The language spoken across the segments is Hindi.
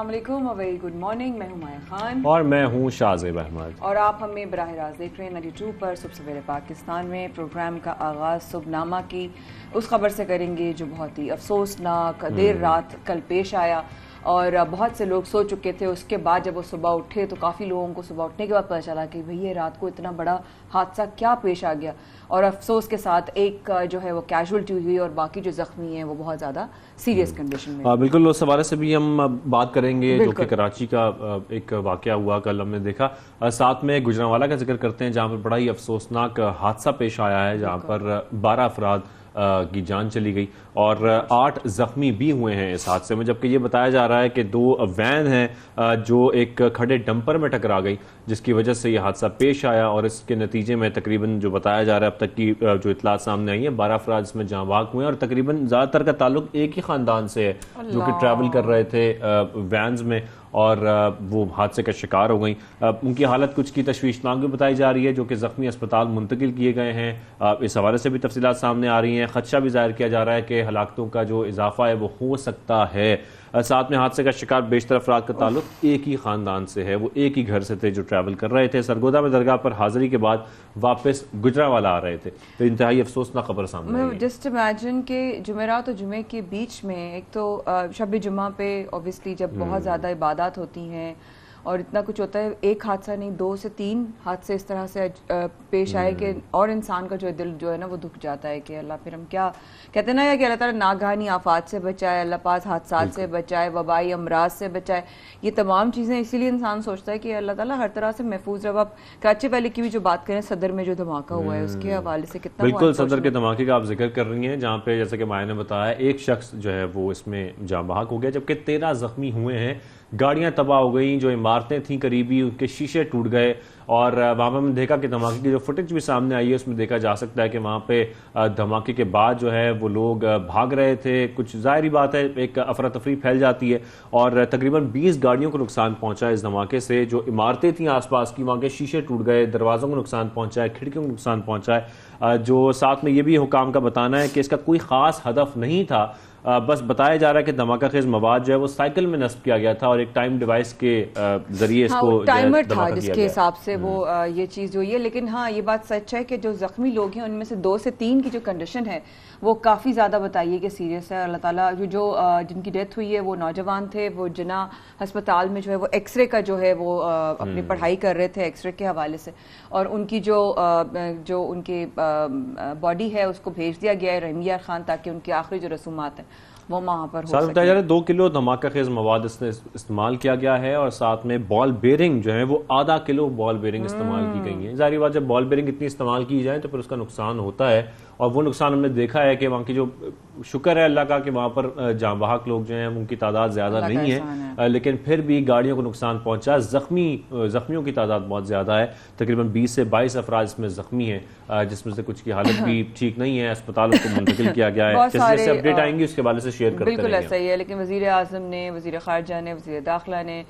अस्सलाम वालेकुम और वेरी गुड मॉर्निंग। मैं हूं माया खान और मैं हूं शाहज़ेब अहमद और आप हमें बराह रास्त देख रहे हैं 92 पर सुबह सवेरे पाकिस्तान में। प्रोग्राम का आगाज़ सुबहनामा की उस खबर से करेंगे जो बहुत ही अफसोसनाक देर रात कल पेश आया और बहुत से लोग सो चुके थे। उसके बाद जब वो सुबह उठे तो काफ़ी लोगों को सुबह उठने के बाद पता चला कि भाई ये रात को इतना बड़ा हादसा क्या पेश आ गया, और अफसोस के साथ एक जो है वो कैजुअल्टी हुई और बाकी जो जख्मी हैं वो बहुत ज़्यादा सीरियस कंडीशन में। बिल्कुल, उस हवाले से भी हम बात करेंगे जो कि कराची का एक वाकया हुआ कल हमने देखा। साथ में गुजरांवाला का जिक्र करते हैं जहाँ पर बड़ा ही अफसोसनाक हादसा पेश आया है, जहाँ पर 12 अफराद की जान चली गई और 8 जख्मी भी हुए हैं इस हादसे में, जबकि ये बताया जा रहा है कि 2 वैन हैं जो एक खड़े डंपर में टकरा गई, जिसकी वजह से यह हादसा पेश आया। और इसके नतीजे में तकरीबन जो बताया जा रहा है अब तक की जो इतलात सामने आई है 12 अफराद इसमें जाँ बाग हुए हैं और तकरीबन ज़्यादातर का ताल्लुक एक ही ख़ानदान से है जो कि ट्रैवल कर रहे थे वैन्स में और वो हादसे का शिकार हो गई। उनकी हालत कुछ की तशवीशनाक भी बताई जा रही है, जो कि ज़ख्मी अस्पताल मुंतकिल किए गए हैं। इस हवाले से भी तफसीलात सामने आ रही हैं। खदशा भी जाहिर किया जा रहा है कि हलाकतों का जो इजाफा है वो हो सकता है। साथ में हादसे का शिकार बेशतर अफराद का ताल्लुक एक ही खानदान से है, वो एक ही घर से थे जो ट्रैवल कर रहे थे। सरगोदा में दरगाह पर हाजिरी के बाद वापस गुजरांवाला आ रहे थे, तो इंतहाई अफसोसनाक खबर सामने आई है। जस्ट इमेजिन के जुमेरात और जुमे के बीच में एक तो शब जुमा पे ऑब्वियसली जब बहुत ज़्यादा इबादत होती हैं और इतना कुछ होता है, एक हादसा नहीं 2 से 3 हादसे इस तरह से पेश आए कि और इंसान का जो दिल जो है ना वो दुख जाता है कि अल्लाह फिर हम क्या कहते हैं ना, कि अल्लाह ताला नागहानी आफात से बचाए, अल्लाह पास हादसात से बचाए, वबाई अमराज से बचाए। ये तमाम चीज़ें इसीलिए इंसान सोचता है कि अल्लाह ताला हर तरह से महफूज रहे। अब कराची वाले की भी जो बात करें, सदर में जो धमाका हुआ है उसके हवाले से कितना बिल्कुल सदर के धमाके का आप जिक्र कर रही हैं, जहाँ पे जैसे कि माया ने बताया एक शख्स जो है वो इसमें जाँ बहक हो गया, जबकि 13 जख्मी हुए हैं। गाड़ियां तबाह हो गई, जो इमारतें थी करीबी उनके शीशे टूट गए और वहाँ पर हमने देखा कि धमाके की जो फुटेज भी सामने आई है उसमें देखा जा सकता है कि वहाँ पे धमाके के बाद जो है वो लोग भाग रहे थे। कुछ ज़ाहिर बात है एक अफरा तफरी फैल जाती है और तकरीबन 20 गाड़ियों को नुकसान पहुंचा इस धमाके से। जो इमारतें थी आसपास की वहाँ के शीशे टूट गए, दरवाज़ों को नुकसान पहुंचा है, खिड़कियों को नुकसान पहुंचा है। जो साथ में ये भी हुकाम का बताना है कि इसका कोई ख़ास हदफ नहीं था, बस बताया जा रहा है कि धमाका खेज मवाद जो है वो साइकिल में नस्ब किया गया था और एक टाइम डिवाइस के जरिए इसको टाइमर था जिसके हिसाब से वो ये चीज़ हुई है। लेकिन हाँ, ये बात सच है कि जो जख्मी लोग हैं उनमें से 2 से 3 की जो कंडीशन है वो काफ़ी ज़्यादा बताइए कि सीरियस है। अल्लाह ताला जो जिनकी डेथ हुई है वो नौजवान थे, वो जना अस्पताल में जो है वो एक्सरे का जो है वो अपनी पढ़ाई कर रहे थे एक्सरे के हवाले से, और उनकी जो उनकी बॉडी है उसको भेज दिया गया है रहीम खान ताकि उनकी आखिरी जो रसूमात है वो वहाँ पर हो सके। बताया जा रहा है 2 किलो धमाका खेज मवाद इसने इस्तेमाल किया गया है और साथ में बॉल बेरिंग जो है वो आधा किलो बॉल बेरिंग इस्तेमाल की गई है। जाहिर बात जब बॉल बेरिंग इतनी इस्तेमाल की जाए तो फिर उसका नुकसान होता है और वो नुकसान हमने देखा है कि वहाँ की जो शुक्र है अल्लाह का कि वहाँ पर जाँ बहक लोग जो हैं उनकी तादाद ज़्यादा नहीं है, लेकिन फिर भी गाड़ियों को नुकसान पहुँचा। जख्मियों की तादाद बहुत ज़्यादा है, तकरीबन 20 से 22 अफराद इसमें जख्मी हैं, जिसमें से कुछ की हालत भी ठीक नहीं है, अस्पतालों को मुंतकिल किया गया है। जैसे जैसे अपडेट आएंगी उसके हवाले से शेयर करते रहेंगे। बिल्कुल ऐसा ही है, लेकिन वज़ीर आज़म ने, वज़ीर ख़ारजा ने, वज़ीर दाखिला ने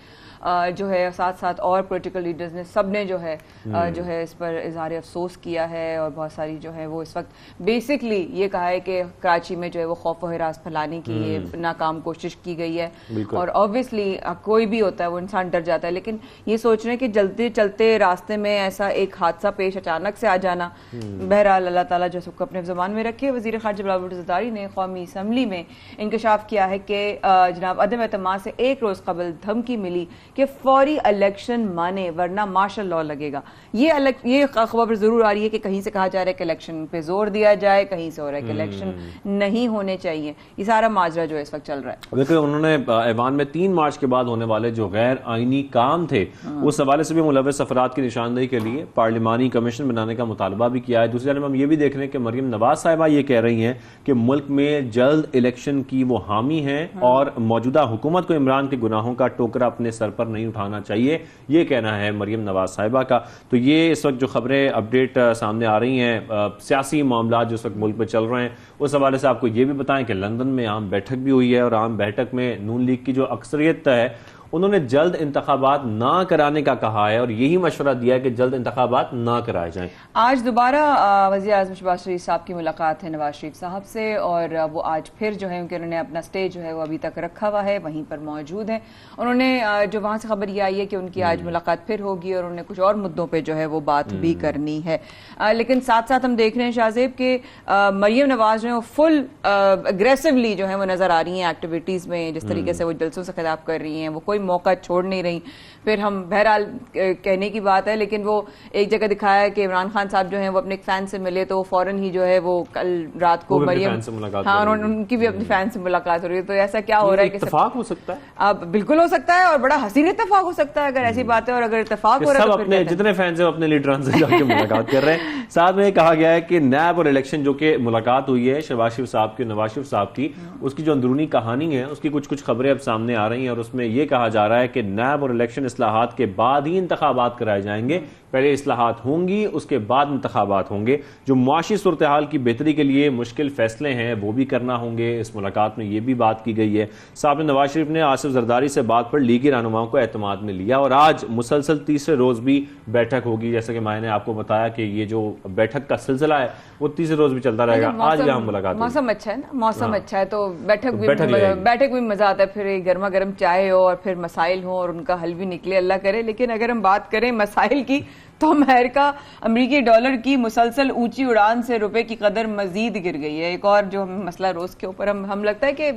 जो है साथ साथ और पॉलिटिकल लीडर्स ने, सब ने जो है इस पर इज़हार अफसोस किया है और बहुत सारी जो है वो इस वक्त बेसिकली ये कहा है कि कराची में जो है वो खौफ और हिरास फैलाने की ये नाकाम कोशिश की गई है। और ऑब्वियसली कोई भी होता है वो इंसान डर जाता है, लेकिन ये सोच रहे हैं कि जल्दी चलते रास्ते में ऐसा एक हादसा पेश अचानक से आ जाना, बहरहाल अल्लाह ताला जो सबको अपने ज़बान में रखे। वज़ीर ख़ारजा बिलावल भुट्टो ज़रदारी ने कौमी असम्बली में इंकशाफ किया है कि जनाब अदम एतमाद से एक रोज़ कबल धमकी मिली कि फौरी इलेक्शन माने वरना मार्शल लॉ लगेगा। ये खबर पर जरूर आ रही है कि कहीं से कहा जा रहा है कि इलेक्शन पे जोर दिया जाए, कहीं से हो रहा है कि इलेक्शन नहीं होने चाहिए। ये सारा माजरा जो है इस वक्त चल रहा है। देखिए उन्होंने ऐवान में 3 मार्च के बाद होने वाले जो गैर आईनी काम थे उस हवाले से भी मुलव्वस अफराद की निशानदेही के लिए पार्लिमानी कमीशन बनाने का मुतालबा भी किया है। दूसरी जानब हम ये भी देख रहे हैं कि मरियम नवाज साहिबा ये कह रही हैं कि मुल्क में जल्द इलेक्शन की वो हामी है और मौजूदा हुकूमत को इमरान के गुनाहों का टोकरा अपने सर पर नहीं उठाना चाहिए, ये कहना है मरियम नवाज साहिबा का। तो ये इस वक्त जो खबरें अपडेट सामने आ रही हैं, सियासी मामला जो इस वक्त मुल्क में चल रहे हैं, उस हवाले से आपको ये भी बताएं कि लंदन में आम बैठक भी हुई है और आम बैठक में नून लीग की जो अक्सरियत है उन्होंने जल्द इंतखाबात ना कराने का कहा है और यही मशवरा दिया है कि जल्द इंतखाबात ना कराए जाएं। आज दोबारा वज़ीर आज़म शहबाज शरीफ साहब की मुलाकात है नवाज शरीफ साहब से, और वो आज फिर जो है उन्होंने अपना स्टे जो है वो अभी तक रखा हुआ है, वहीं पर मौजूद है। उन्होंने जो वहाँ से खबर ये आई है कि उनकी आज मुलाकात फिर होगी और उन्होंने कुछ और मुद्दों पर जो है वो बात भी करनी है। लेकिन साथ साथ हम देख रहे हैं शाहजेब के मरियम नवाज जो है फुल अग्रेसिवली जो है वो नजर आ रही हैं एक्टिविटीज में, जिस तरीके से वो जलसों से खिताब कर रही हैं, वो कोई मौका छोड़ नहीं रही। फिर हम बहरहाल कहने की बात है, लेकिन वो एक जगह दिखाया कि इमरान खान साहब जो हैं वो अपने एक फैन से मिले तो फौरन ही जो है वो कल रात को मरियम उनकी भी अपने फैन से मुलाकात हो रही है। तो ऐसा क्या हो रहा है कि इत्तेफाक हो सकता है? अब बिल्कुल हो सकता है और बड़ा हसीन इत्तेफाक हो सकता है अगर ऐसी बात है। और अगर इत्तेफाक हो रहा है तो अपने जितने फैंस हैं अपने लीडरान से जाकर मुलाकात कर रहे हैं। साथ में कहा गया है कि नैब और इलेक्शन जो कि मुलाकात हुई है शहबाज शरीफ साहब की नवाज शरीफ साहब की, उसकी जो अंदरूनी कहानी है उसकी कुछ खबरें अब सामने आ रही हैं और उसमें यह कहा जा रहा है कि नैब और इलेक्शन इस्लाहात के बाद ही इंतखाबात कराए जाएंगे। पहले इस्लाहात होंगी, उसके बाद इंतखाबात होंगे। जो मुआशी सूरत हाल की बेहतरी के लिए मुश्किल फैसले हैं वो भी करना होंगे। इस मुलाकात में ये भी बात की गई है। साहब नवाज शरीफ ने आसिफ जरदारी से बात पर लीगी रहनुमाओं को एतमाद में लिया और आज मुसलसल तीसरे रोज भी बैठक होगी। जैसे कि मैंने आपको बताया कि ये जो बैठक का सिलसिला है वो तीसरे रोज भी चलता रहेगा। आज यहाँ मुलाकात, मौसम अच्छा है ना, मौसम अच्छा है तो बैठक भी मजा आता है। फिर गर्मा गर्म चाय हो और फिर मसाइल हो और उनका हल भी निकले, अल्लाह करे। लेकिन अगर हम बात करें मसाइल की तो अमेरिकी डॉलर की मुसलसल ऊंची उड़ान से रुपए की कदर मजीद गिर गई है। एक और जो मसला रोज के ऊपर हम लगता है कि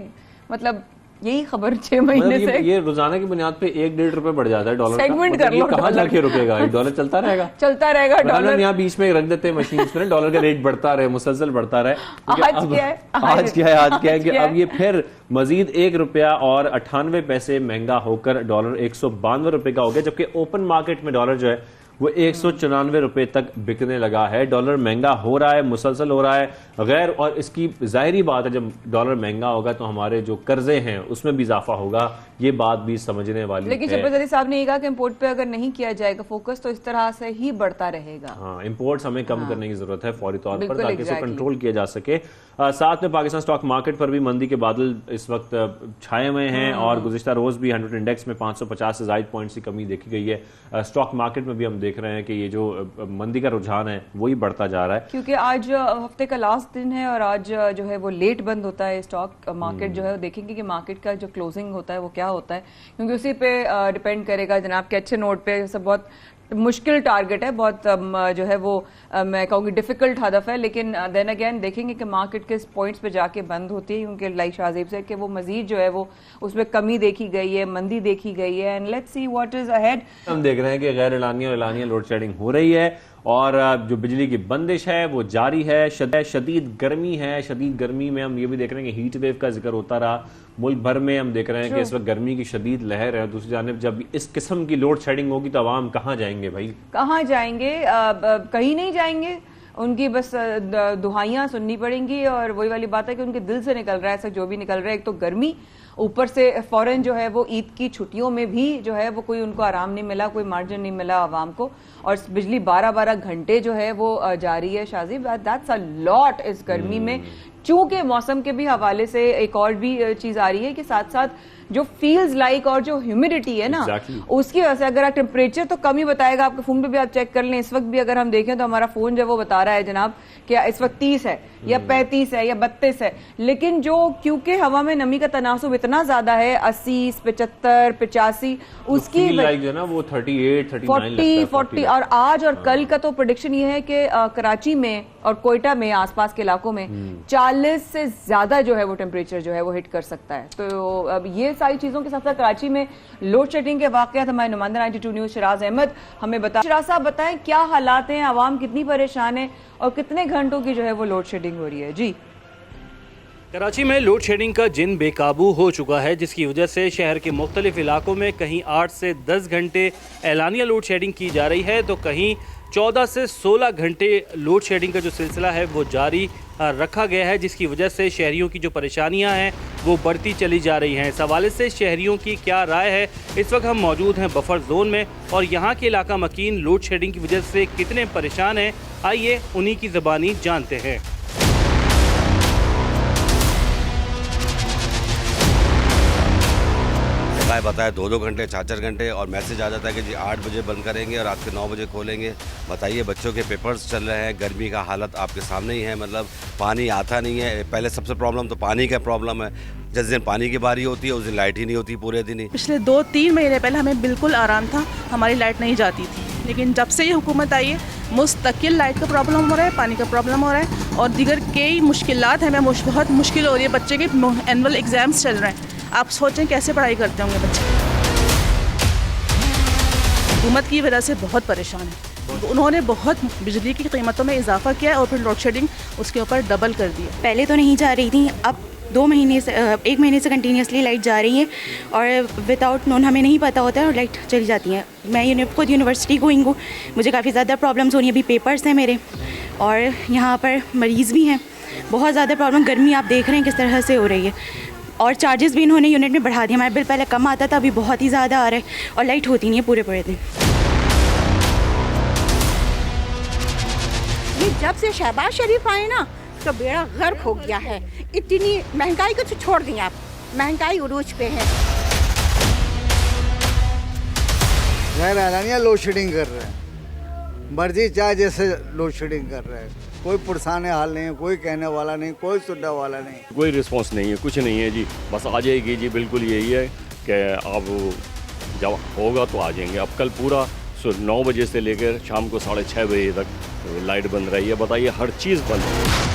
मतलब यही खबर 6 महीने से ये रोजाना की बुनियाद पे 1-1.5 रुपए बढ़ जाता है डॉलर का। सेगमेंट कर लो, कहाँ जाके रुकेगा? डॉलर चलता रहेगा डॉलर यहाँ बीच में रख देते हैं मशीन में, डॉलर का रेट बढ़ता रहे, मुसलसल बढ़ता रहे। आज क्या है कि अब ये फिर मजीद 1 रुपया और 98 पैसे महंगा होकर डॉलर 192 रुपए का हो गया, जबकि ओपन मार्केट में डॉलर जो है वो 194 रुपए तक बिकने लगा है। डॉलर महंगा हो रहा है, मुसलसल हो रहा है गैर, और इसकी जाहिर बात है जब डॉलर महंगा होगा तो हमारे जो कर्जे हैं उसमें भी इजाफा होगा। ये बात भी समझने वाली लेकिन शहबाज अली साहब ने ये कहा कि इंपोर्ट पे अगर नहीं किया जाएगा फोकस तो इस तरह से ही बढ़ता रहेगा। हाँ, इंपोर्ट्स हमें कम करने की जरूरत है फौरी तौर पर ताकि इसको कंट्रोल किया जा सके। साथ में पाकिस्तान स्टॉक मार्केट पर भी मंदी के बादल इस वक्त छाए हुए हैं और गुज़िश्ता रोज भी 100 इंडेक्स में 550 से ज़ायद पॉइंट्स की कमी देखी गई है। स्टॉक मार्केट में भी हम देख रहे हैं कि ये जो मंदी का रुझान है वही बढ़ता जा रहा है, क्योंकि आज हफ्ते का लास्ट दिन है और आज जो है वो लेट बंद होता है स्टॉक मार्केट जो है। देखेंगे कि मार्केट का जो क्लोजिंग होता है वो क्या होता है, क्योंकि उसी पे डिपेंड करेगा। जनाब के अच्छे नोट पे सब बहुत मुश्किल टारगेट है, बहुत जो है वो मैं कहूँगी डिफिकल्ट हदफ है, लेकिन देन अगेन देखेंगे कि मार्केट किस पॉइंट्स पे जाके बंद होती है, क्योंकि लाइक शाहजेब से कि वो मजीद जो है वो उसमें कमी देखी गई है, मंदी देखी गई है। And let's see what is ahead. हम देख रहे हैं कि गैर एलानिया और एलानिया लोड शेडिंग हो रही है और जो बिजली की बंदिश है वो जारी है। शदीद गर्मी है, शदीद गर्मी में हम ये भी देख रहे हैं कि हीट वेव का जिक्र होता रहा मुल्क भर में। हम देख रहे हैं कि इस वक्त गर्मी की शदीद लहर है। दूसरी जानिब जब इस किस्म की लोड शेडिंग होगी तो आवाम कहाँ जाएंगे भाई? कहाँ जाएंगे? कहीं नहीं जाएंगे, उनकी बस दुहाइयाँ सुननी पड़ेंगी। और वही वाली बात है कि उनके दिल से निकल रहा है ऐसा जो भी निकल रहा है। एक तो गर्मी, ऊपर से फौरन जो है वो ईद की छुट्टियों में भी जो है वो कोई उनको आराम नहीं मिला, कोई मार्जिन नहीं मिला आवाम को, और बिजली 12-12 घंटे जो है वो जारी है। शाजीब, दैट्स अ लॉट इस गर्मी में। चूंकि मौसम के भी हवाले से एक और भी चीज आ रही है कि साथ साथ जो फील्स लाइक और जो ह्यूमिडिटी है ना उसकी वजह से अगर आप टेम्परेचर तो कम ही बताएगा, आपके फोन पे भी आप चेक कर लें। इस वक्त भी अगर हम देखें तो हमारा फोन जो वो बता रहा है जनाब कि इस वक्त 30 है या 35 है या 32 है, लेकिन जो क्योंकि हवा में नमी का तनासुब इतना ज्यादा है 80, 75, 85 उसकी जो ना वो 38, 40 और आज और कल का तो प्रेडिक्शन ये है कि कराची में और कोयटा में आसपास के इलाकों में 40 से ज्यादा जो है वो टेम्परेचर जो है वो हिट कर सकता है। तो अब ये सारी चीजों के साथ साथ कराची में लोड शेडिंग के वाकयात हमारे नुमाइंदा 92 न्यूज शराज अहमद हमें बताएं। शराज साहब बताएं क्या हालात हैं, आवाम कितनी परेशान है और कितने घंटों की जो है वो लोड शेडिंग हो रही है? जी, कराची में लोड शेडिंग का जिन बेकाबू हो चुका है, जिसकी वजह से शहर के मुख्तलिफ इलाकों में कहीं 8 से 10 घंटे एलानिया लोड शेडिंग की जा रही है तो कहीं 14 से 16 घंटे लोड शेडिंग का जो सिलसिला है वो जारी रखा गया है, जिसकी वजह से शहरियों की जो परेशानियां हैं वो बढ़ती चली जा रही हैं। इस हवाले से शहरियों की क्या राय है? इस वक्त हम मौजूद हैं बफर जोन में और यहाँ के इलाका मकीन लोड शेडिंग की वजह से कितने परेशान हैं, आइए उन्हीं की ज़बानी जानते हैं। बताए 2-2 घंटे 4-4 घंटे, और मैसेज आ जाता है कि जी 8 बजे बंद करेंगे और रात के 9 बजे खोलेंगे। बताइए, बच्चों के पेपर्स चल रहे हैं, गर्मी का हालत आपके सामने ही है, मतलब पानी आता नहीं है। पहले सबसे प्रॉब्लम तो पानी का प्रॉब्लम है, जिस दिन पानी की बारी होती है उस दिन लाइट ही नहीं होती पूरे दिन ही। पिछले 2-3 महीने पहले हमें बिल्कुल आराम था, हमारी लाइट नहीं जाती थी, लेकिन जब से ये हुकूमत आई है मुस्तकिल लाइट का प्रॉब्लम हो रहा है, पानी का प्रॉब्लम हो रहा है और दीगर कई मुश्किलात हैं। हमें बहुत मुश्किल हो रही है, बच्चे के एनुअल एग्ज़ाम्स चल रहे हैं, आप सोचें कैसे पढ़ाई करते होंगे बच्चे। हुकूमत की वजह से बहुत परेशान है, उन्होंने बहुत बिजली की कीमतों में इजाफा किया और फिर लोड शेडिंग उसके ऊपर डबल कर दिया। पहले तो नहीं जा रही थी, अब 1 महीने से कंटिन्यूसली लाइट जा रही है और विदाउट नोन हमें नहीं पता होता है और लाइट चली जाती है। मैं खुद यूनिवर्सिटी गोइंग हूँ, मुझे काफ़ी ज़्यादा प्रॉब्लम्स हो रही हैं, अभी पेपर्स हैं मेरे और यहाँ पर मरीज़ भी हैं, बहुत ज़्यादा प्रॉब्लम। गर्मी आप देख रहे हैं किस तरह से हो रही है और चार्जेस भी इन्होंने यूनिट में बढ़ा दिए। हमारा बिल पहले कम आता था, अभी बहुत ही ज़्यादा आ रहा है और लाइट होती नहीं है पूरे दिन। ये जब से शहबाज शरीफ आए ना तो बेड़ा गर्क हो गया है। इतनी महंगाई को तो छोड़ दें आप, महंगाई उरूज पे है। गैर एलानिया लोड शेडिंग कर रहे हैं, मर्जी चाहे जैसे लोड शेडिंग कर रहे हैं, कोई पुरसाने हाल नहीं है, कोई कहने वाला नहीं, कोई सुनने वाला नहीं, कोई रिस्पांस नहीं है, कुछ नहीं है जी, बस आ जाएगी जी। बिल्कुल यही है कि अब जब होगा तो आ जाएंगे। अब कल पूरा 9 बजे से लेकर शाम को 6:30 बजे तक लाइट बंद रही है। बताइए, हर चीज़ बंद है।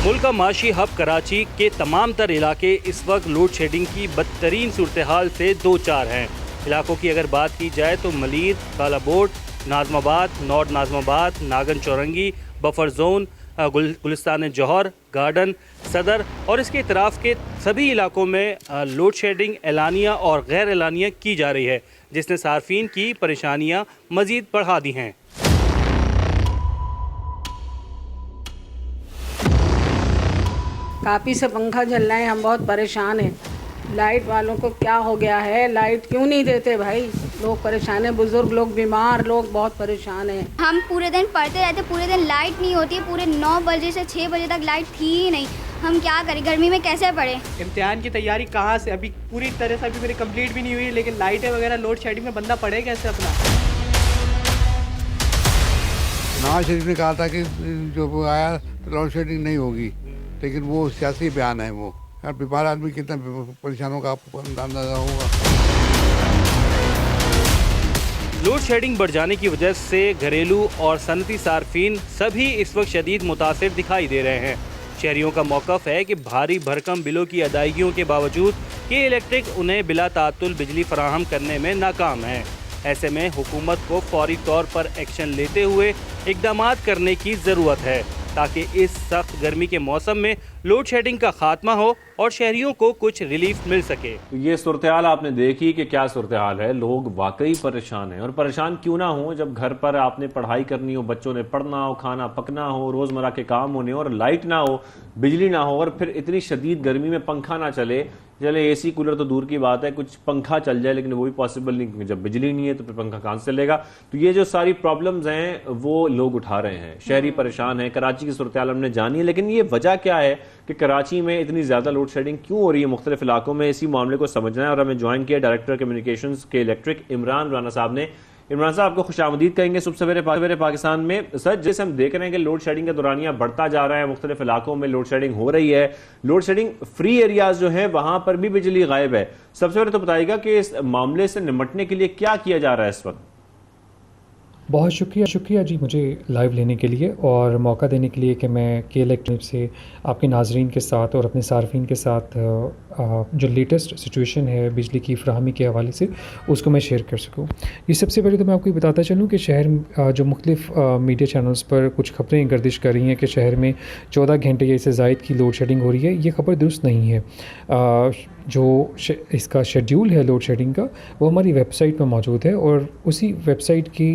मुल्क का माशी हब कराची के तमाम तर इलाके इस वक्त लोड शेडिंग की बदतरीन सूरत हाल से दो चार हैं। इलाकों की अगर बात की जाए तो मलीर, कालाबोट, नाज़माबाद, नॉर्थ नाज़माबाद, नागन चौरंगी, बफर जोन, गुलिस्तान जौहर, गार्डन, सदर और इसके इतराफ़ के सभी इलाकों में लोड शेडिंग एलानिया और गैर एलानिया की जा रही है, जिसने सार्फिन की परेशानियाँ मज़ीद बढ़ा दी हैं। काफ़ी से पंखा चल रहा है, हम बहुत परेशान हैं। लाइट वालों को क्या हो गया है, लाइट क्यों नहीं देते भाई? लोग परेशान हैं, बुजुर्ग लोग, बीमार लोग बहुत परेशान हैं। हम पूरे दिन पढ़ते रहते, पूरे दिन लाइट नहीं होती है, पूरे 9 बजे से 6 बजे तक लाइट थी ही नहीं। हम क्या करें, गर्मी में कैसे पढ़ें? इम्तिहान की तैयारी कहाँ से, अभी पूरी तरह से अभी मेरी कंप्लीट भी नहीं हुई, लेकिन लाइटें वगैरह लोड शेडिंग में बंदा पढ़े कैसे अपना? नवाज शरीफ ने कहा था कि जो वो आया लोड शेडिंग नहीं होगी, लेकिन वो सियासी बयान है। वो यार बीमार आदमी कितना परेशान होगा, आपको अंदाजा होगा। लोड शेडिंग बढ़ जाने की वजह से घरेलू और सनती सार्फिन सभी इस वक्त शदीद मुतासिर दिखाई दे रहे हैं। शहरियों का मौक़िफ़ है कि भारी भरकम बिलों की अदायगियों के बावजूद कि इलेक्ट्रिक उन्हें बिला ताअत्तुल बिजली फराहम करने में नाकाम है। ऐसे में हुकूमत को फौरी तौर पर एक्शन लेते हुए इक़दामात करने की ज़रूरत है ताकि इस सख्त गर्मी के मौसम में लोड शेडिंग का खात्मा हो और शहरियों को कुछ रिलीफ मिल सके। तो ये सूरत हाल आपने देखी कि क्या सूरत हाल है। लोग वाकई परेशान हैं, और परेशान क्यों ना हो जब घर पर आपने पढ़ाई करनी हो, बच्चों ने पढ़ना हो, खाना पकना हो, रोजमर्रा के काम होने हो और लाइट ना हो, बिजली ना हो, और फिर इतनी शदीद गर्मी में पंखा ना चले एसी कूलर तो दूर की बात है, कुछ पंखा चल जाए, लेकिन वो भी पॉसिबल नहीं क्योंकि जब बिजली नहीं है तो फिर पंखा कहां से चलेगा। तो ये जो सारी प्रॉब्लम्स हैं वो लोग उठा रहे हैं, शहरी परेशान है। कराची की सूरत हाल हमने जानी है, लेकिन ये वजह क्या है कि कराची में इतनी ज्यादा लोड शेडिंग क्यों हो रही है मुख्तलिफ इलाकों में, इसी मामले को समझना है। और हमें ज्वाइन किया डायरेक्टर कम्युनिकेशंस के इलेक्ट्रिक इमरान राना साहब ने। इमरान साहब, आपको खुशामदीद कहेंगे सुबह सवेरे पाकिस्तान में। सर, जैसे हम देख रहे हैं कि लोड शेडिंग का दौरानिया बढ़ता जा रहा है, मुख्तलिफ इलाकों में लोड शेडिंग हो रही है, लोड शेडिंग फ्री एरियाज जो हैं वहां पर भी बिजली गायब है। सबसे पहले तो बताइएगा कि इस मामले से निपटने के लिए क्या किया जा रहा है इस वक्त? बहुत शुक्रिया जी मुझे लाइव लेने के लिए और मौका देने के लिए कि मैं के इलेक्ट्रिक से आपके नाजरीन के साथ और अपने सार्फिन के साथ जो लेटेस्ट सिचुएशन है बिजली की फराहमी के हवाले से उसको मैं शेयर कर सकूं। ये सबसे पहले तो मैं आपको बताता चलूं कि शहर जो मुख्तलिफ मीडिया चैनल्स पर कुछ खबरें गर्दिश कर रही हैं कि शहर में 14 घंटे या इससे ज़ायद की लोड शेडिंग हो रही है। ये खबर दुरुस्त नहीं है। जो इसका शेड्यूल है लोड शेडिंग का वो हमारी वेबसाइट पर मौजूद है और उसी वेबसाइट की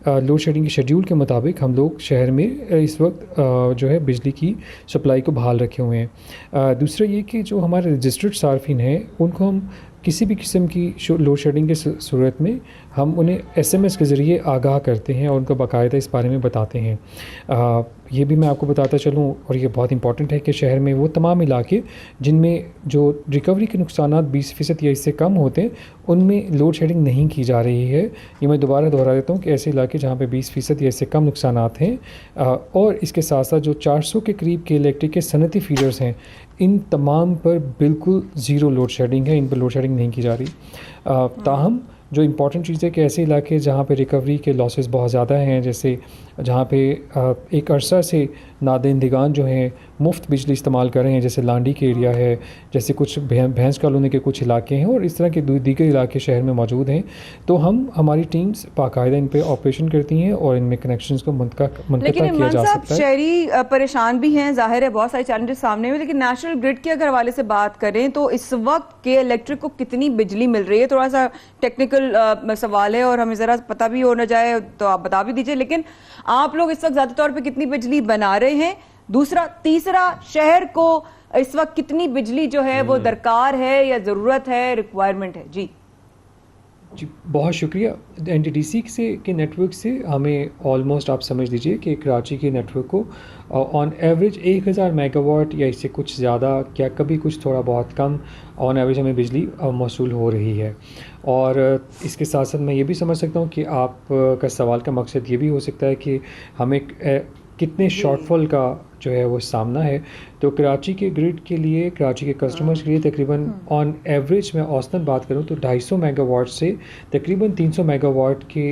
लोड शेडिंग के शेड्यूल के मुताबिक हम लोग शहर में इस वक्त जो है बिजली की सप्लाई को बहाल रखे हुए हैं। दूसरा ये कि जो हमारे रजिस्टर्ड सार्फिन हैं उनको हम किसी भी किस्म की लोड शेडिंग की सूरत में हम उन्हें SMS के ज़रिए आगाह करते हैं और उनको बाकायदा इस बारे में बताते हैं। ये भी मैं आपको बताता चलूँ, और ये बहुत इंपॉर्टेंट है कि शहर में वो तमाम इलाके जिनमें जो रिकवरी के नुकसानात 20% या इससे कम होते हैं, उनमें लोड शेडिंग नहीं की जा रही है। ये मैं दोबारा दोहरा देता हूँ कि ऐसे इलाके जहाँ पे 20% या इससे कम नुकसानात हैं, और इसके साथ साथ जो 400 के करीब के इलेक्ट्रिक के सनती फीडर्स हैं, इन तमाम पर बिल्कुल ज़ीरो लोड शेडिंग है, इन पर लोड शेडिंग नहीं की जा रही। ताहम जो इम्पॉर्टेंट चीज़ है कि ऐसे इलाके जहाँ पे रिकवरी के लॉसेस बहुत ज़्यादा हैं, जैसे जहाँ पे एक अरसा से नादहिंदगान जो हैं मुफ्त बिजली इस्तेमाल कर रहे हैं, जैसे लांडी के एरिया है, जैसे कुछ भैंस कॉलोनी के कुछ इलाके हैं, और इस तरह के दीगर इलाके शहर में मौजूद हैं, तो हमारी टीम्स बाकायदा इन पे ऑपरेशन करती हैं और इनमें कनेक्शंस को मुनक़ता किया जा सकता है। शहरी परेशान भी हैं, जाहिर है बहुत सारे चैलेंजेस सामने हुए, लेकिन नेशनल ग्रिड के अगर हवाले से बात करें तो इस वक्त के इलेक्ट्रिक को कितनी बिजली मिल रही है? थोड़ा सा टेक्निकल सवाल है और हमें ज़रा पता भी हो न जाए तो आप बता भी दीजिए, लेकिन आप लोग इस वक्त ज़्यादा तौर पे कितनी बिजली बना रहे हैं? दूसरा, तीसरा, शहर को इस वक्त कितनी बिजली जो है वो दरकार है या ज़रूरत है, रिक्वायरमेंट है? जी बहुत शुक्रिया। NTDC के नेटवर्क से हमें ऑलमोस्ट आप समझ लीजिए कि कराची के नेटवर्क को ऑन एवरेज 1000 मेगावाट या इससे कुछ ज़्यादा, क्या कभी कुछ थोड़ा बहुत कम, ऑन एवरेज हमें बिजली मौसूल हो रही है। और इसके साथ साथ मैं ये भी समझ सकता हूँ कि आप का सवाल का मकसद ये भी हो सकता है कि हमें कितने शॉर्टफॉल का जो है वो सामना है। तो कराची के ग्रिड के लिए, कराची के कस्टमर्स के लिए तकरीबन ऑन एवरेज मैं औसतन बात करूँ तो 250 मेगावाट से तकरीबन 300 मेगावाट के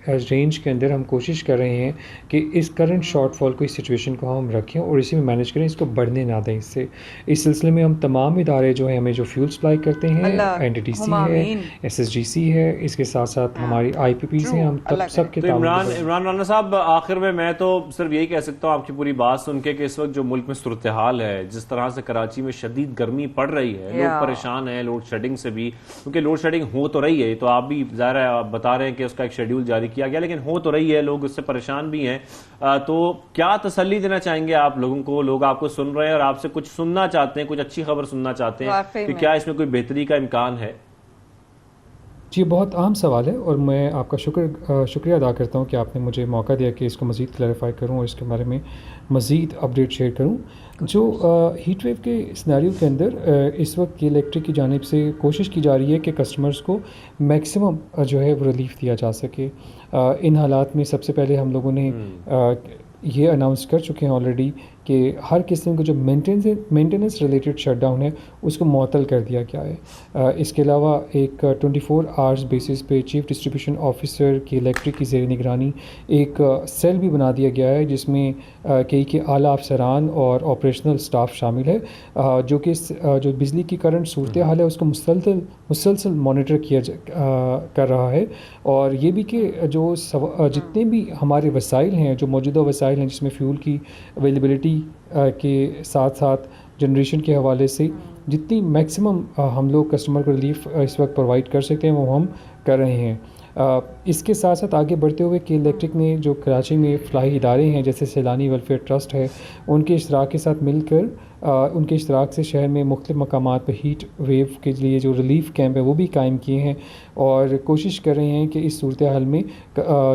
रेंज के अंदर हम कोशिश कर रहे हैं कि इस करंट शॉर्टफॉल को, इस सिचुएशन को हम रखें और इसी में मैनेज करें, इसको बढ़ने ना दें। इससे इस सिलसिले में हम तमाम इदारे जो हैं हमें जो फ्यूल सप्लाई करते हैं, NTDC है, SSGC है, इसके साथ साथ हमारी IPPs हैं, हम तब सब के इमरान राना साहब, आखिर में मैं तो सिर्फ यही कह सकता हूँ आपकी पूरी बात सुन के कि इस वक्त जो मुल्क में सूरत हाल है, जिस तरह से कराची में शदीद गर्मी पड़ रही है, लोग परेशान हैं लोड शेडिंग से भी, क्योंकि लोड शेडिंग हो तो रही है, तो आप भी ज़ाहिर है आप बता रहे हैं कि उसका एक शेड्यूल जारी किया गया, लेकिन हो तो रही है, लोग उससे परेशान भी हैं। तो क्या तसल्ली देना चाहेंगे आप लोगों को? लोग आपको सुन रहे हैं और आपसे कुछ सुनना चाहते हैं, कुछ अच्छी खबर सुनना चाहते हैं कि क्या इसमें कोई बेहतरी का इम्कान है? जी, बहुत अहम सवाल है और मैं आपका शुक्रिया अदा करता हूँ कि आपने मुझे मौका दिया कि इसको मज़ीद क्लैरिफाई करूँ और इसके बारे में मज़ीद अपडेट शेयर करूँ। जो हीट वेव के सिनेरियो के अंदर इस वक्त की इलेक्ट्रिक की जानिब से कोशिश की जा रही है कि कस्टमर्स को मैक्सिमम जो है वो रिलीफ दिया जा सके। इन हालात में सबसे पहले हम लोगों ने ये अनाउंस कर चुके हैं ऑलरेडी कि हर किस्म का जो मेंटेनेंस रिलेटेड शटडाउन है उसको मुअत्तल कर दिया गया है। इसके अलावा एक 24 आवर्स बेसिस पे चीफ डिस्ट्रीब्यूशन ऑफिसर की इलेक्ट्रिक की ज़ेर निगरानी एक सेल भी बना दिया गया है, जिसमें कई के आला अफसरान और ऑपरेशनल स्टाफ शामिल है, जो कि जो बिजली की करंट सूरत हाल है उसको मुसलसल मॉनिटर कर रहा है। और ये भी कि जो जितने भी हमारे वसाइल हैं, जो मौजूदा वसाइल हैं, जिसमें फ्यूल की अवेलेबिलिटी के साथ साथ जनरेशन के हवाले से जितनी मैक्सिमम हम लोग कस्टमर को रिलीफ इस वक्त प्रोवाइड कर सकते हैं वो हम कर रहे हैं। इसके साथ साथ आगे बढ़ते हुए के इलेक्ट्रिक ने जो कराची में फलाही इदारे हैं जैसे सैलानी वेलफेयर ट्रस्ट है, उनके इश्तराक के साथ मिलकर उनके इश्तराक से शहर में मुख्तलिफ मकामात पर हीट वेव के लिए जो रिलीफ कैंप है वो भी कायम किए हैं और कोशिश कर रहे हैं कि इस सूरत हाल में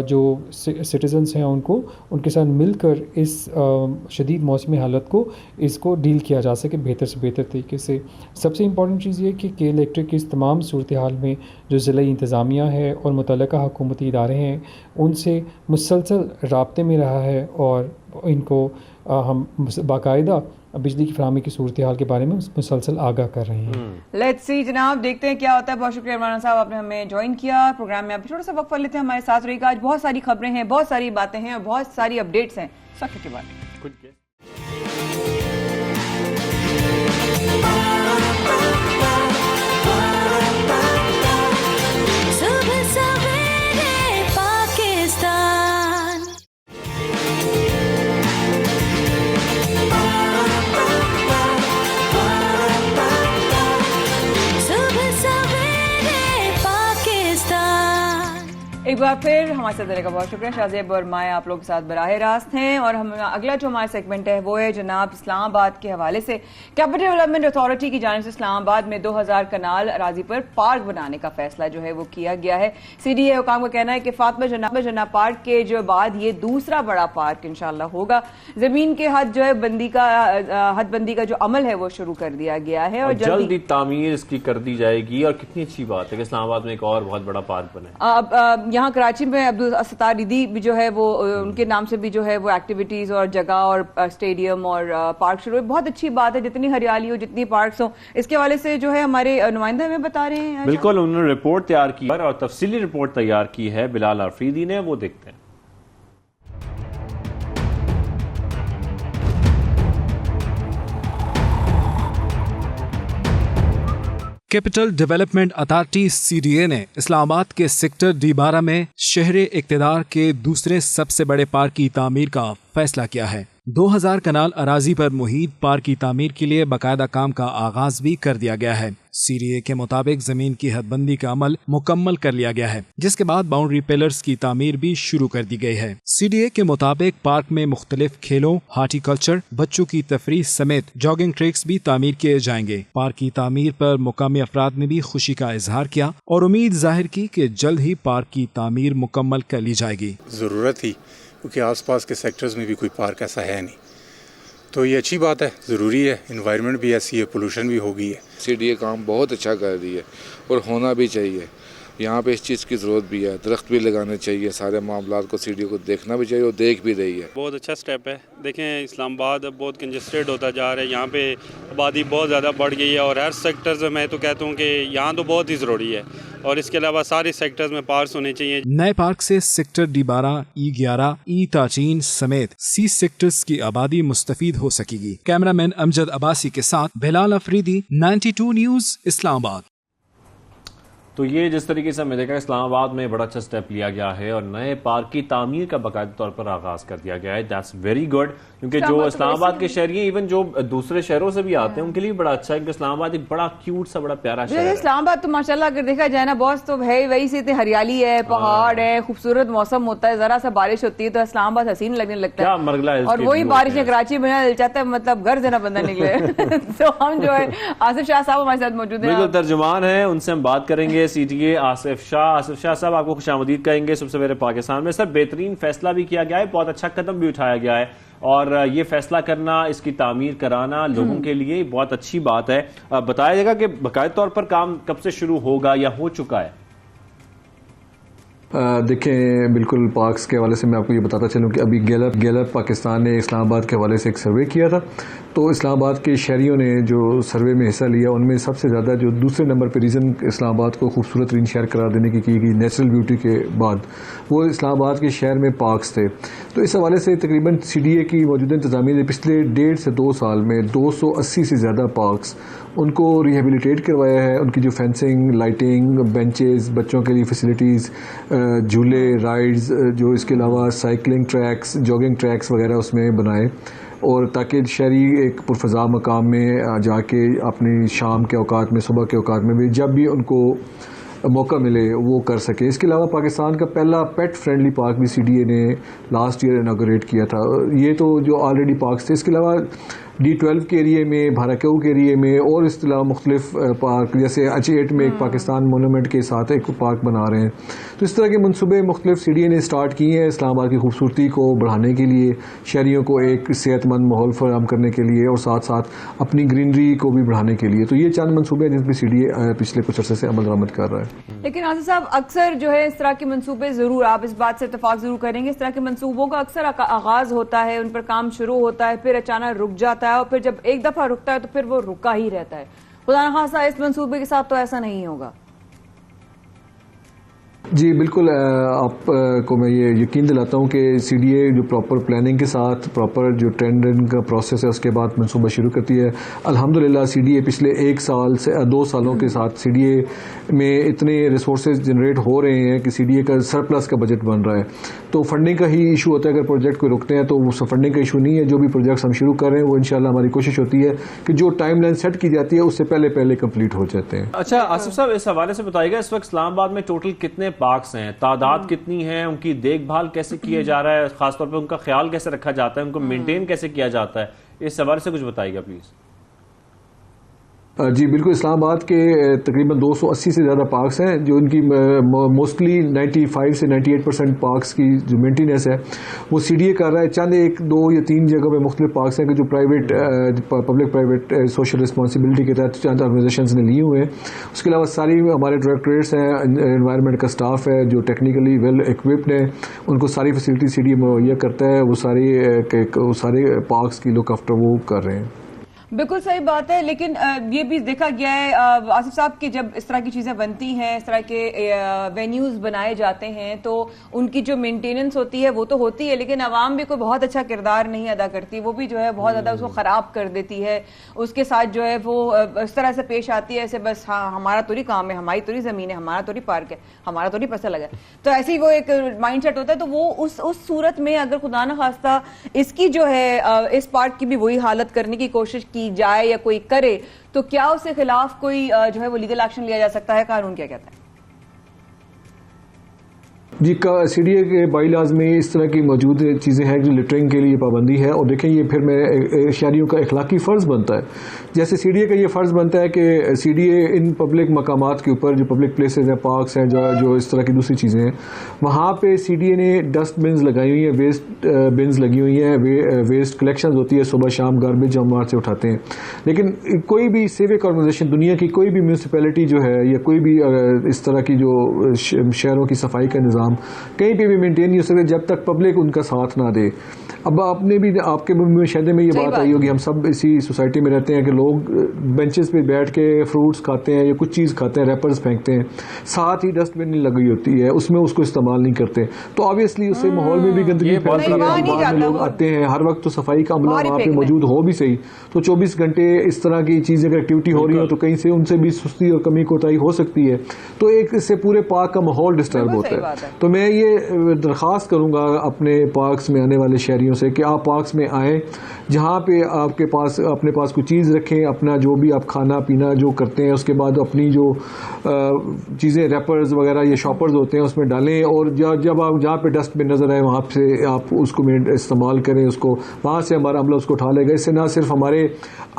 जो सिटीजन्स हैं उनके साथ मिलकर इस शदीद मौसमी हालत को इसको डील किया जा सके बेहतर से बेहतर तरीके से। सबसे इम्पॉर्टेंट चीज़ ये कि के इलेक्ट्रिक इस तमाम सूरत हाल में जो ज़िला इंतज़ामिया है और मुतल्लिका हुकूमती इदारे हैं उनसे मुसलसल राब्ते में रहा है और इनको हम बाकायदा बिजली की फराहमी की सूरत हाल के बारे में मुसलसल आगाह कर रहे हैं। लेट्स सी जनाब, देखते हैं क्या होता है। बहुत शुक्रिया इमरान साहब, आपने हमें ज्वाइन किया प्रोग्राम में। अभी थोड़ा सा वक्फा लेते हैं, हमारे साथ रहिएगा। आज बहुत सारी खबरें हैं, बहुत सारी बातें हैं और बहुत सारी अपडेट्स हैं। सख्त के बाद एक एक बार फिर हमारे साथ देने का बहुत शुक्रिया। शाहजेब और माया आप लोग के साथ बराह रास्त हैं और हम अगला जो हमारा सेगमेंट है वो है जनाब इस्लामाबाद के हवाले से। कैपिटल डेवलपमेंट अथॉरिटी की जानिब से इस्लामाबाद में 2000 कनाल अराजी पर पार्क बनाने का फैसला जो है वो किया गया है। CDA हुकाम का कहना है कि फातिमा जन्ना पार्क के जो बाद ये दूसरा बड़ा पार्क इंशाल्लाह होगा। जमीन के हद जो है हदबंदी का जो अमल है वो शुरू कर दिया गया है और जल्दी तामीर इसकी कर दी जाएगी। और कितनी अच्छी बात है कि इस्लामाबाद में एक और बहुत बड़ा पार्क बने। अब यहाँ कराची में अब्दुल सत्तार दीदी भी जो है वो उनके नाम से भी जो है वो एक्टिविटीज और जगह और स्टेडियम और पार्क शुरू है। बहुत अच्छी बात है, जितनी हरियाली हो जितनी पार्क्स हो, इसके हवाले से जो है हमारे नुमाइंदा हमें बता रहे हैं। बिल्कुल, उन्होंने रिपोर्ट तैयार की और तफसीली रिपोर्ट तैयार की है बिलाल आफरीदी ने, वो देखते हैं। कैपिटल डेवलपमेंट अथॉरिटी CDA ने इस्लामाबाद के सेक्टर D12 में शहर इक्तिदार के दूसरे सबसे बड़े पार्क की तामीर का फैसला किया है। 2000 कनाल अराजी पर मुहित पार्क की तामीर के लिए बाकायदा काम का आगाज भी कर दिया गया है। CDA के मुताबिक जमीन की हदबंदी का अमल मुकम्मल कर लिया गया है, जिसके बाद बाउंड्री पिलर्स की तामीर भी शुरू कर दी गई है। CDA के मुताबिक पार्क में मुख्तलिफ खेलों, हार्टिकल्चर, बच्चों की तफरीह समेत जॉगिंग ट्रैक्स भी तामीर किए जाएंगे। पार्क की तामीर पर मुकामी अफराद ने भी खुशी का इजहार किया और उम्मीद जाहिर की कि जल्द ही पार्क की तामीर मुकम्मल कर ली जाएगी। जरूरत थी क्योंकि आसपास के सेक्टर्स में भी कोई पार्क ऐसा है नहीं, तो ये अच्छी बात है, ज़रूरी है। इन्वायरमेंट भी ऐसी है, पोल्यूशन भी हो गई है। CDA काम बहुत अच्छा कर रही है और होना भी चाहिए। यहाँ पे इस चीज़ की ज़रूरत भी है, दरख्त भी लगाने चाहिए। सारे मामलात को CDA को देखना भी चाहिए और देख भी रही है। बहुत अच्छा स्टेप है। देखें, इस्लामाबाद बहुत कंजस्टेड होता जा रहा है, यहाँ पे आबादी बहुत ज़्यादा बढ़ गई है और हर सेक्टर्स में मैं तो कहता हूँ कि यहाँ तो बहुत ही ज़रूरी है और इसके अलावा सारे सेक्टर्स में पार्क्स होने चाहिए। नए पार्क से सेक्टर D12, E11, E13 समेत 30 सेक्टर्स की आबादी मुस्तफीद हो सकेगी। कैमरामैन अमजद अब्बासी के साथ बिलाल अफरीदी, 92 न्यूज़, इस्लामाबाद। तो ये जिस तरीके से हमने देखा इस्लामाबाद में बड़ा अच्छा स्टेप लिया गया है और नए पार्क की तामीर का बाकायदा तौर पर आगाज कर दिया गया है। दैट्स वेरी गुड, क्योंकि जो इस्लामाबाद के शहरी इवन जो दूसरे शहरों से भी आते हैं उनके लिए बड़ा अच्छा है कि इस्लामाबाद एक बड़ा क्यूट सा बड़ा प्यारा शहर है। इस्लामाबाद तो माशाल्लाह अगर देखा जाए ना बॉस, तो है वही से हरियाली है, पहाड़ है, खूबसूरत मौसम होता है, जरा सा बारिश होती है तो इस्लामाबाद हसीन लगने लगता है। और वही बारिश कराची में चाहता है, मतलब घर से ना बंदा निकले। तो हम जो है आसिफ शाह साहब हमारे साथ मौजूद है, बिल्कुल तर्जुमान है, उनसे हम बात करेंगे। CDA आसिफ शाह साहब आपको खुशामदीद कहेंगे सबसे पहले पाकिस्तान में। सर, बेहतरीन फैसला भी किया गया है, बहुत अच्छा कदम भी उठाया गया है और ये फैसला करना, इसकी तामीर कराना लोगों के लिए बहुत अच्छी बात है। बताया जाएगा कि बाकायदा तौर पर काम कब से शुरू होगा या हो चुका है? देखें, बिल्कुल पार्क्स के हवाले से मैं आपको ये बताता चलूँ कि अभी गैलप पाकिस्तान ने इस्लामाबाद के हवाले से एक सर्वे किया था, तो इस्लामाबाद के शहरियों ने जो सर्वे में हिस्सा लिया उनमें सबसे ज़्यादा जो दूसरे नंबर पर रीज़न इस्लामाबाद को खूबसूरत तरीन शहर करार देने की गई नेचुरल ब्यूटी के बाद, वो इस्लामाबाद के शहर में पार्क्स थे। तो इस हवाले से तकरीबन CDA की मौजूदा इंतज़ामिया ने पिछले 1.5 से 2 साल में 280 से ज़्यादा पार्क्स उनको रिहेबिलिटेट करवाया है। उनकी जो फेंसिंग, लाइटिंग, बेंचेस, बच्चों के लिए फैसिलिटीज़, झूले, राइड्स, जो इसके अलावा साइकिलिंग ट्रैक्स, जॉगिंग ट्रैक्स वगैरह उसमें बनाए, और ताकि शहरी एक पुरफ़ज़ा मकाम में जाके अपनी शाम के औकात में, सुबह के औकात में भी जब भी उनको मौका मिले वो कर सके। इसके अलावा पाकिस्तान का पहला पेट फ्रेंडली पार्क भी CDA ने लास्ट ईयर इनॉग्रेट किया था। ये तो जो ऑलरेडी पार्क्स थे, इसके अलावा D12 के एरिए में, भाराकेऊ के एरिए में और इस अलावा मुख्तलिफ पार्क, जैसे H8 में एक पाकिस्तान मोनूमेंट के साथ एक पार्क बना रहे हैं। तो इस तरह के मनसूबे मुख्तलिफ CDA ने स्टार्ट किए हैं इस्लामाबाद की खूबसूरती को बढ़ाने के लिए, शहरियों को एक सेहतमंद माहौल फराहम करने के लिए और साथ साथ अपनी ग्रीनरी को भी बढ़ाने के लिए। तो ये चंद मनसूबे हैं जिन पर CDA पिछले कुछ अर्से से अमल दरामद कर रहा है। लेकिन आसिफ साहब, अक्सर जो है इस तरह के मनसूबे, जरूर आप इस बात से इत्तेफाक जरूर करेंगे, इस तरह के मनसूबों का अक्सर आगाज होता है, उन पर काम शुरू होता है, फिर अचानक रुक जाता है और फिर जब एक दफा रुकता है तो फिर वो रुका ही रहता है। खुदा न खासा इस मंसूबे के साथ तो ऐसा नहीं होगा। जी बिल्कुल, आपको मैं ये यकीन दिलाता हूँ कि CDA जो प्रॉपर प्लानिंग के साथ, प्रॉपर जो टेंडरिंग का प्रोसेस है उसके बाद मंसूबा शुरू करती है। अल्हम्दुलिल्लाह CDA पिछले 1 साल से 2 सालों के साथ CDA में इतने रिसोर्सेज जनरेट हो रहे हैं कि CDA का सरप्लस का बजट बन रहा है। तो फंडिंग का ही इशू होता है। अगर प्रोजेक्ट को रुकते हैं तो वो फंडिंग का इशू नहीं है। जो भी प्रोजेक्ट्स हम शुरू कर रहे हैं वो इंशाल्लाह हमारी कोशिश होती है कि जो टाइमलाइन सेट की जाती है उससे पहले पहले कंप्लीट हो जाते हैं। अच्छा आसिफ साहब, इस हवाले से बताइएगा, इस वक्त इस्लामाबाद में टोटल कितने पार्क्स हैं, तादाद कितनी है, उनकी देखभाल कैसे किया जा रहा है, खासतौर पर उनका ख्याल कैसे रखा जाता है, उनको मेंटेन कैसे किया जाता है, इस हवाले से कुछ बताइएगा प्लीज। जी बिल्कुल, इस्लामाबाद के तकरीबन 280 से ज़्यादा पार्क्स हैं जो उनकी मोस्टली 95 से 98% पार्क्स की जो मेंटेनेंस है वो CDA कर रहा है। चंद 1, 2 या 3 जगह पे मुख्तलिफ पार्क्स हैं कि जो private public private social responsibility के तहत चंद ऑर्गेनाइजेशंस ने लिए हुए हैं। उसके अलावा सारी हमारे डायरेक्टरेट्स हैं, एनवायरनमेंट का स्टाफ है जो टेक्निकली वेल इक्विप्ड है, उनको सारी फैसिलिटी CDA मुहैया करता है। वो सारे पार्क्स की लुक आफ्टर वो कर रहे हैं। बिल्कुल सही बात है, लेकिन ये भी देखा गया है आसिफ साहब कि जब इस तरह की चीज़ें बनती हैं, इस तरह के वेन्यूज़ बनाए जाते हैं तो उनकी जो मेंटेनेंस होती है वो तो होती है, लेकिन आवाम भी कोई बहुत अच्छा किरदार नहीं अदा करती। वो भी जो है बहुत ज़्यादा उसको ख़राब कर देती है, उसके साथ जो है वो इस तरह से पेश आती है ऐसे बस हाँ हमारा तो ही काम है, हमारी तो ही ज़मीन है, हमारा तो ही पार्क है, हमारा तो ही पैसा लगा है। तो ऐसे ही वो एक माइंड सेट होता है। तो वो उस सूरत में अगर खुदा न खास्ता इसकी जो है इस पार्क की भी वही हालत करने की कोशिश की जाए या कोई करे तो क्या उसके खिलाफ कोई जो है वो लीगल एक्शन लिया जा सकता है? कानून क्या कहता है? जी CDA के बाईलाज में इस तरह की मौजूद चीज़ें हैं जो लिटरिंग के लिए पाबंदी है। और देखें ये फिर मैं शहरियों का इखलाकी फ़र्ज़ बनता है, जैसे CDA का ये फ़र्ज़ बनता है कि CDA इन पब्लिक मकामात के ऊपर जो पब्लिक प्लेसेस हैं, पार्क्स हैं, जो इस तरह की दूसरी चीज़ें हैं, वहाँ पे CDA ने डस्ट बिन्स लगाई हुई हैं, वेस्ट बिन्स लगी हुई हैं, वेस्ट कलेक्शन होती है, सुबह शाम गार्बेज हम वहाँ से उठाते हैं। लेकिन कोई भी सिविक ऑर्गेनाइजेशन, दुनिया की कोई भी म्यूनसिपैलिटी जो है या कोई भी इस तरह की जो शहरों की सफाई का निज़ाम कहीं पे भी मेंटेन नहीं हो सकते जब तक पब्लिक उनका साथ ना दे। अब आपने भी आपके शहर में ये बात आई होगी, हम सब इसी सोसाइटी में रहते हैं कि लोग बेंचेस पे बैठ के फ्रूट्स खाते हैं या कुछ चीज़ खाते हैं, रैपर्स फेंकते हैं, साथ ही डस्टबिन लगी होती है, उसमें उसको इस्तेमाल नहीं करते, तो ऑब्वियसली उससे माहौल में भी गंदगी फैलती है। बाद में लोग आते हैं, हर वक्त तो सफाई का अमला वहाँ पे मौजूद हो भी सही, तो 24 घंटे इस तरह की चीज़ें अगर एक्टिविटी हो रही हो तो कहीं से उनसे भी सुस्ती और कमी कोताही हो सकती है, तो एक इससे पूरे पार्क का माहौल डिस्टर्ब होता है। तो मैं ये दरख्वास्त करूँगा अपने पार्क्स में आने वाले शहरियों से कि आप पार्क्स में आएँ जहाँ पे आपके पास अपने पास कोई चीज़ रखें, अपना जो भी आप खाना पीना जो करते हैं उसके बाद अपनी जो चीज़ें रैपर्स वगैरह या शॉपर्स होते हैं उसमें डालें, और जब आप जहाँ पे डस्टबिन नज़र आए वहाँ से आप उसको इस्तेमाल करें, उसको वहाँ से हमारा अमला उसको उठा लेगा। इससे ना सिर्फ हमारे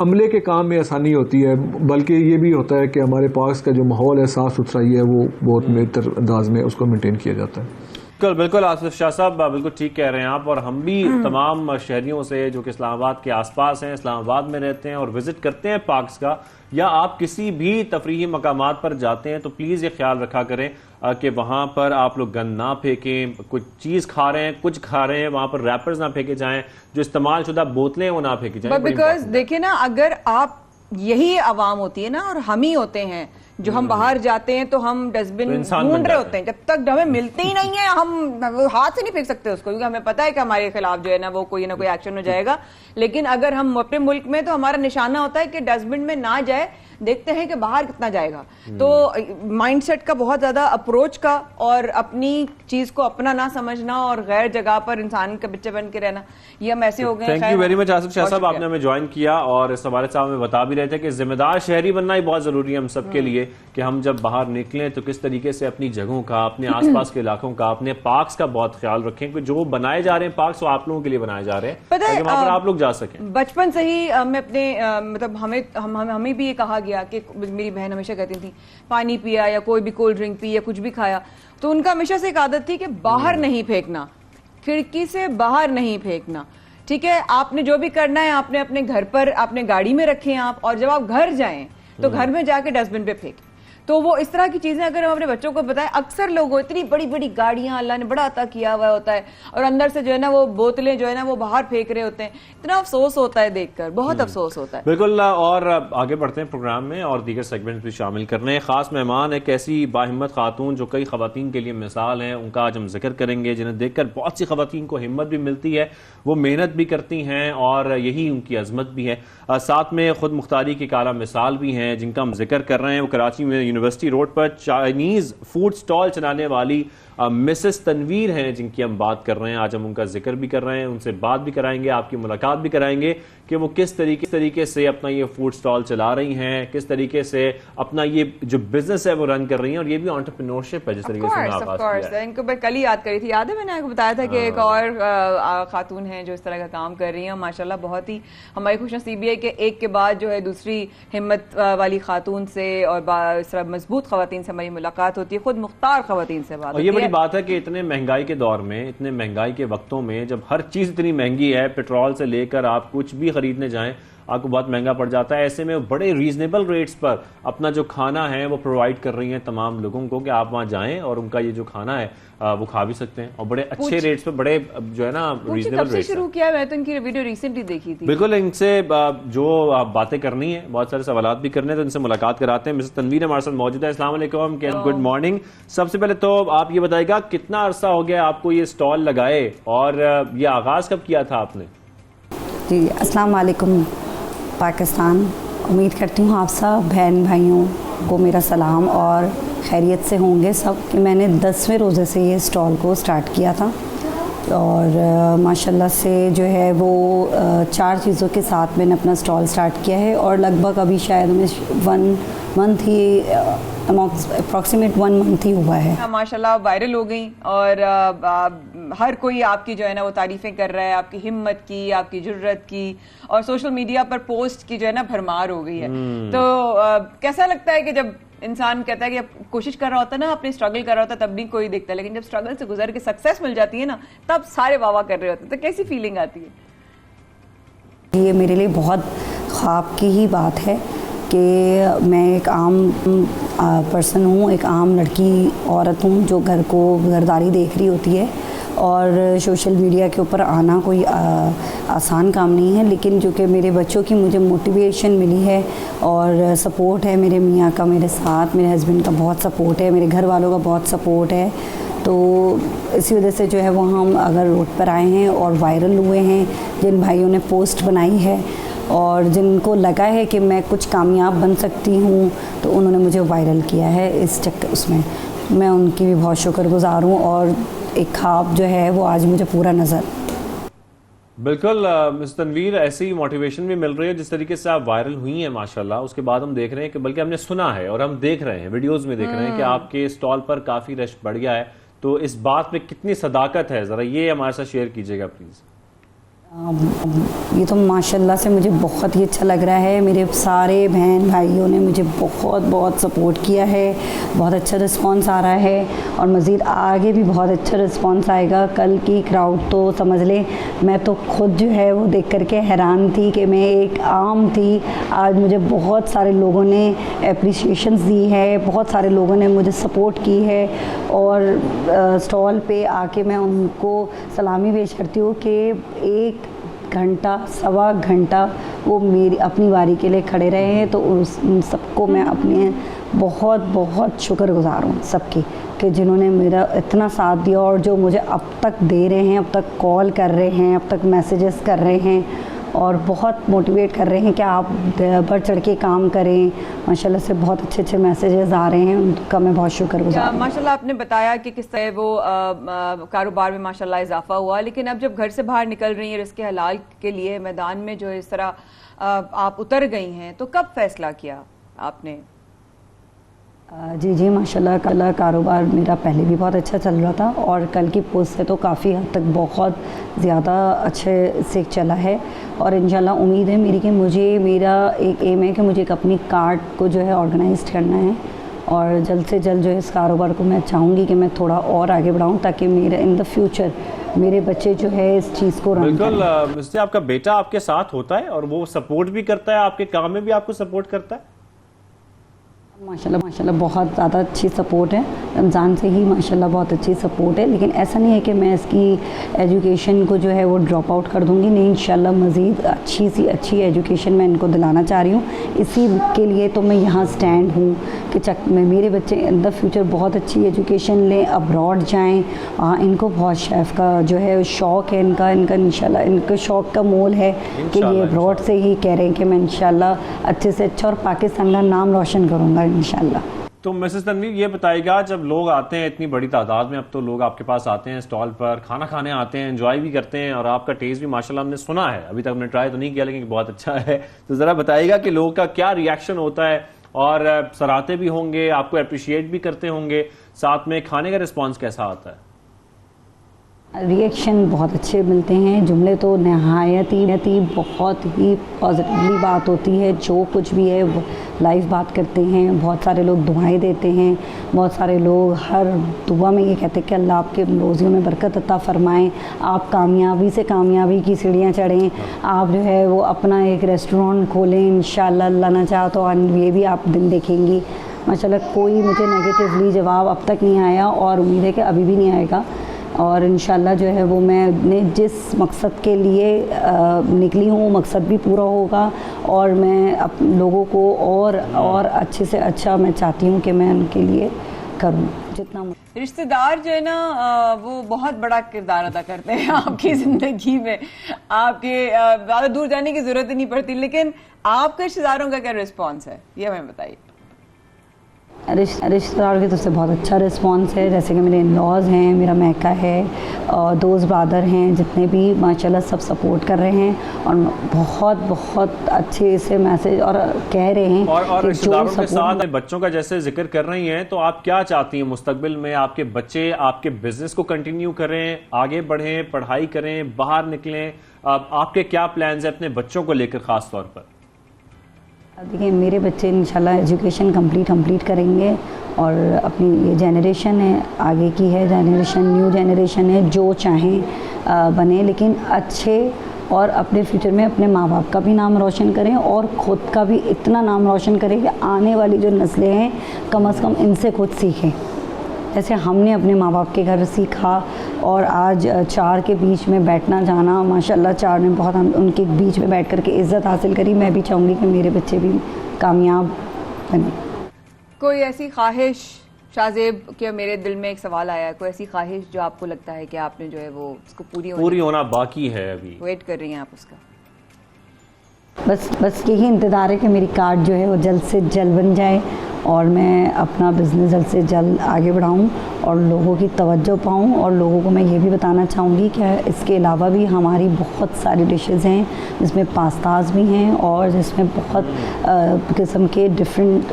अमले के काम में आसानी होती है बल्कि ये भी होता है कि हमारे पार्क्स का जो माहौल है, साफ़ सुथराई है, वो बहुत बेहतर अंदाज में उसको मेंटेन किया जाता है। बिल्कुल आसिफ शाह साहब बिल्कुल ठीक कह रहे हैं आप, और हम भी तमाम शहरियों से जो कि इस्लामाबाद के आसपास हैं, इस्लामाबाद में रहते हैं और विजिट करते हैं पार्क्स का, या आप किसी भी तफरीही मकामात पर जाते हैं तो प्लीज़ ये ख्याल रखा करें कि वहाँ पर आप लोग गंद ना फेंकें, कुछ चीज़ खा रहे हैं, कुछ खा रहे हैं, वहाँ पर रैपर्स ना फेंके जाएं, जो इस्तेमाल शुदा बोतलें वो ना फेंकी जाएं। बिकॉज देखिए ना, अगर आप यही आवाम होती है ना और हम ही होते हैं जो हम बाहर जाते हैं तो हम डस्टबिन ढूंढ रहे होते हैं, जब तक हमें मिलते ही नहीं है हम हाथ से नहीं फेंक सकते उसको, क्योंकि हमें पता है कि हमारे खिलाफ जो है ना वो कोई ना कोई एक्शन हो जाएगा। लेकिन अगर हम अपने मुल्क में तो हमारा निशाना होता है कि डस्टबिन में ना जाए, देखते हैं कि बाहर कितना जाएगा। तो माइंडसेट का बहुत ज्यादा अप्रोच का और अपनी चीज को अपना ना समझना और गैर जगह पर इंसान के बच्चे बन के रहना, ये हम ऐसे हो गए। Thank you very much Asif Shah साहब, आपने हमें ज्वाइन किया और इस हवाले से हमें बता भी रहे थे कि जिम्मेदार शहरी बनना ही बहुत जरूरी है हम सबके लिए, कि हम जब बाहर निकलें तो किस तरीके से अपनी जगहों का, अपने आसपास के इलाकों का, अपने पार्क्स का बहुत ख्याल रखें कि जो बनाए जा रहे हैं पार्क्स वो आप लोगों के लिए बनाए जा रहे हैं ताकि वहां पर आप लोग जा सकें। बचपन से ही मैं अपने मतलब हमें भी ये कहा गया कि मेरी बहन हमेशा कहती थी पानी पिया या कोई भी कोल्ड ड्रिंक पी या कुछ भी खाया तो उनका हमेशा से एक आदत थी कि बाहर नहीं फेंकना, खिड़की से बाहर नहीं फेंकना। ठीक है, आपने जो भी करना है आपने अपने घर पर अपने गाड़ी में रखें आप, और जब आप घर जाएं तो घर में जाके डस्टबिन पे फेंकें। तो वो इस तरह की चीजें अगर हम अपने बच्चों को बताएं, अक्सर लोगों इतनी बड़ी बड़ी गाड़ियां अल्लाह ने बड़ा अता किया हुआ होता है और अंदर से जो है ना वो बोतलें जो है ना वो बाहर फेंक रहे होते हैं, इतना अफसोस होता है देखकर, बहुत अफसोस होता है। बिल्कुल, और आगे बढ़ते हैं प्रोग्राम में और दीगर सेगमेंट भी शामिल करने हैं। खास मेहमान एक ऐसी बाहिम्मत खातून जो कई खवातीन के लिए मिसाल हैं, उनका आज हम जिक्र करेंगे, जिन्हें देखकर बहुत सी खवातीन को हिम्मत भी मिलती है, वो मेहनत भी करती हैं और यही उनकी अजमत भी है। साथ में खुद मुख्तारी की काला मिसाल भी हैं जिनका हम जिक्र कर रहे हैं। वो कराची में यूनिवर्सिटी रोड पर चाइनीज फूड स्टॉल चलाने वाली मिसेस तनवीर हैं जिनकी हम बात कर रहे हैं। आज हम उनका जिक्र भी कर रहे हैं, उनसे बात भी कराएंगे, आपकी मुलाकात भी कराएंगे कि वो किस तरीके से अपना ये फूड स्टॉल चला रही हैं, किस तरीके से अपना ये जो बिजनेस है वो रन कर रही हैं, और ये भी एंटरप्रेन्योरशिप है जिस तरीके से आगाज किया है। इनको मैं कल ही याद करी थी, याद है मैंने आपको बताया था कि एक और खातून है जो इस तरह का काम कर रही हैं। माशाल्लाह बहुत ही हमारी खुशनसीबी है कि एक के बाद जो है दूसरी हिम्मत वाली खातून से और इस तरह मजबूत खवातीन से हमारी मुलाकात होती है, खुद मुख्तार खवातीन से बात होती है। ये बड़ी बात है कि इतने महंगाई के दौर में, इतने महंगाई के वक्तों में, जब हर चीज इतनी महंगी है, पेट्रोल से लेकर आप कुछ भी खरीदने जाएं आपको बहुत महंगा पड़ जाता है। ऐसे में बड़े रीजनेबल रेट्स पर अपना जो खाना है वो प्रोवाइड कर रही हैं तमाम लोगों को कि आप वहां जाएं और उनका ये जो खाना है वो खा भी सकते हैं, और बड़े अच्छे रेट्स पर, बड़े जो है ना रीजनेबल रेट्स शुरू किया। मैं तो इनकी वीडियो रिसेंटली देखी थी। बिल्कुल, इनसे जो बातें करनी है, बहुत सारे सवाल भी करने हैं, तो इनसे मुलाकात कराते हैं। मिसेस तनवीर हमारे साथ मौजूद है। अस्सलाम वालेकुम, गुड मॉर्निंग। सबसे पहले तो आप ये बताइएगा कितना अरसा हो गया आपको ये स्टॉल लगाए और ये आगाज कब किया था आपने? जी अस्सलाम वालेकुम पाकिस्तान, उम्मीद करती हूँ आप सब बहन भाइयों को मेरा सलाम और खैरियत से होंगे सब। कि मैंने 10वें रोज़े से ये स्टॉल को स्टार्ट किया था और माशाल्लाह से जो है वो 4 चीज़ों के साथ मैंने अपना स्टॉल स्टार्ट किया है और लगभग अभी शायद मैं 1 मंथ ही अप्रॉक्सीमेट 1 मंथ ही हुआ है। माशाल्लाह वायरल हो गई और हर कोई आपकी जो है ना वो तारीफें कर रहा है, आपकी हिम्मत की, आपकी जुर्रत की, और सोशल मीडिया पर पोस्ट की जो है ना भरमार हो गई है। तो कैसा लगता है कि जब इंसान कहता है कि कोशिश कर रहा होता है ना, अपने स्ट्रगल कर रहा होता है, तब भी कोई देखता है, लेकिन जब स्ट्रगल से गुजर के सक्सेस मिल जाती है ना, तब सारे वाह कर रहे होते हैं, तो कैसी फीलिंग आती है? ये मेरे लिए बहुत ख्वाब की ही बात है कि मैं एक आम पर्सन हूँ, एक आम लड़की औरत हूँ जो घर को घरदारी देख रही होती है, और सोशल मीडिया के ऊपर आना कोई आसान काम नहीं है। लेकिन जो कि मेरे बच्चों की मुझे मोटिवेशन मिली है और सपोर्ट है मेरे मियाँ का मेरे साथ, मेरे हस्बैंड का बहुत सपोर्ट है, मेरे घर वालों का बहुत सपोर्ट है, तो इसी वजह से जो है वो हम अगर रोड पर आए हैं और वायरल हुए हैं। जिन भाइयों ने पोस्ट बनाई है और जिनको लगा है कि मैं कुछ कामयाब बन सकती हूँ, तो उन्होंने मुझे वायरल किया है। इस चक्कर उसमें मैं उनकी भी बहुत शुक्रगुजार हूँ और एक ख्वाब जो है वो आज मुझे पूरा नज़र। बिल्कुल मिस तनवीर, ऐसी ही मोटिवेशन भी मिल रही है जिस तरीके से आप वायरल हुई हैं माशाल्लाह। उसके बाद हम देख रहे हैं कि, बल्कि हमने सुना है और हम देख रहे हैं वीडियोस में देख रहे हैं कि आपके स्टॉल पर काफ़ी रश बढ़ गया है। तो इस बात में कितनी सदाकत है, ज़रा ये हमारे साथ शेयर कीजिएगा प्लीज़। ये तो माशाल्लाह से मुझे बहुत ही अच्छा लग रहा है। मेरे सारे बहन भाइयों ने मुझे बहुत सपोर्ट किया है, बहुत अच्छा रिस्पांस आ रहा है और मज़ीद आगे भी बहुत अच्छा रिस्पांस आएगा। कल की क्राउड तो समझ लें, मैं तो खुद जो है वो देख करके हैरान थी कि मैं एक आम थी, आज मुझे बहुत सारे लोगों ने एप्रिसिएशंस दी है, बहुत सारे लोगों ने मुझे सपोर्ट की है और स्टॉल पे आके मैं उनको सलामी पेश करती हूँ कि 1 घंटा 1.25 घंटा वो मेरी अपनी बारी के लिए खड़े रहे हैं। तो उन सबको मैं अपने बहुत शुक्रगुजार हूँ सबकी कि जिन्होंने मेरा इतना साथ दिया और जो मुझे अब तक दे रहे हैं, अब तक कॉल कर रहे हैं, अब तक मैसेजेस कर रहे हैं और बहुत मोटिवेट कर रहे हैं कि आप बढ़ चढ़ के काम करें। माशाल्लाह से बहुत अच्छे मैसेजेस आ रहे हैं, उनका मैं बहुत शुक्रगुजार हूं। माशाल्लाह आपने बताया कि किस तरह वो कारोबार में माशाल्लाह इजाफा हुआ, लेकिन अब जब घर से बाहर निकल रही हैं रिज़्क़ हलाल के लिए मैदान में जो इस तरह आप उतर गई हैं, तो कब फैसला किया आपने? जी माशाल्लाह कल कारोबार मेरा पहले भी बहुत अच्छा चल रहा था और कल की पोस्ट से तो काफ़ी हद तक बहुत ज़्यादा अच्छे से चला है और इंशाल्लाह उम्मीद है मेरी कि मेरा एक एम है कि मुझे एक अपनी कार्ड को जो है ऑर्गेनाइज करना है और जल्द से जल्द जो है इस कारोबार को मैं चाहूँगी कि मैं थोड़ा और आगे बढ़ाऊँ ताकि मेरे इन द फ्यूचर मेरे बच्चे जो है इस चीज़ को रन करें। बिल्कुल, आपका बेटा आपके साथ होता है और वो सपोर्ट भी करता है, आपके काम में भी आपको सपोर्ट करता है? माशाल्लाह बहुत ज़्यादा अच्छी सपोर्ट है, रमज़ान से ही माशाल्लाह बहुत अच्छी सपोर्ट है। लेकिन ऐसा नहीं है कि मैं इसकी एजुकेशन को जो है वो ड्रॉप आउट कर दूंगी, नहीं, इंशाल्लाह मज़ीद अच्छी एजुकेशन मैं इनको दिलाना चाह रही हूँ। इसी के लिए तो मैं यहाँ स्टैंड हूँ कि मेरे बच्चे इन द फ्यूचर बहुत अच्छी एजुकेशन लें, अब्रॉड जाएँ। इनको बहुत शेफ़ का जो है शौक़ है, इनका इंशाल्लाह इनके शौक़ का मोल है कि ये अब्रॉड से ही कह रहे हैं कि मैं इंशाल्लाह अच्छे से अच्छा और पाकिस्तान का नाम रोशन करूँगा इंशाल्लाह। तो मिसेस तनवीर ये बताइएगा, जब लोग आते हैं इतनी बड़ी तादाद में, अब तो लोग आपके पास आते हैं स्टॉल पर, खाना खाने आते हैं, एंजॉय भी करते हैं, और आपका टेस्ट भी माशाल्लाह हमने सुना है, अभी तक हमने ट्राई तो नहीं किया लेकिन बहुत अच्छा है, तो ज़रा बताइएगा कि लोगों का क्या रिएक्शन होता है, और सराहते भी होंगे, आपको अप्रिशिएट भी करते होंगे, साथ में खाने का रिस्पॉन्स कैसा आता है? रिएक्शन बहुत अच्छे मिलते हैं, जुमले तो नहायत ही बहुत ही पॉजिटिवली बात होती है, जो कुछ भी है वो लाइव बात करते हैं, बहुत सारे लोग दुआएं देते हैं, बहुत सारे लोग हर दुआ में ये कहते हैं कि अल्लाह आपके रोज़ियों में बरकत अता फरमाएं, आप कामयाबी से कामयाबी की सीढ़ियाँ चढ़ें, आप जो है वो अपना एक रेस्टोरेंट खोलें इंशाल्लाह, अल्लाह ना चाहे तो ये भी आप दिन देखेंगी। माशाल्लाह कोई मुझे नेगेटिवली जवाब अब तक नहीं आया और उम्मीद है कि अभी भी नहीं आएगा, और इंशाल्लाह जो है वो मैंने जिस मकसद के लिए निकली हूँ वो मकसद भी पूरा होगा, और मैं लोगों को और अच्छे से अच्छा मैं चाहती हूँ कि मैं उनके लिए करूँ जितना। रिश्तेदार जो है ना वो बहुत बड़ा किरदार अदा करते हैं आपकी ज़िंदगी में, आपके ज़्यादा दूर जाने की ज़रूरत ही नहीं पड़ती, लेकिन आपके रिश्तेदारों का क्या रिस्पॉन्स है ये हमें बताइए। रिश्तेदारों की तरफ से बहुत अच्छा रिस्पांस है, जैसे कि मेरे इन-लॉज़ हैं, मेरा मैका है, और दोस्त ब्रदर हैं, जितने भी माशाल्लाह सब सपोर्ट कर रहे हैं और बहुत अच्छे से मैसेज और कह रहे हैं। और रिश्तेदारों के साथ बच्चों का जैसे जिक्र कर रही हैं, तो आप क्या चाहती हैं मुस्तकबिल में आपके बच्चे आपके बिजनेस को कंटिन्यू करें, आगे बढ़ें, पढ़ाई करें, बाहर निकलें, आपके क्या प्लान्स हैं अपने बच्चों को लेकर खास तौर पर? देखिए मेरे बच्चे इंशाल्लाह एजुकेशन कंप्लीट करेंगे, और अपनी ये जनरेशन है आगे की है जनरेशन, न्यू जनरेशन है, जो चाहें बने, लेकिन अच्छे और अपने फ्यूचर में अपने माँ बाप का भी नाम रोशन करें और ख़ुद का भी इतना नाम रोशन करें कि आने वाली जो नस्लें हैं कम से कम इनसे खुद सीखें, जैसे हमने अपने माँ बाप के घर सीखा, और आज चार के बीच में बैठना जाना, माशाल्लाह चार ने बहुत हम उनके बीच में बैठ कर के इज़्ज़त हासिल करी। मैं भी चाहूँगी कि मेरे बच्चे भी कामयाब बने। कोई ऐसी ख्वाहिश शाहजेब के, मेरे दिल में एक सवाल आया, कोई ऐसी ख्वाहिश जो आपको लगता है कि आपने जो है वो उसको पूरी होना बाकी है, अभी वेट कर रही हैं आप उसका? बस यही इंतज़ार है कि मेरी कार्ड जो है वो जल्द से जल्द बन जाए और मैं अपना बिज़नेस जल्द से जल्द आगे बढ़ाऊं और लोगों की तवज्जो पाऊं। और लोगों को मैं ये भी बताना चाहूँगी कि इसके अलावा भी हमारी बहुत सारी डिशेज़ हैं, जिसमें पास्ताज भी हैं और जिसमें बहुत किस्म के डिफरेंट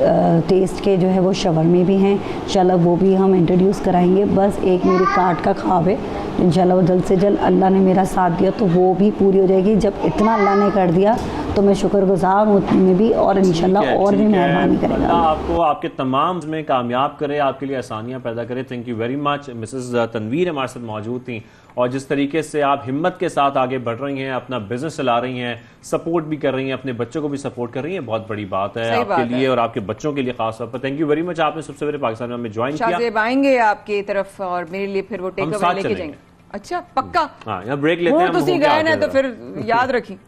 टेस्ट के जो है वो शवरमे भी हैं। इंशाल्लाह वो भी हम इंट्रोड्यूस कराएंगे। बस एक मेरी कार्ड का ख्वाब है, इंशाल्लाह वो जल्द से जल्द अल्लाह ने मेरा साथ दिया तो वो भी पूरी हो जाएगी। जब इतना अल्लाह ने कर दिया तो मैं शुक्रगुजार हूँ में भी, और इंशाल्लाह और भी मेहरबानी करेगा। आपको आपके तमाम में कामयाब करे, आपके लिए आसानियाँ पैदा करे। Thank you very much. Mrs Tanveer हमारे साथ मौजूद थी, और जिस तरीके से आप हिम्मत के साथ आगे बढ़ रही हैं, अपना बिजनेस चला रही हैं, सपोर्ट भी कर रही हैं, अपने बच्चों को भी सपोर्ट कर रही हैं, बहुत बड़ी बात है आपके लिए और आपके बच्चों के लिए खास तौर पर। Thank you very much. आपने सबसे पहले पाकिस्तान में हमें ज्वाइन किया। आएंगे आपकी तरफ और मेरे लिए फिर वो टेक अवे लेके जाएंगे। अच्छा पक्का? हाँ, यहाँ ब्रेक लेते हैं। तुसी गए ना तो फिर याद रखी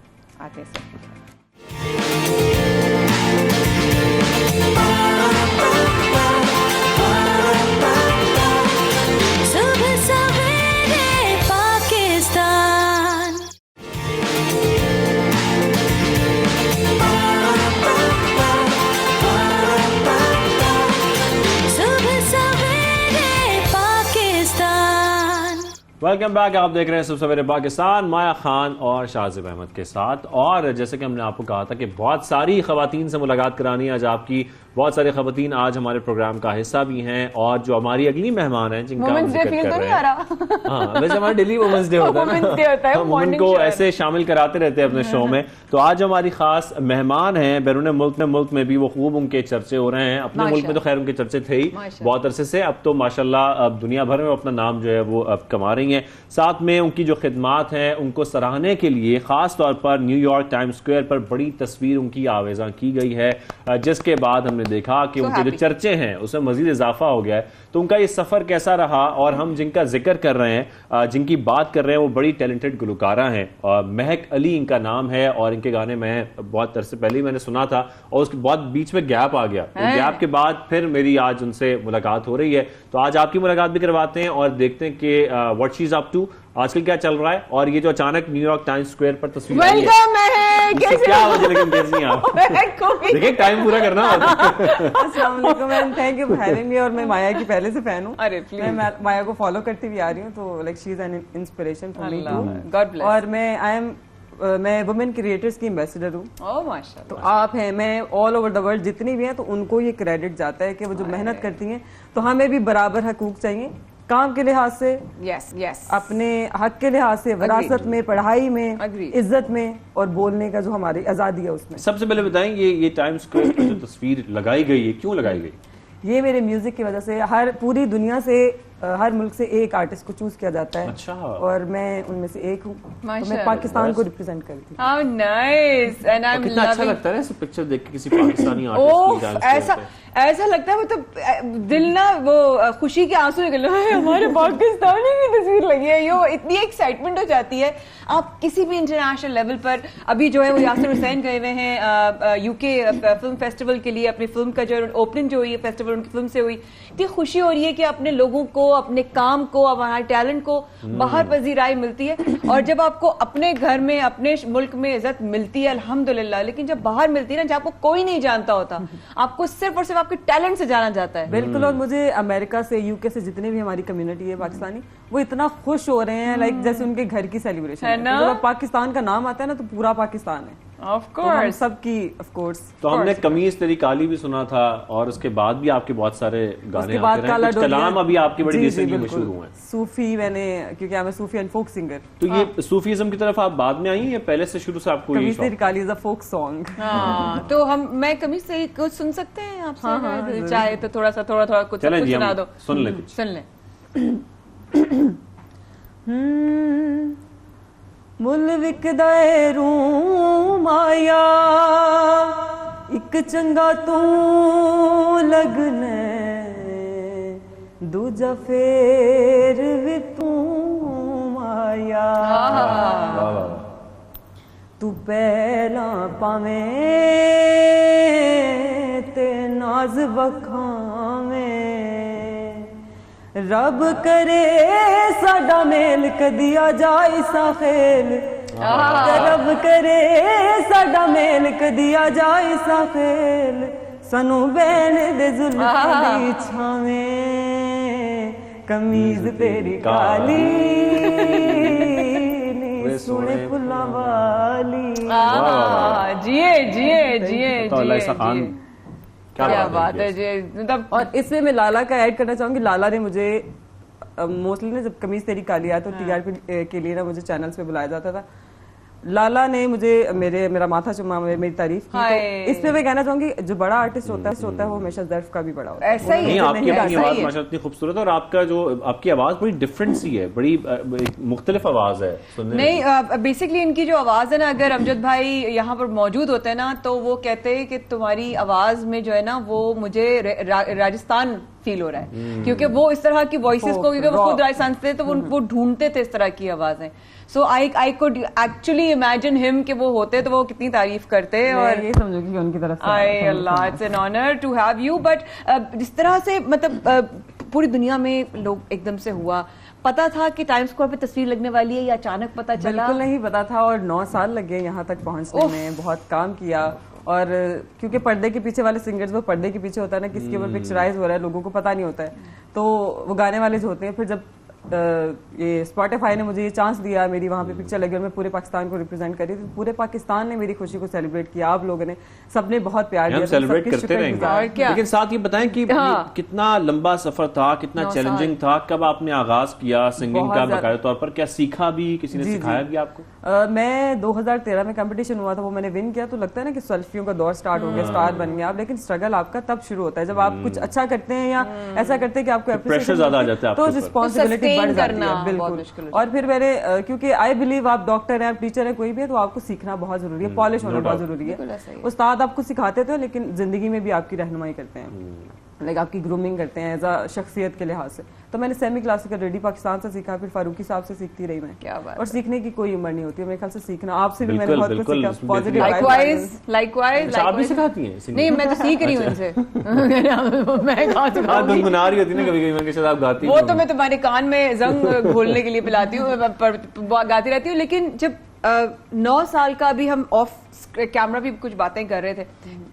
आते हैं। Welcome back. आप देख रहे हैं सुबह सवेरे पाकिस्तान, माया खान और शाहजेब अहमद के साथ। और जैसे कि हमने आपको कहा था कि बहुत सारी खवातीन से मुलाकात करानी है आज आपकी। बहुत सारी खवातीन आज हमारे प्रोग्राम का हिस्सा भी हैं, और जो हमारी अगली मेहमान हैं जिनका हम जिक्र कर रहे हैं। हाँ, वैसे हमारा डेली वुमेंस डे होता है ना, हम उनको ऐसे शामिल कराते रहते हैं अपने शो में। तो आज हमारी खास मेहमान हैं, बैरून मुल्क में भी वो खूब उनके चर्चे हो रहे हैं। अपने मुल्क में तो खैर उनके चर्चे थे ही बहुत अरसे से, अब तो माशाल्लाह अब दुनिया भर में अपना नाम जो है वो अब कमा रही हैं। साथ में उनकी जो खिदमात हैं उनको सराहने के लिए खास तौर पर न्यूयॉर्क टाइम्स स्क्वायर पर बड़ी तस्वीर उनकी आवेज़ा की गई है, जिसके बाद हमने देखा कि उनके जो चर्चे हैं उसमें मजीद इजाफा हो गया है। तो उनका ये सफर कैसा रहा, और हम जिनका जिक्र कर रहे हैं, जिनकी बात कर रहे हैं, वो बड़ी टैलेंटेड गुलकारा हैं। महक अली इनका नाम है, और इनके गाने मैं बहुत अरसे पहले मैंने सुना था और उसके बाद बीच में गैप आ गया। गैप के बाद फिर मेरी आज उनसे मुलाकात हो रही है। तो आज आपकी मुलाकात भी करवाते हैं और देखते हैं कि what she is up to, आजकल क्या चल रहा है। और ये जो अचानक न्यूयॉर्क टाइम्स स्क्वायर पर तस्वीर वेलकम महक। कैसे क्या वजह, लेकिन कैसी हैं आप? देखिए टाइम पूरा करना अस्सलाम वालेकुम and thank you for having me. और मैं माया की पहले से फैन हूँ। अरे प्लीज, मैं माया को फॉलो करती हुई आ रही हूँ, तो like she is an inspiration for me too. God bless. और मैं वुमेन क्रिएटर्स की एम्बेसडर हूँ। ओह माशाल्लाह। तो आप हैं, मैं ऑल ओवर द वर्ल्ड जितनी भी हैं, तो उनको ये क्रेडिट जाता है कि वो जो मेहनत करती हैं, तो हमें भी बराबर हकूक चाहिए, काम के लिहाज से, यस यस, अपने हक के लिहाज से, विरासत में, पढ़ाई में, इज्जत में, और बोलने का जो हमारी आज़ादी है उसमें। सबसे पहले बताएं ये टाइम्स स्क्वायर पर जो तस्वीर लगाई गई है, क्यों लगाई गई? ये मेरे म्यूजिक की वजह से पूरी दुनिया से हर मुल्क से एक आर्टिस्ट को चूज किया जाता है। अच्छा। और मैं उनमें से एक हूँ, तो मैं पाकिस्तान को रिप्रेजेंट करती हूँ। How nice and I'm कितना अच्छा loving। लगता है ऐसे पिक्चर देख के किसी पाकिस्तानी आर्टिस्ट की। ऐसा लगता है, मतलब दिल ना वो खुशी के आंसू निकल रहे हैं, हमारे पाकिस्तानी की तस्वीर लगी है। यो इतनी एक्साइटमेंट हो जाती है। आप किसी भी इंटरनेशनल लेवल पर, अभी जो है वो यासिर हुसैन गए हुए हैं यूके फिल्म फेस्टिवल के लिए, अपनी फिल्म का जो ओपनिंग जो हुई है फेस्टिवल उनकी फिल्म से हुई, इतनी खुशी हो रही है कि अपने लोगों को, अपने काम को, हमारे टैलेंट को बाहर पजीराई मिलती है। और जब आपको अपने घर में, अपने मुल्क में इज्जत मिलती है अल्हम्दुलिल्लाह, लेकिन जब बाहर मिलती है ना, जब आपको कोई नहीं जानता होता, आपको सिर्फ और सिर्फ आपके टैलेंट से जाना जाता है। बिल्कुल। और मुझे अमेरिका से, यूके से जितने भी हमारी कम्युनिटी है पाकिस्तानी, वो इतना खुश हो रहे हैं, लाइक जैसे उनके घर की सेलिब्रेशन है ना। जब पाकिस्तान का नाम आता है ना, तो पूरा पाकिस्तान है। Of course, सबकी of course। तो हमने कमीज तेरी काली भी सुना था, और उसके बाद भी आपके बहुत सारे गाने उसके बाद काला कुछ कलाम अभी आपकी बड़ी रिसेंटली मशहूर हुए हैं। सूफी मैंने, क्योंकि मैं सूफी एंड फोक सिंगर। तो ये सूफीज्म की तरफ आप बाद में आई या पहले से शुरू से आपको? कमीज तेरी काली इज अ फोक सॉन्ग। तो मैं कमीज से कुछ सुन सकते हैं आपसे? हाँ, चाहे तो थोड़ा कुछ सुना दो। सुन ले। मुल विकदा रूम आया, एक चंगा तू लगने, दूजा फेर भी तू आया। तू पहला पावे ते नाज बखावे, रब करे साडा मेल कदी आ जाए सा खेल, रब करे साडा मेल कदी आ जाए सा खेल, सनू बैन दे जुल्फां दी छावें, कमीज तेरी काली नी सोने फुल्लां वाली। जिए क्या बात है जी। मतलब और इसमें मैं लाला का ऐड करना चाहूंगी। लाला ने मुझे मोस्टली ना, जब कमीज तेरी काली आया तो टीआरपी के लिए ना मुझे चैनल्स पे बुलाया जाता था। लाला ने मुझे मेरा माथा चुमा, मेरी तारीफ की। तो इसमें मैं कहना चाहूंगी, जो बड़ा आर्टिस्ट होता है वो हमेशा ज़र्फ का भी बड़ा होता है। ऐसा ही नहीं, आपकी अपनी आवाज माशाल्लाह इतनी खूबसूरत है, और आपकी आवाज बड़ी डिफरेंट सी है, बड़ी मुख्तलिफ आवाज है सुनने नहीं। बेसिकली इनकी जो आवाज है ना, अगर अमजद भाई यहाँ पर मौजूद होते हैं ना, तो वो कहते हैं कि तुम्हारी आवाज में जो है ना, वो मुझे राजस्थान फील हो रहा है, क्योंकि वो इस तरह की वॉइसेस को, क्योंकि वो खुद राजस्थान से, तो वो ढूंढते थे इस तरह की आवाजें। So I could actually imagine him कि वो होते तो वो कितनी तारीफ करते। और ये समझूंगी कि उनकी तरफ से Allah, it's an honour to have you. But जिस तरह से मतलब पूरी दुनिया में लोग एकदम से हुआ, पता था कि टाइम्स स्क्वायर पे तस्वीर लगने वाली है, या अचानक पता चला? बिल्कुल नहीं पता था, और 9 साल लग गए यहाँ तक पहुँचने में। बहुत काम किया, और क्योंकि पर्दे के पीछे वाले सिंगर्स, वो पर्दे के पीछे होता है ना, किसके ऊपर पिक्चराइज हो रहा है, लोगों को पता नहीं होता है। तो वो गाने वाले जो होते हैं, फिर जब ये स्पॉटिफाई ने मुझे ये चांस दिया, मेरी वहाँ पे पिक्चर लगी और मैं पूरे पाकिस्तान को रिप्रेजेंट करी, तो पूरे पाकिस्तान ने मेरी खुशी को सेलिब्रेट किया। आप लोगों ने, सबने बहुत प्यार दिया, सेलिब्रेट करते रहेंगे। लेकिन साथ ये बताएं कि कितना लंबा सफर था, कितना चैलेंजिंग था, कब आपने आगाज किया सिंगिंग का बाकायदा तौर पर? क्या सीखा भी, किसी ने सिखाया भी आपको? मैं 2013 में कंपटीशन हुआ था, वो मैंने विन किया। तो लगता है ना कि सेल्फियों का दौर स्टार्ट हो गया, स्टार बन गया आप, लेकिन स्ट्रगल आपका तब शुरू होता है जब आप कुछ अच्छा करते हैं या ऐसा करते हैं कि आपको प्रेशर ज्यादा आ जाता है, तो रिस्पॉन्सिबिलिटी बढ़ जाती है। बिल्कुल। और फिर मैंने, क्योंकि आई बिलीव आप डॉक्टर हैं, आप टीचर हैं, कोई भी है, तो आपको सीखना बहुत जरूरी है, पॉलिश होना बहुत जरूरी है। उस्ताद आपको सिखाते थे, लेकिन जिंदगी में भी आपकी रहनुमाई करते हैं, लाइक आपकी ग्रूमिंग करते हैं एज अ शख्सियत के लिहाज से। तो मैंने सेमी क्लासिकल रेडी पाकिस्तान से सीखा, फिर फारूकी साहब से सीखती रही मैं। क्या बात। और सीखने की कोई उम्र नहीं होती है मेरे ख्याल से, सीखना आपसे भी मैंने बहुत कुछ सीखा। पॉजिटिव लाइकवाइज आप भी सिखाती हैं? नहीं, मैं तो सीख रही हूँ इनसे। मैं कहाँ सिखाऊंगी? गुनगुना रही होती है ना कभी-कभी, मैंने कहा आप गाती वो तो मैं तुम्हारे कान में जंग घोलने के लिए पिलाती हूँ, गाती रहती हूँ। लेकिन जब 9 साल का अभी हम ऑफ कैमरा भी कुछ बातें कर रहे थे,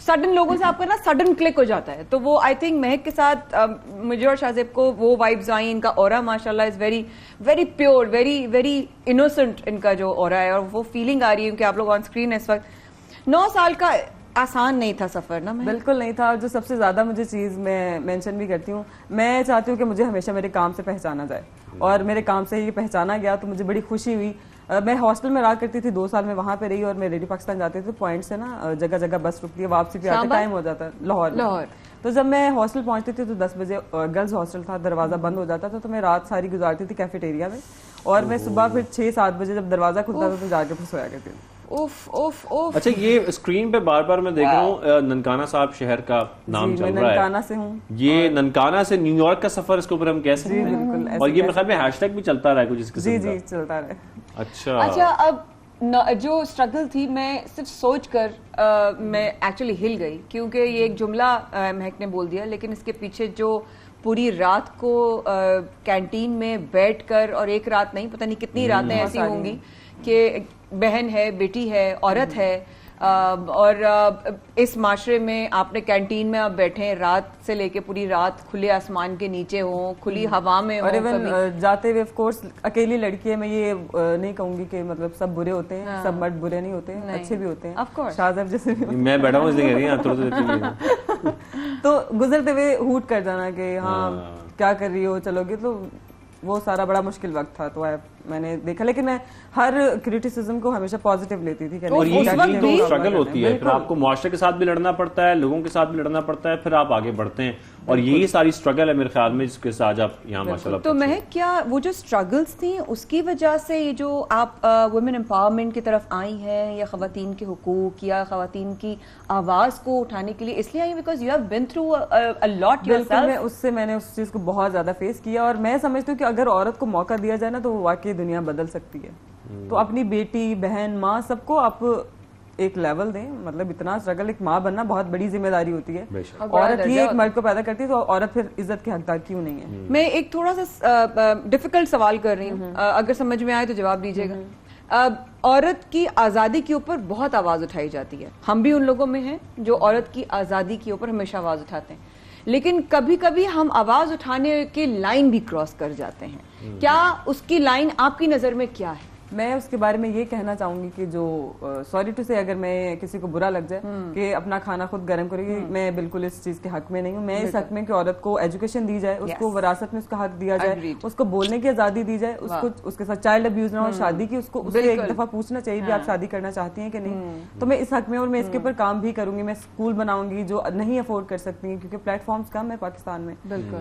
सडन लोगों से आपका ना सडन क्लिक हो जाता है, तो वो आई थिंक महक के साथ मुझे और शाहजेब को वो वाइब्स आई, इनका ऑरा माशाल्लाह is very very pure, very very innocent इनका जो ऑरा है, और वो फीलिंग आ रही है कि आप लोग ऑन स्क्रीन इस वक्त। 9 साल का आसान नहीं था सफर ना? बिल्कुल नहीं था। और जो सबसे ज्यादा मुझे चीज मैं मेंशन भी करती हूँ, मैं चाहती हूँ कि मुझे हमेशा मेरे काम से पहचाना जाए, और मेरे काम से ही पहचाना गया तो मुझे बड़ी खुशी हुई। मैं हॉस्टल में रहा करती थी, 2 साल में वहां पे रही, और मैं रेडियो पाकिस्तान जाती थी, पॉइंट से ना जगह जगह बस रुकती है, वापसी पे आते टाइम हो जाता है लाहौर। तो जब मैं हॉस्टल पहुंचती थी तो 10 बजे गर्ल्स हॉस्टल था, दरवाजा बंद हो जाता था, तो मैं रात सारी गुजारती थी कैफेटेरिया में, और मैं सुबह फिर 6-7 बजे जब दरवाजा खुलता था तो जाके फिर सोया करती थी। उफ उफ उफ। अच्छा, ये स्क्रीन पे बार बार मैं देख रहा हूँ ननकाना साहब शहर का नाम चल रहा है। ननकाना से हूँ। ये ननकाना से न्यूयॉर्क का सफर इसके ऊपर हम कह सकते हैं। बिल्कुल। और ये मेरे ख्याल में हैशटैग भी चलता रहा है कुछ इसके जी जी चलता रहा। अच्छा, अब जो स्ट्रगल थी, मैं सिर्फ सोच कर मैं एक्चुअली हिल गई, क्योंकि ये एक जुमला महक ने बोल दिया, लेकिन इसके पीछे जो पूरी रात को कैंटीन में बैठकर, और एक रात नहीं पता नहीं कितनी रातें ऐसी होंगी कि बहन है, बेटी है, औरत है, और इस माशरे में आपने कैंटीन में आप बैठे रात से लेके पूरी रात, खुले आसमान के नीचे हो, खुली हवा में हो, और इवन जाते हुए ऑफ कोर्स अकेली लड़की है, मैं ये नहीं कहूंगी कि मतलब सब बुरे होते हैं, सब मर्द बुरे नहीं होते, अच्छे भी होते हैं, शाहज़ेब जैसे मैं बैठा हूँ इसलिए कह रही हूँ तो गुजरते हुए हूट कर जाना कि हाँ क्या कर रही हो, चलोगे, तो वो सारा बड़ा मुश्किल वक्त था। तो मैंने देखा, लेकिन मैं हर क्रिटिसिज्म को हमेशा पॉजिटिव लेती थी। और ये तो स्ट्रगल होती है, फिर आपको मुआशरे के साथ भी लड़ना पड़ता है, लोगों के साथ भी लड़ना पड़ता है, फिर आप आगे बढ़ते हैं, और यही सारी स्ट्रगल है मेरे ख्याल में, जिसके साथ आप यहाँ माशाल्लाह। तो महक, क्या वो जो स्ट्रगल्स थी उसकी वजह से ये जो आप वुमेन एम्पावरमेंट की तरफ आई हैं, या खवातीन के हुकूक या खवातीन की आवाज को उठाने के लिए इसलिए आई, because you have been through a lot yourself? मैंने उस चीज को बहुत ज्यादा फेस किया, और मैं समझती हूँ कि अगर औरत को मौका दिया जाए ना तो वाकई दुनिया बदल सकती है। तो अपनी बेटी, बहन, माँ, सबको आप एक लेवल दें। मतलब इतना स्ट्रगल, एक माँ बनना बहुत बड़ी जिम्मेदारी होती है। औरत ही एक मर्द को पैदा करती है, तो औरत फिर इज्जत के हकदार क्यों नहीं है? मैं एक थोड़ा सा डिफिकल्ट सवाल कर रही हूँ, अगर समझ में आए तो जवाब दीजिएगा। औरत की आजादी के ऊपर बहुत आवाज उठाई जाती है, हम भी उन लोगों में हैं जो औरत की आजादी के ऊपर हमेशा आवाज उठाते हैं, लेकिन कभी कभी हम आवाज उठाने की लाइन भी क्रॉस कर जाते हैं। क्या उसकी लाइन आपकी नजर में क्या है? मैं उसके बारे में ये कहना चाहूंगी कि जो सॉरी टू से, अगर मैं किसी को बुरा लग जाए कि अपना खाना खुद गर्म करेगी, मैं बिल्कुल इस चीज के हक में नहीं हूँ। मैं इस हक में कि औरत को एजुकेशन दी जाए, उसको विरासत में उसका हक दिया जाए, उसको बोलने की आजादी दी जाए, उसको उसके साथ चाइल्ड अब्यूज ना हो, शादी की उसको एक दफा पूछना चाहिए भी आप शादी करना चाहती हैं कि नहीं। तो मैं इस हक में, और मैं इसके ऊपर काम भी करूंगी। मैं स्कूल बनाऊंगी जो नहीं अफोर्ड कर सकती हैं, क्योंकि प्लेटफॉर्म्स कम है पाकिस्तान में,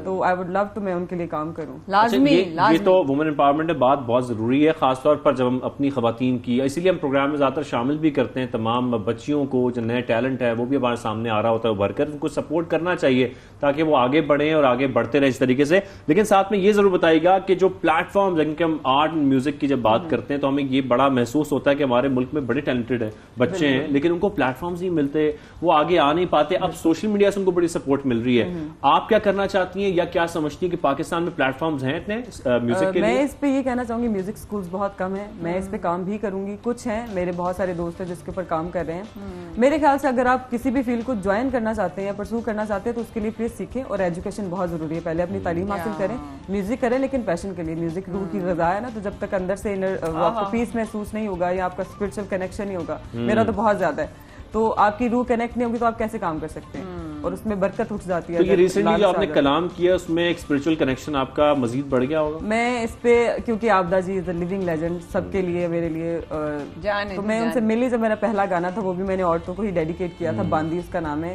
तो आई वुड लव टू मैं उनके लिए काम करूँ। ये तो वुमेन एम्पावरमेंट है, बात बहुत जरूरी है, खासतौर पर जब हम अपनी खवातीन की, इसीलिए हम प्रोग्राम में ज्यादातर शामिल भी करते हैं। तमाम बच्चियों को जो नए टैलेंट है वो भी हमारे सामने आ रहा होता है, उभरकर उनको सपोर्ट करना चाहिए ताकि वो आगे बढ़े और आगे बढ़ते रहे इस तरीके से। लेकिन साथ में ये जरूर बताइएगा कि जो प्लेटफॉर्म जिनके हम आर्ट एंड म्यूजिक की जब बात करते हैं तो हमें ये बड़ा महसूस होता है कि हमारे मुल्क में बड़े टैलेंटेड है बच्चे हैं, लेकिन उनको प्लेटफॉर्म्स नहीं मिलते, वो आगे आ नहीं पाते। अब सोशल मीडिया से उनको बड़ी सपोर्ट मिल रही है। आप क्या करना चाहती हैं या क्या समझती हैं कि पाकिस्तान में प्लेटफॉर्म्स हैं इतने म्यूजिक के लिए? मैं इस पे ये कहना चाहूंगी, म्यूजिक स्कूल्स बहुत कम है, मैं इस पे काम भी करूंगी। कुछ हैं, मेरे बहुत सारे दोस्त हैं जिसके ऊपर काम कर रहे हैं। मेरे ख्याल से अगर आप किसी भी फील्ड को ज्वाइन करना चाहते हैं या परस्यू करना चाहते हैं तो उसके लिए प्लीज सीखें, और एजुकेशन बहुत जरूरी है। पहले अपनी तालीम हासिल करें, म्यूजिक करें, लेकिन पैशन के लिए। म्यूजिक रूह की ग़िज़ा है ना, तो जब तक अंदर से आपको पीस महसूस नहीं होगा या आपका स्पिरिचुअल कनेक्शन नहीं होगा, मेरा तो बहुत ज्यादा है, तो आपकी रूह कनेक्ट नहीं होगी तो आप कैसे काम कर सकते हैं, और उसमें बरकत उठ जाती है। तो ये रिसेंटली जो आपने कलाम किया उसमें एक स्पिरिचुअल कनेक्शन आपका मजीद बढ़ गया होगा? मैं इस पे, क्योंकि आपदा जी इज अ लिविंग लेजेंड सबके लिए, मेरे लिए, तो मैं उनसे मिली। जब मेरा पहला गाना था वो भी मैंने औरतों को ही डेडिकेट किया था, बांदी उसका नाम है।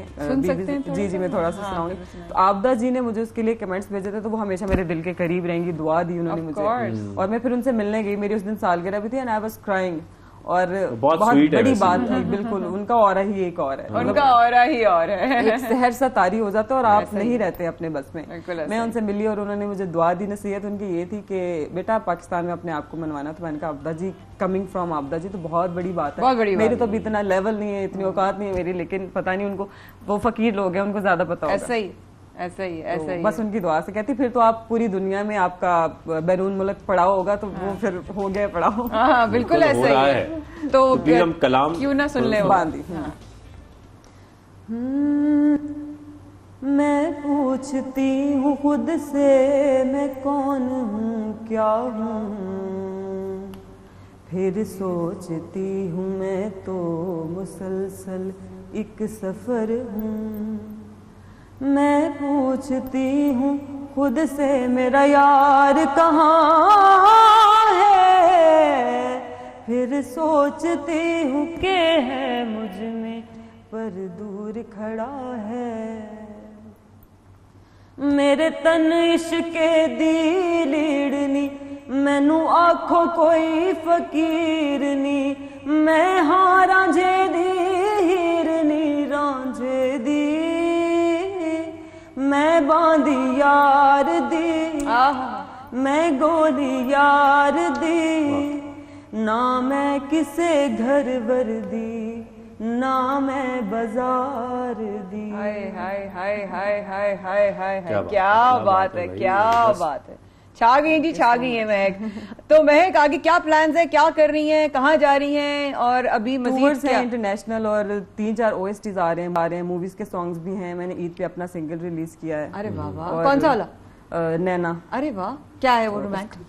जी जी मैं थोड़ा सा सुनाऊंगी। तो आपदा जी ने मुझे उसके लिए कमेंट्स भेजे थे, तो वो हमेशा मेरे दिल के करीब रहेंगी, दुआ दी उन्होंने मुझे, और मैं फिर उनसे मिलने गई। मेरी उस दिन सालगिरह भी थी एंड आई वाज क्राइंग, और बहुत बड़ी बात थी। बिल्कुल उनका ऑरा ही एक और है, उनका ऑरा ही और है, एक सहर सा तारी हो जाता है और आप नहीं रहते अपने बस में। मैं उनसे मिली और उन्होंने मुझे दुआ दी। नसीहत उनकी ये थी कि बेटा पाकिस्तान में अपने आप को मनवाना। तो मैंने कहा आपदा जी, कमिंग फ्रॉम आपदा जी तो बहुत बड़ी बात है। मेरी तो अभी इतना लेवल नहीं है, इतनी औकात नहीं है मेरी, लेकिन पता नहीं उनको, वो फकीर लोग हैं, उनको ज्यादा पता होगा। ऐसा ही ऐसा ही बस उनकी दुआ से कहती फिर तो आप पूरी दुनिया में आपका बैरून मुल्क पड़ाव होगा तो वो फिर हो गया पड़ाव। हाँ बिल्कुल ऐसा ही है। तो हम कलाम क्यों ना सुन ले बांधी। मैं पूछती हूँ खुद से मैं कौन हूँ क्या हूँ, फिर सोचती हूँ मैं तो मुसलसल एक सफर हूँ। मैं पूछती हूँ खुद से मेरा यार कहाँ है, फिर सोचती हूँ कि है मुझ में पर दूर खड़ा है। मेरे तन इश्के दी लीड़नी मैनू आखो कोई फकीर नी, मैं हाँ रांझे दी हीरनी रांझे दी, मैं बांधी यार दी मैं गोली यार दी, ना मैं किसे घर वर्दी ना मैं बाजार दी। हाय हाय हाय हाय हाय हाय हाय हाय क्या बात है क्या बात है। छा गई जी छा गई है महक। तो महक आगे क्या प्लान्स है, क्या कर रही हैं, कहाँ जा रही हैं और अभी मजीद क्या? इंटरनेशनल और 3-4 OSTs आ रहे हैं मूवीज के सॉन्ग्स भी हैं। मैंने ईद पे अपना सिंगल रिलीज किया है। अरे वाह वाह कौन सा वाला? नैना। अरे वाह क्या है वो? रोमांटिक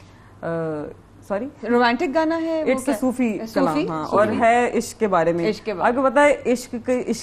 सॉरी रोमांटिक गाना है? इट्स अ सूफी कलाम। हाँ और है इश्क के बारे में। इश्क के बारे आपको पता है इश्क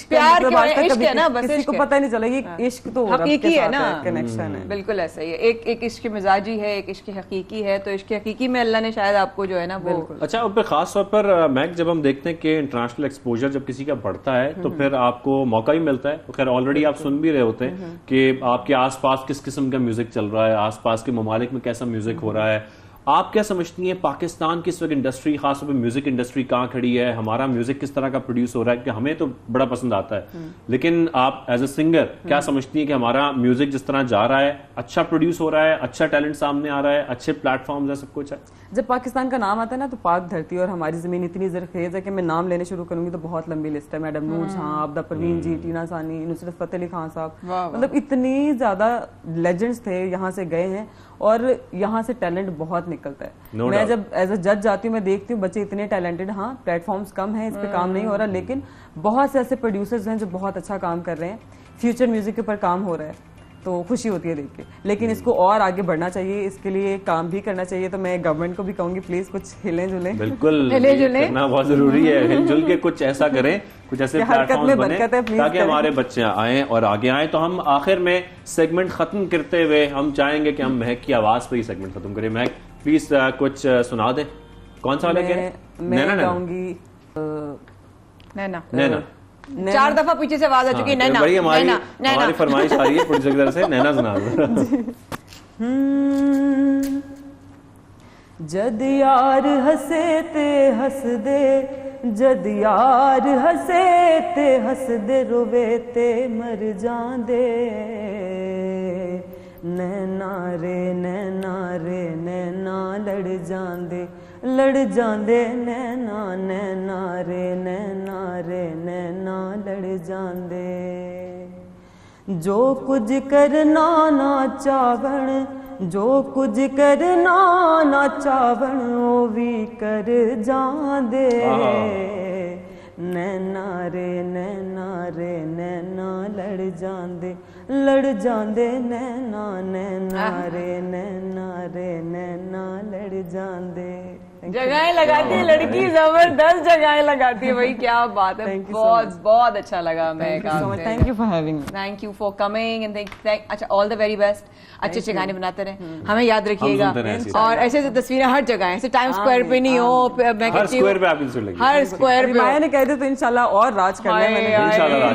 प्यार मतलब इश्क है ना, बस किसी को पता नहीं चला ये इश्क तो हकीकी है ना, कनेक्शन है। बिल्कुल ऐसा ही है। एक इश्क मिजाजी है, एक इश्क हकीकी है। तो इश्क हकीकी में अल्लाह ने शायद आपको जो है ना वो अच्छा और खास तौर पर मैक जब हम देखते हैं कि इंटरनेशनल एक्सपोजर जब किसी का बढ़ता है तो फिर आपको मौका भी मिलता है। तो खैर ऑलरेडी आप सुन भी रहे होते हैं कि आपके आसपास किस किस्म का म्यूजिक चल रहा है, आसपास के ममालिक में कैसा म्यूजिक हो रहा है। आप क्या समझती हैं पाकिस्तान की इस वक्त इंडस्ट्री, खासतौर पे म्यूजिक इंडस्ट्री कहाँ खड़ी है, हमारा म्यूजिक किस तरह का प्रोड्यूस हो रहा है? कि हमें तो बड़ा पसंद आता है लेकिन आप एज अ सिंगर क्या समझती हैं कि हमारा म्यूजिक जिस तरह जा रहा है अच्छा प्रोड्यूस हो रहा है, अच्छा टैलेंट सामने आ रहा है, अच्छे प्लेटफॉर्म्स है, सब कुछ है? जब पाकिस्तान का नाम आता है ना तो पाक धरती और हमारी जमीन इतनी ज़रखेज़ है कि मैं नाम लेने शुरू करूंगी तो बहुत लंबी लिस्ट है। मैडम नूर जहां, आबदा परवीन जी, टीना सानी, नुसरत फतेह अली खान साहब, मतलब इतनी ज्यादा लेजेंड्स थे यहाँ से गए हैं और यहाँ से टैलेंट बहुत निकलता है। मैं जब एज अ जज जाती हूँ मैं देखती हूँ बच्चे इतने टैलेंटेड। हाँ प्लेटफॉर्म्स कम है, इस पे काम नहीं हो रहा, लेकिन बहुत से ऐसे प्रोड्यूसर्स हैं जो बहुत अच्छा काम कर रहे हैं। फ्यूचर म्यूजिक के ऊपर काम हो रहा है तो खुशी होती है देख के, लेकिन इसको और आगे बढ़ना चाहिए, इसके लिए काम भी करना चाहिए। तो मैं गवर्नमेंट को भी कहूंगी प्लीज कुछ हिलें जुलें। बिल्कुल करना बहुत जरूरी है, हिलजुल के कुछ ऐसा करें, कुछ ऐसे प्लेटफॉर्म्स बने ताकि हमारे बच्चे आए और आगे आए। तो हम आखिर में सेगमेंट खत्म करते हुए हम चाहेंगे कि हम महक की आवाज पर ही सेगमेंट खत्म करें। महक प्लीज कुछ सुना दे। कौन सा वाला कह रहे? मैं गाऊंगी नैना। नैना 4 दफा पीछे से आवाज आ चुकी है। नैना हमारी फरमाइश आ रही है प्रोड्यूसर की तरफ से, नैना सुना जद यार हसे ते हस दे, जद यार हसे ते हस दे, रोवे ते मर जांदे, नैना रे नैना रे नैना लड़ जांदे, लड़ जांदे नैना, नैना रे नैना रे नैना लड़ जांदे। जो कुछ करना ना चावण, जो कुछ करना ना चावण ओ भी कर जांदे, नैना रे नैना रे नैना लड़ जांदे, लड़ जांदे नैना, नैना रे नैना रे नैना लड़ जांदे। जगहें लगाती है लड़की, जबरदस्त जगहें लगाती है भाई, क्या बात है। बहुत बहुत अच्छा लगा। मैं thank you for having, thank you for coming and अच्छा ऑल द वेरी बेस्ट। अच्छे अच्छे गाने बनाते रहे, हमें याद रखिएगा। और ऐसे ऐसे तस्वीरें हर जगह, ऐसे टाइम स्क्वायर पे नहीं हो, मैं हर स्क्वायर पे आप लगी, हर स्क्वायर पे माया ने कह दिया तो इंशाल्लाह और राज करने वाले हैं।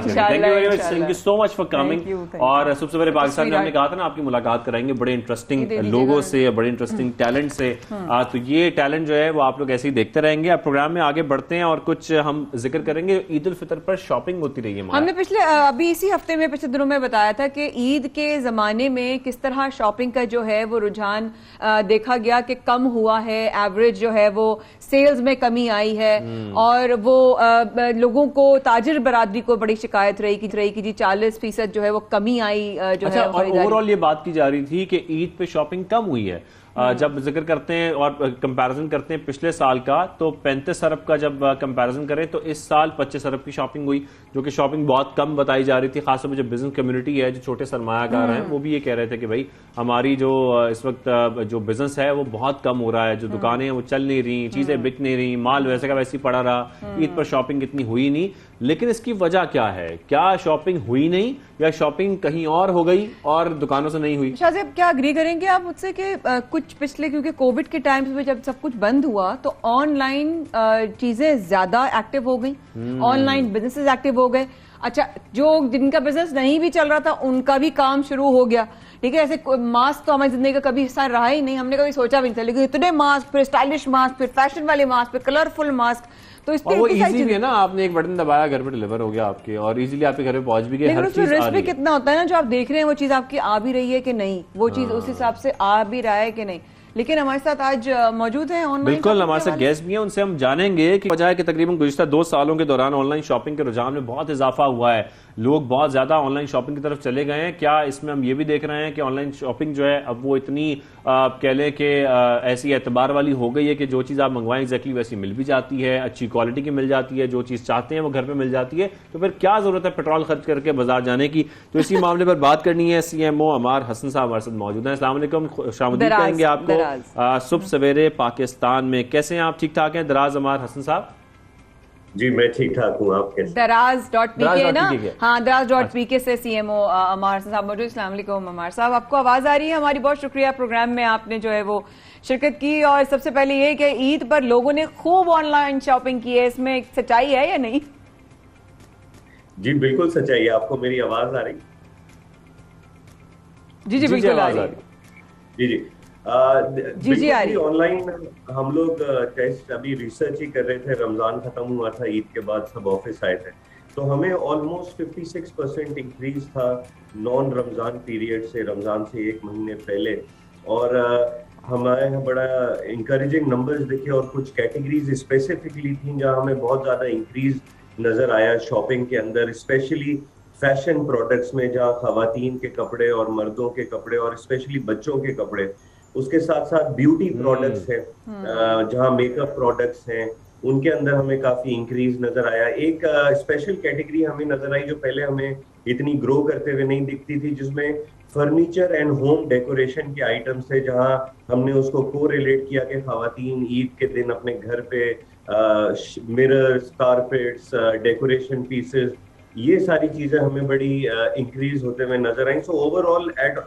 Thank you very much, thank you so much for coming. और सबसे पहले पाकिस्तान में हमने कहा था ना आपकी मुलाकात कराएंगे बड़े इंटरेस्टिंग लोगों से, बड़े इंटरेस्टिंग टैलेंट से। तो ये टैलेंट जो है है वो आप लोग ऐसे ही देखते रहेंगे। अब प्रोग्राम में आगे बढ़ते हैं और कुछ हम जिक्र करेंगे। ईद उल फितर पर शॉपिंग होती रही है। हमने पिछले अभी इसी हफ्ते में पिछले दिनों में बताया था कि ईद के जमाने में किस तरह शॉपिंग का जो है वो रुझान देखा गया कि कम हुआ है, एवरेज जो है वो सेल्स में कमी आई है और वो लोगों को ताजिर बरादरी को बड़ी शिकायत रही कि जी 40% जो है वो कमी आई जो है। और ओवरऑल ये बात की जा रही थी कि ईद पे शॉपिंग कम हुई है। जब जिक्र करते हैं और कंपैरिजन करते हैं पिछले साल का, तो 35 अरब का जब कंपैरिजन करें तो इस साल 25 अरब की शॉपिंग हुई, जो कि शॉपिंग बहुत कम बताई जा रही थी। खासतौर पर जो बिजनेस कम्युनिटी है, जो छोटे सरमायाकार हैं, वो भी ये कह रहे थे कि भाई हमारी जो इस वक्त जो बिजनेस है वो बहुत कम हो रहा है, जो दुकानें हैं वो चल नहीं रही, चीजें बिक नहीं रही, माल वैसे का वैसे ही पड़ा रहा, ईद पर शॉपिंग इतनी हुई नहीं। लेकिन इसकी वजह क्या है? क्या शॉपिंग हुई नहीं या शॉपिंग कहीं और हो गई और दुकानों से नहीं हुई? शाहज़ेब, क्या अग्री करेंगे आप मुझसे कि कुछ पिछले, क्योंकि कोविड के टाइम में जब सब कुछ बंद हुआ तो ऑनलाइन चीजें ज्यादा एक्टिव हो गई, ऑनलाइन बिजनेसेस एक्टिव हो गए। अच्छा, जो जिनका बिजनेस नहीं भी चल रहा था उनका भी काम शुरू हो गया। ठीक है, ऐसे मास्क तो हमारी जिंदगी का कभी हिस्सा रहा ही नहीं, हमने कभी सोचा भी नहीं था, लेकिन इतने मास्क, फिर स्टाइलिश मास्क, फिर फैशन वाले मास्क, फिर कलरफुल मास्क, तो और वो इजी भी है ना, आपने एक बटन दबाया घर पे डिलीवर हो गया आपके, और इजीली आपके घर पे पहुंच भी गए। लेकिन उसमें रिस्क भी कितना होता है ना, जो आप देख रहे हैं वो चीज आपकी आ भी रही है कि नहीं, वो चीज उस हिसाब से आ भी रहा है कि नहीं। लेकिन हमारे साथ आज मौजूद हैं ऑनलाइन, बिल्कुल हमारे साथ गेस्ट भी हैं, उनसे हम जानेंगे कि वजह है कि तकरीबन गुज़िश्ता 2 सालों के दौरान ऑनलाइन शॉपिंग के रुझान में बहुत इजाफा हुआ है, लोग बहुत ज्यादा ऑनलाइन शॉपिंग की तरफ चले गए हैं। क्या इसमें हम ये भी देख रहे हैं कि ऑनलाइन शॉपिंग जो है अब वो इतनी कह लें कि ऐसी एतबार वाली हो गई है कि जो चीज़ आप मंगवाएं एग्जैक्टली वैसी मिल भी जाती है, अच्छी क्वालिटी की मिल जाती है, जो चीज़ चाहते हैं वो घर पे मिल जाती है, तो फिर क्या जरूरत है पेट्रोल खर्च करके बाजार जाने की? तो इसी मामले पर बात करनी है। CMO अमार हसन साहब हमारे साथ मौजूद हैं। अस्सलाम वालेकुम, खुशामदीद कहेंगे आपको सुबह सवेरे पाकिस्तान में। कैसे हैं आप? ठीक ठाक हैं दराज अमार हसन साहब? जी मैं ठीक ठाक हूँ, आप कैसे? दराज.pk ना, हाँ दराज.pk से CMO अमार साहब मौजूद। अस्सलाम वालेकुम अमार साहब, आपको आवाज आ रही है हमारी? बहुत शुक्रिया, प्रोग्राम में आपने जो है वो शिरकत की। और सबसे पहले ये कि ईद पर लोगों ने खूब ऑनलाइन शॉपिंग की है, इसमें सच्चाई है या नहीं? जी बिल्कुल सच्चाई है। आपको मेरी आवाज आ रही? जी बिल्कुल आ रही। जी ऑनलाइन हम लोग टेस्ट अभी रिसर्च ही कर रहे थे, रमजान खत्म हुआ था, ईद के बाद सब ऑफिस आए थे, तो हमें ऑलमोस्ट 56% इंक्रीज था नॉन रमजान पीरियड से, रमजान से 1 महीने पहले। और हमारे यहाँ बड़ा इंकरेजिंग नंबर्स दिखे और कुछ कैटेगरीज स्पेसिफिकली थी जहाँ हमें बहुत ज्यादा इंक्रीज नजर आया शॉपिंग के अंदर, स्पेशली फैशन प्रोडक्ट्स में, जहाँ खवातीन के कपड़े और मर्दों के कपड़े और स्पेशली बच्चों के कपड़े, उसके साथ साथ ब्यूटी प्रोडक्ट्स हैं, जहाँ मेकअप प्रोडक्ट्स हैं, उनके अंदर हमें काफी इंक्रीज नजर आया। एक स्पेशल कैटेगरी हमें नजर आई जो पहले हमें इतनी ग्रो करते हुए नहीं दिखती थी, जिसमें फर्नीचर एंड होम डेकोरेशन के आइटम्स थे, जहाँ हमने उसको को रिलेट किया कि खवातीन ईद के दिन अपने घर पे मिरर्स, कारपेट्स, डेकोरेशन पीसेस, ये सारी चीजें हमें बड़ी इंक्रीज होते हुए नजर आई। सो ओवरऑल एट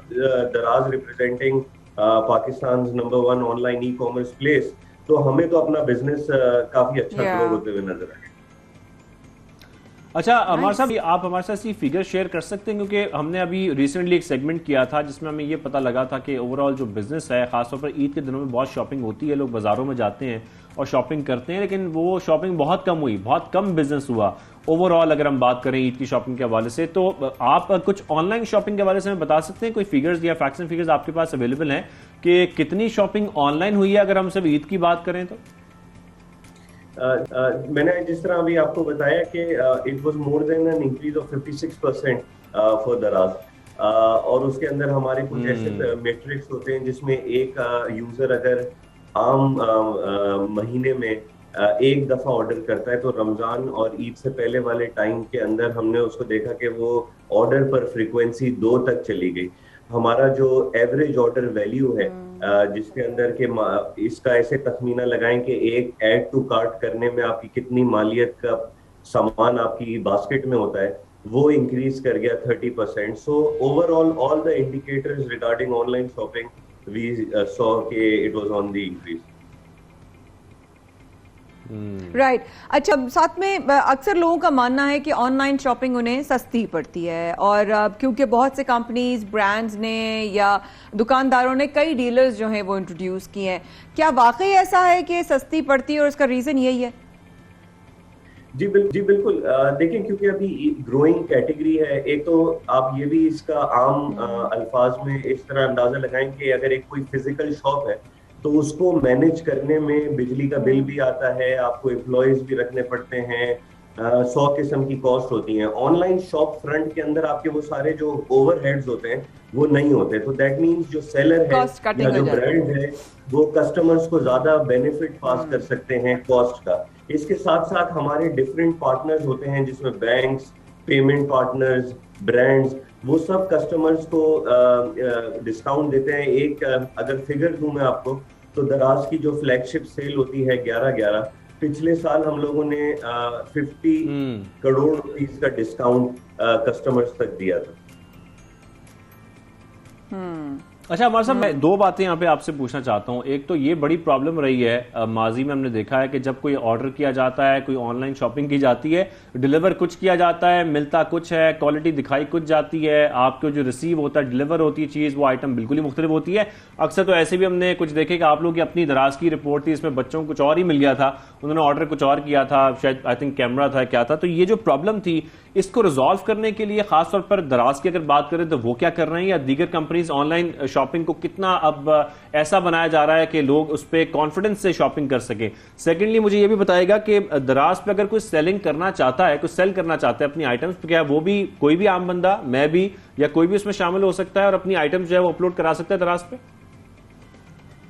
दराज representing Pakistan number 1 online e commerce place, तो हमें तो अपना बिजनेस काफी अच्छा ग्रो होते हुए नजर आया। अच्छा अमर साहब, आप हमारे साथ ये फिगर शेयर कर सकते हैं, क्योंकि हमने अभी रिसेंटली एक सेगमेंट किया था जिसमें हमें ये पता लगा था कि ओवरऑल जो बिजनेस है, खासतौर पर ईद के दिनों में बहुत शॉपिंग होती है, लोग बाजारों में जाते हैं और शॉपिंग करते हैं, लेकिन वो शॉपिंग बहुत कम हुई, बहुत कम बिजनेस हुआ ओवरऑल। अगर हम बात करें ईद की शॉपिंग के हवाले से, तो आप कुछ ऑनलाइन शॉपिंग के हवाले से हमें बता सकते हैं? कोई फिगर्स या फैक्ट्स एंड फिगर्स आपके पास अवेलेबल हैं कि कितनी शॉपिंग ऑनलाइन हुई है अगर हम सिर्फ ईद की बात करें तो? मैंने जिस तरह अभी आपको बताया कि it was more than an increase of 56% for दराज, और उसके अंदर हमारे कुछ ऐसे मेट्रिक्स होते हैं जिसमें एक यूजर अगर आम महीने में एक दफा ऑर्डर करता है, तो रमजान और ईद से पहले वाले टाइम के अंदर हमने उसको देखा कि वो ऑर्डर पर फ्रीक्वेंसी 2 तक चली गई। हमारा जो एवरेज ऑर्डर वैल्यू है, जिसके अंदर के इसका ऐसे तखमीना लगाएं कि एक ऐड टू कार्ट करने में आपकी कितनी मालियत का सामान आपकी बास्केट में होता है, वो इंक्रीज कर गया 30%। So overall all the indicators regarding online shopping we saw के it was on the increase. Right अच्छा, साथ में अक्सर लोगों का मानना है कि ऑनलाइन शॉपिंग उन्हें सस्ती पड़ती है, और क्योंकि बहुत से कंपनीज, ब्रांड्स ने या दुकानदारों ने कई डीलर्स जो हैं वो इंट्रोड्यूस किए हैं, क्या वाकई ऐसा है कि सस्ती पड़ती है और उसका रीजन यही है? जी बिल्कुल। देखें, क्योंकि अभी ग्रोइंग कैटेगरी है, एक तो आप ये भी इसका आम अल्फाज में इस तरह अंदाजा लगाएं कि अगर एक कोई फिजिकल शॉप है तो उसको मैनेज करने में बिजली का बिल भी आता है, आपको एम्प्लॉयज भी रखने पड़ते हैं, 100 किस्म की कॉस्ट होती हैं। ऑनलाइन शॉप फ्रंट के अंदर आपके वो सारे जो ओवरहेड्स होते हैं वो नहीं होते, तो दैट मींस जो सेलर है या जो ब्रांड है वो कस्टमर्स को ज्यादा बेनिफिट पास कर सकते हैं कॉस्ट का। इसके साथ साथ हमारे डिफरेंट पार्टनर्स होते हैं जिसमें बैंक्स, पेमेंट पार्टनर्स, ब्रांड्स, वो सब कस्टमर्स को डिस्काउंट देते हैं। एक अगर फिगर दूं मैं आपको, तो दराज की जो फ्लैगशिप सेल होती है 11/11, पिछले साल हम लोगों ने 50 करोड़ रुपीस का डिस्काउंट कस्टमर्स तक दिया था। अच्छा अमर साहब, मैं दो बातें यहाँ पे आपसे पूछना चाहता हूँ। एक तो ये बड़ी प्रॉब्लम रही है, माजी में हमने देखा है कि जब कोई ऑर्डर किया जाता है, कोई ऑनलाइन शॉपिंग की जाती है, डिलीवर कुछ किया जाता है, मिलता कुछ है, क्वालिटी दिखाई कुछ जाती है, आपको जो रिसीव होता है, डिलीवर होती है चीज़, वो आइटम बिल्कुल ही मुख्तलिफ होती है। अक्सर तो ऐसे भी हमने कुछ देखे कि आप लोग की अपनी दराज की रिपोर्ट थी, इसमें बच्चों को कुछ और ही मिल गया था, उन्होंने ऑर्डर कुछ और किया था, शायद आई थिंक कैमरा था, क्या था। तो ये जो प्रॉब्लम थी, इसको रिजॉल्व करने के लिए खासतौर पर दराज की अगर बात करें तो वो क्या कर रहे हैं, या दीगर कंपनीज ऑनलाइन शॉपिंग को कितना अब ऐसा बनाया जा रहा है कि लोग उस पर कॉन्फिडेंस से शॉपिंग कर सकें? सेकेंडली मुझे ये भी बताएगा कि दराज पे अगर कोई सेलिंग करना चाहता है, कोई सेल करना चाहता है अपनी आइटम्स, तो क्या वो भी, कोई भी आम बंदा, मैं भी या कोई भी उसमें शामिल हो सकता है और अपनी आइटम्स जो है वो अपलोड करा सकता है दराज पे?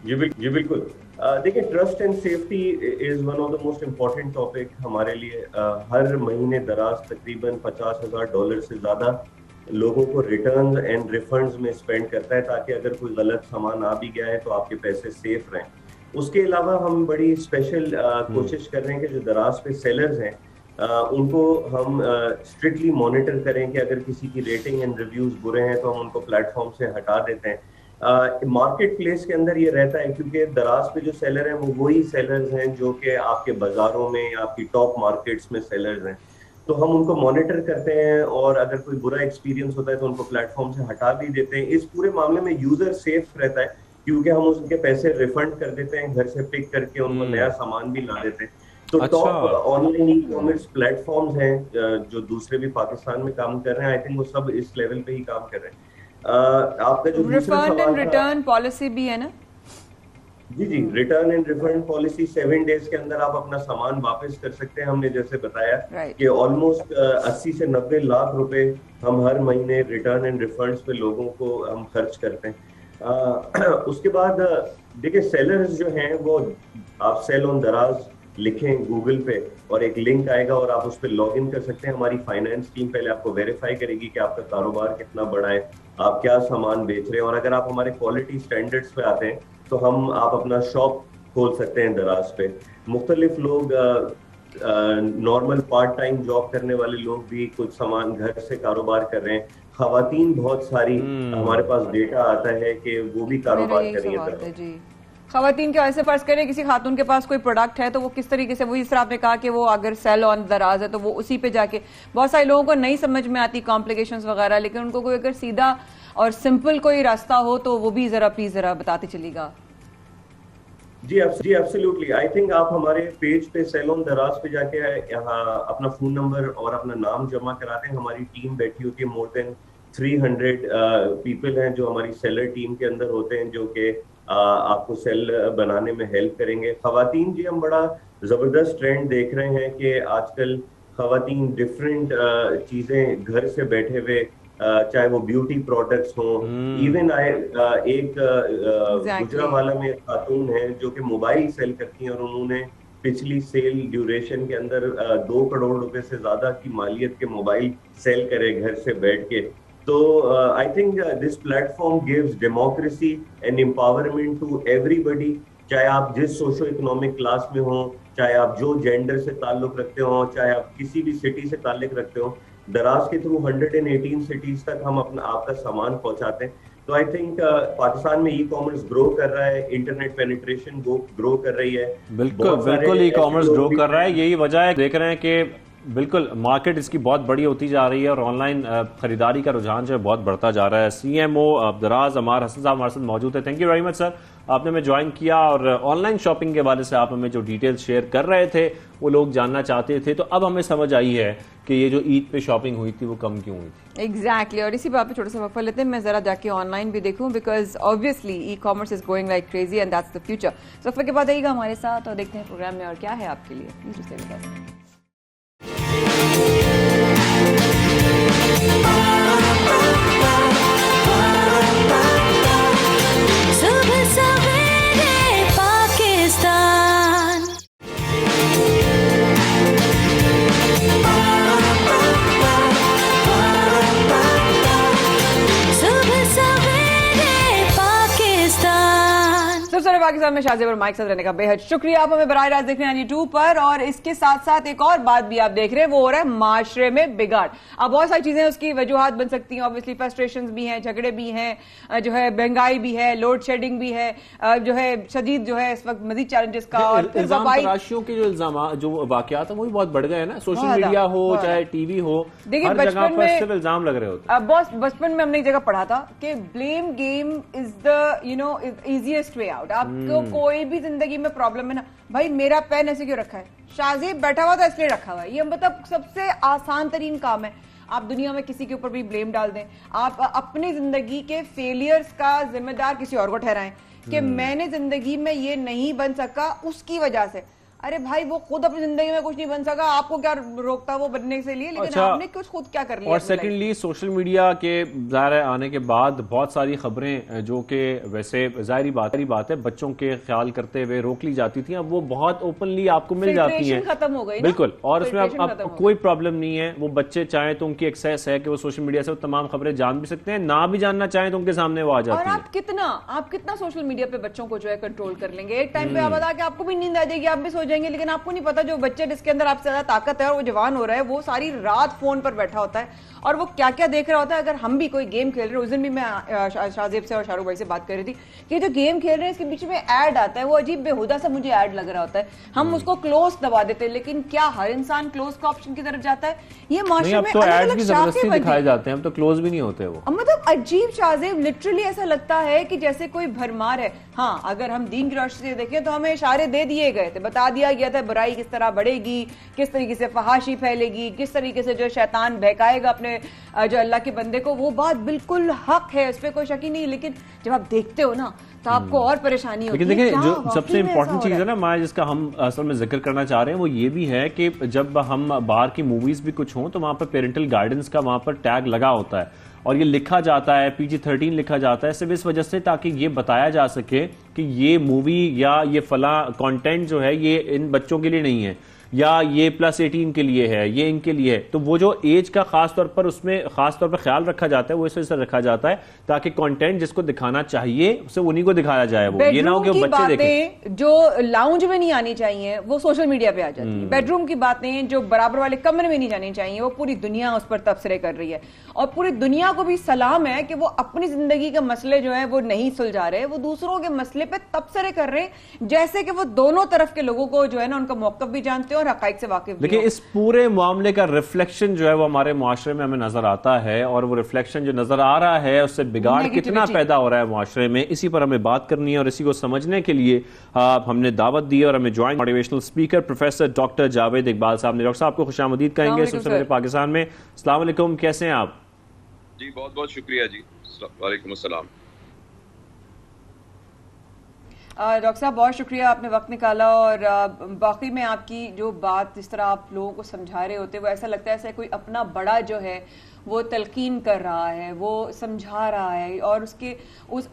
जी बिल्कुल। देखिए, trust and safety is one of the most important topic हमारे लिए। हर महीने दराज तकरीबन $50,000 से ज्यादा लोगों को रिटर्न एंड रिफंड्स में स्पेंड करता है, ताकि अगर कोई गलत सामान आ भी गया है तो आपके पैसे सेफ रहें। उसके अलावा हम बड़ी स्पेशल कोशिश कर रहे हैं कि जो दराज पे सेलर्स हैं उनको हम स्ट्रिक्टली मॉनिटर करें कि अगर किसी की रेटिंग एंड रिव्यूज बुरे हैं तो हम उनको प्लेटफॉर्म से हटा देते हैं। मार्केट प्लेस के अंदर ये रहता है, क्योंकि दराज पे जो सेलर हैं वो वही सेलर्स हैं जो कि आपके बाजारों में, आपकी टॉप मार्केट्स में सेलर्स हैं, तो हम उनको मॉनिटर करते हैं और अगर कोई बुरा एक्सपीरियंस होता है तो उनको प्लेटफॉर्म से हटा भी देते हैं। इस पूरे मामले में यूजर सेफ रहता है, क्योंकि हम उनके पैसे रिफंड कर देते हैं, घर से पिक करके उनको नया सामान भी ला देते हैं। तो top online e commerce platforms हैं जो दूसरे भी पाकिस्तान में काम कर रहे हैं, आई थिंक वो सब इस लेवल पे ही काम कर रहे हैं। आपका जो रिफंड एंड रिटर्न पॉलिसी भी है ना? जी, return and refund policy 7 days के अंदर आप अपना सामान वापस कर सकते हैं। हमने जैसे बताया कि ऑलमोस्ट 80 से 90 लाख रुपए हम हर महीने रिटर्न एंड रिफंड्स पे लोगों को हम खर्च करते हैं। उसके बाद देखिए, सेलर्स जो हैं वो, आप सेल ऑन दराज लिखें गूगल पे और एक लिंक आएगा और आप उस पर लॉग इन कर सकते हैं। हमारी फाइनेंस टीम पहले आपको वेरीफाई करेगी कि आपका कारोबार कितना बड़ा है, आप क्या सामान बेच रहे हैं, और अगर आप हमारे क्वालिटी स्टैंडर्ड्स पे आते हैं तो आप अपना शॉप खोल सकते हैं दराज पे। मुख्तलिफ लोग, नॉर्मल पार्ट टाइम जॉब करने वाले लोग भी कुछ सामान घर से कारोबार कर रहे हैं। खवातीन बहुत सारी हमारे पास डेटा आता है कि वो भी कारोबार कर रही है। खवातीन के वैसे फर्ज करें किसी खातून के पास कोई प्रोडक्ट है तो वो किस तरीके से, वही इस तरह आपने कहा कि वो अगर सेल ऑन दराज है तो वो उसी पे जाके, बहुत सारे लोगों को नहीं समझ में आती कॉम्प्लिकेशंस वगैरह, लेकिन उनको कोई अगर सीधा और सिंपल कोई रास्ता हो तो वो भी जरा प्लीज जरा बताते चलिएगा। जी एब्सोल्युटली। आई थिंक आप हमारे पेज पे सेल ऑन दराज पे जाके यहाँ अपना फोन नंबर और अपना नाम जमा कराते हैं। हमारी टीम बैठी होती है, मोर देन 300 पीपल हैं जो हमारी सेलर टीम के अंदर होते हैं, जो कि आपको सेल बनाने में हेल्प करेंगे। खवातीन जी, हम बड़ा जबरदस्त ट्रेंड देख रहे हैं कि आजकल खवातीन डिफरेंट चीजें घर से बैठे हुए, चाहे वो ब्यूटी प्रोडक्ट्स हों, इवन एक गुजरावाला में खातून है जो कि मोबाइल सेल करती हैं और उन्होंने पिछली सेल ड्यूरेशन के अंदर 2 करोड़ रुपए से ज्यादा की मालियत के मोबाइल सेल करे घर से बैठ के। तो I think this platform gives democracy and empowerment to everybody, चाहे आप जिस सोशो इकोनॉमिक क्लास में हो, चाहे आप जो जेंडर से ताल्लुक रखते हो, चाहे आप किसी भी सिटी से ताल्लुक रखते हो। दराज के थ्रू 118 सिटीज तक हम आपका सामान पहुंचाते हैं। तो आई थिंक पाकिस्तान में ई कॉमर्स ग्रो कर रहा है, इंटरनेट पेनिट्रेशन ग्रो कर रही है। बिल्कुल ई कॉमर्स ग्रो कर रहा है। यही वजह है, देख रहे हैं कि बिल्कुल मार्केट इसकी बहुत बड़ी होती जा रही है और ऑनलाइन खरीदारी का रुझान जो है बहुत बढ़ता जा रहा है। CMO दराज अमार हसन साहब हमारे साथ मौजूद है। Thank you very much sir, आपने हमें ज्वाइन किया और ऑनलाइन शॉपिंग के हवाले से आप हमें जो डिटेल्स शेयर कर रहे थे वो लोग जानना चाहते थे, तो अब हमें समझ आई है कि ये जो ईद पे शॉपिंग हुई थी वो कम क्यों हुई थी। एग्जैक्टली और इसी बात पे छोटा सा वक्फा लेते हैं। मैं जरा जाके ऑनलाइन भी देखूं because obviously e commerce is going like crazy and that's the future. So वक्फे के बाद आइएगा हमारे साथ और देखते हैं प्रोग्राम में और क्या है आपके लिए। Please stay with us. Pakistan में शाहजेब और माइक साथ रहने का बेहद शुक्रिया। आप हमें बराह रास्त देख रहे हैं 92 पर और इसके साथ साथ एक और बात भी आप देख रहे हैं, वो हो रहा है माशरे में बिगाड़। अब बहुत सारी चीजें उसकी वजूहात बन सकती हैं, ऑब्वियसली फ्रस्ट्रेशंस भी हैं, झगड़े भी हैं, जो है महंगाई भी है, लोड शेडिंग भी है, जो है शदीद जो है इस वक्त मजीद चैलेंजेस का और तराशियों के जो इल्जाम जो वाकयात है वो भी बहुत बढ़ गए हैं ना, सोशल मीडिया हो चाहे टीवी हो, देखिए बचपन में सिर्फ इल्जाम लग रहे होते हैं। बॉस बचपन में हमने एक जगह पढ़ा था कि blame game is the easiest way out. आपको कोई भी जिंदगी में प्रॉब्लम है ना, भाई मेरा पेन ऐसे क्यों रखा है, शाहजेब बैठा हुआ था इसलिए रखा हुआ है, ये मतलब सबसे आसान तरीन काम है। आप दुनिया में किसी के ऊपर भी ब्लेम डाल दें, आप अपनी जिंदगी के फेलियर्स का जिम्मेदार किसी और को ठहराएं कि मैंने जिंदगी में ये नहीं बन सका उसकी वजह से। अरे भाई वो खुद अपनी जिंदगी में कुछ नहीं बन सका, आपको क्या रोकता वो बनने से लिए, लेकिन आपने कुछ खुद क्या कर लिया। और सेकेंडली सोशल मीडिया के ज़ाहिर आने के बाद बहुत सारी खबरें जो कि वैसे ज़ाहिरी बात है बच्चों के ख्याल करते हुए रोक ली जाती थी, अब वो बहुत ओपनली आपको मिल जाती हैं, खत्म हो गई बिल्कुल। और उसमें अब कोई प्रॉब्लम नहीं है, वो बच्चे चाहे तो उनकी एक्सेस है कि वो सोशल मीडिया से तमाम खबरें जान भी सकते हैं, ना भी जानना चाहें तो उनके सामने वो आ जाती है। और आप कितना सोशल मीडिया पे बच्चों को जो है कंट्रोल कर लेंगे, एक टाइम पे आप बता के आपको भी नींद आ जाएगी, आप भी सो जाएंगे, लेकिन आपको नहीं पता जो बच्चे जिसके अंदर आपसे ज्यादा ताकत है और वो जवान हो रहा है, वो सारी रात फोन पर बैठा होता है और वो क्या क्या देख रहा होता है। अगर हम भी कोई गेम खेल रहे हैं, उस दिन भी मैं शाहजेब से और शाहरुख भाई से बात कर रही थी कि जो गेम खेल रहे हैं इसके बीच में ऐड आता है, वो अजीब बेहुदा सा मुझे ऐड लग रहा होता है, हम उसको क्लोज दबा देते हैं, लेकिन क्या हर इंसान क्लोज का ऑप्शन की तरफ जाता है? ये माशरे में ऐड भी जबरदस्ती दिखाए जाते हैं, हम तो क्लोज भी नहीं होते वो, मतलब अजीब। शाहजेब लिटरली ऐसा लगता है कि जैसे कोई भरमार है। हाँ, अगर हम दीन की रोशनी से देखें तो हमें इशारे दे दिए गए थे, बता दिया गया था बुराई किस तरह बढ़ेगी, किस तरीके से फहाशी फैलेगी, किस तरीके से जो शैतान बहकाएगा अपने जो अल्लाह के बंदे को, वो बात बिल्कुल हक है, उस पर कोई शक ही नहीं। लेकिन जब आप देखते हो ना तो आपको और परेशानी होती है। लेकिन देखिए जो सबसे इंपॉर्टेंट चीज है ना माया, जिसका हम असल में जिक्र करना चाह रहे हैं, वो ये भी है कि जब हम बाहर की मूवीज भी कुछ हों तो वहां पर पेरेंटल गाइडेंस का वहां पर टैग लगा होता है और ये लिखा जाता है, PG-13 लिखा जाता है, सिर्फ इस वजह से ताकि ये बताया जा सके कि ये मूवी या ये फला कंटेंट जो है ये इन बच्चों के लिए नहीं है, या ये +18 के लिए है, ये इनके लिए है। तो वो जो एज का खास तौर पर उसमें खास तौर पर ख्याल रखा जाता है, वो इस वजह से रखा जाता है ताकि कंटेंट जिसको दिखाना चाहिए उसे उन्हीं को दिखाया जाए, वो ये ना हो कि बच्चे देखें। जो लाउंज में नहीं आनी चाहिए वो सोशल मीडिया पे आ जाती है। बेडरूम की बातें जो बराबर वाले कमरे में नहीं जानी चाहिए वो पूरी दुनिया उस पर तबसरे कर रही है और पूरी दुनिया को भी सलाम है कि वो अपनी जिंदगी के मसले जो है वो नहीं सुलझा रहे, वो दूसरों के मसले पे तबसरे कर रहे हैं, जैसे कि वो दोनों तरफ के लोगों को जो है ना उनका मौक़िफ़ भी जानते हैं और हक़ाइक़ से वाकिफ। देखिए इस पूरे मामले का रिफ्लेक्शन जो है वो हमारे मुआशरे में हमें नजर आता है और वो रिफ्लेक्शन जो नजर आ रहा है उससे बिगाड़ कितना पैदा हो रहा है मुआशरे में, इसी पर हमें बात करनी है। और इसी को समझने के लिए हमने दावत दी और हमें join motivational speaker professor doctor Javed Iqbal साहब ने। डॉक्टर साहब आपको खुशामदीद कहेंगे सबसे पहले पाकिस्तान में। अस्सलाम वालेकुम, कैसे हैं आप? जी बहुत बहुत शुक्रिया जी, वालेकुम अस्सलाम। डॉक्टर साहब बहुत शुक्रिया, आपने वक्त निकाला और बाकी में आपकी जो बात जिस तरह आप लोगों को समझा रहे होते वो ऐसा लगता है ऐसा कोई अपना बड़ा जो है वो तलकीन कर रहा है, वो समझा रहा है और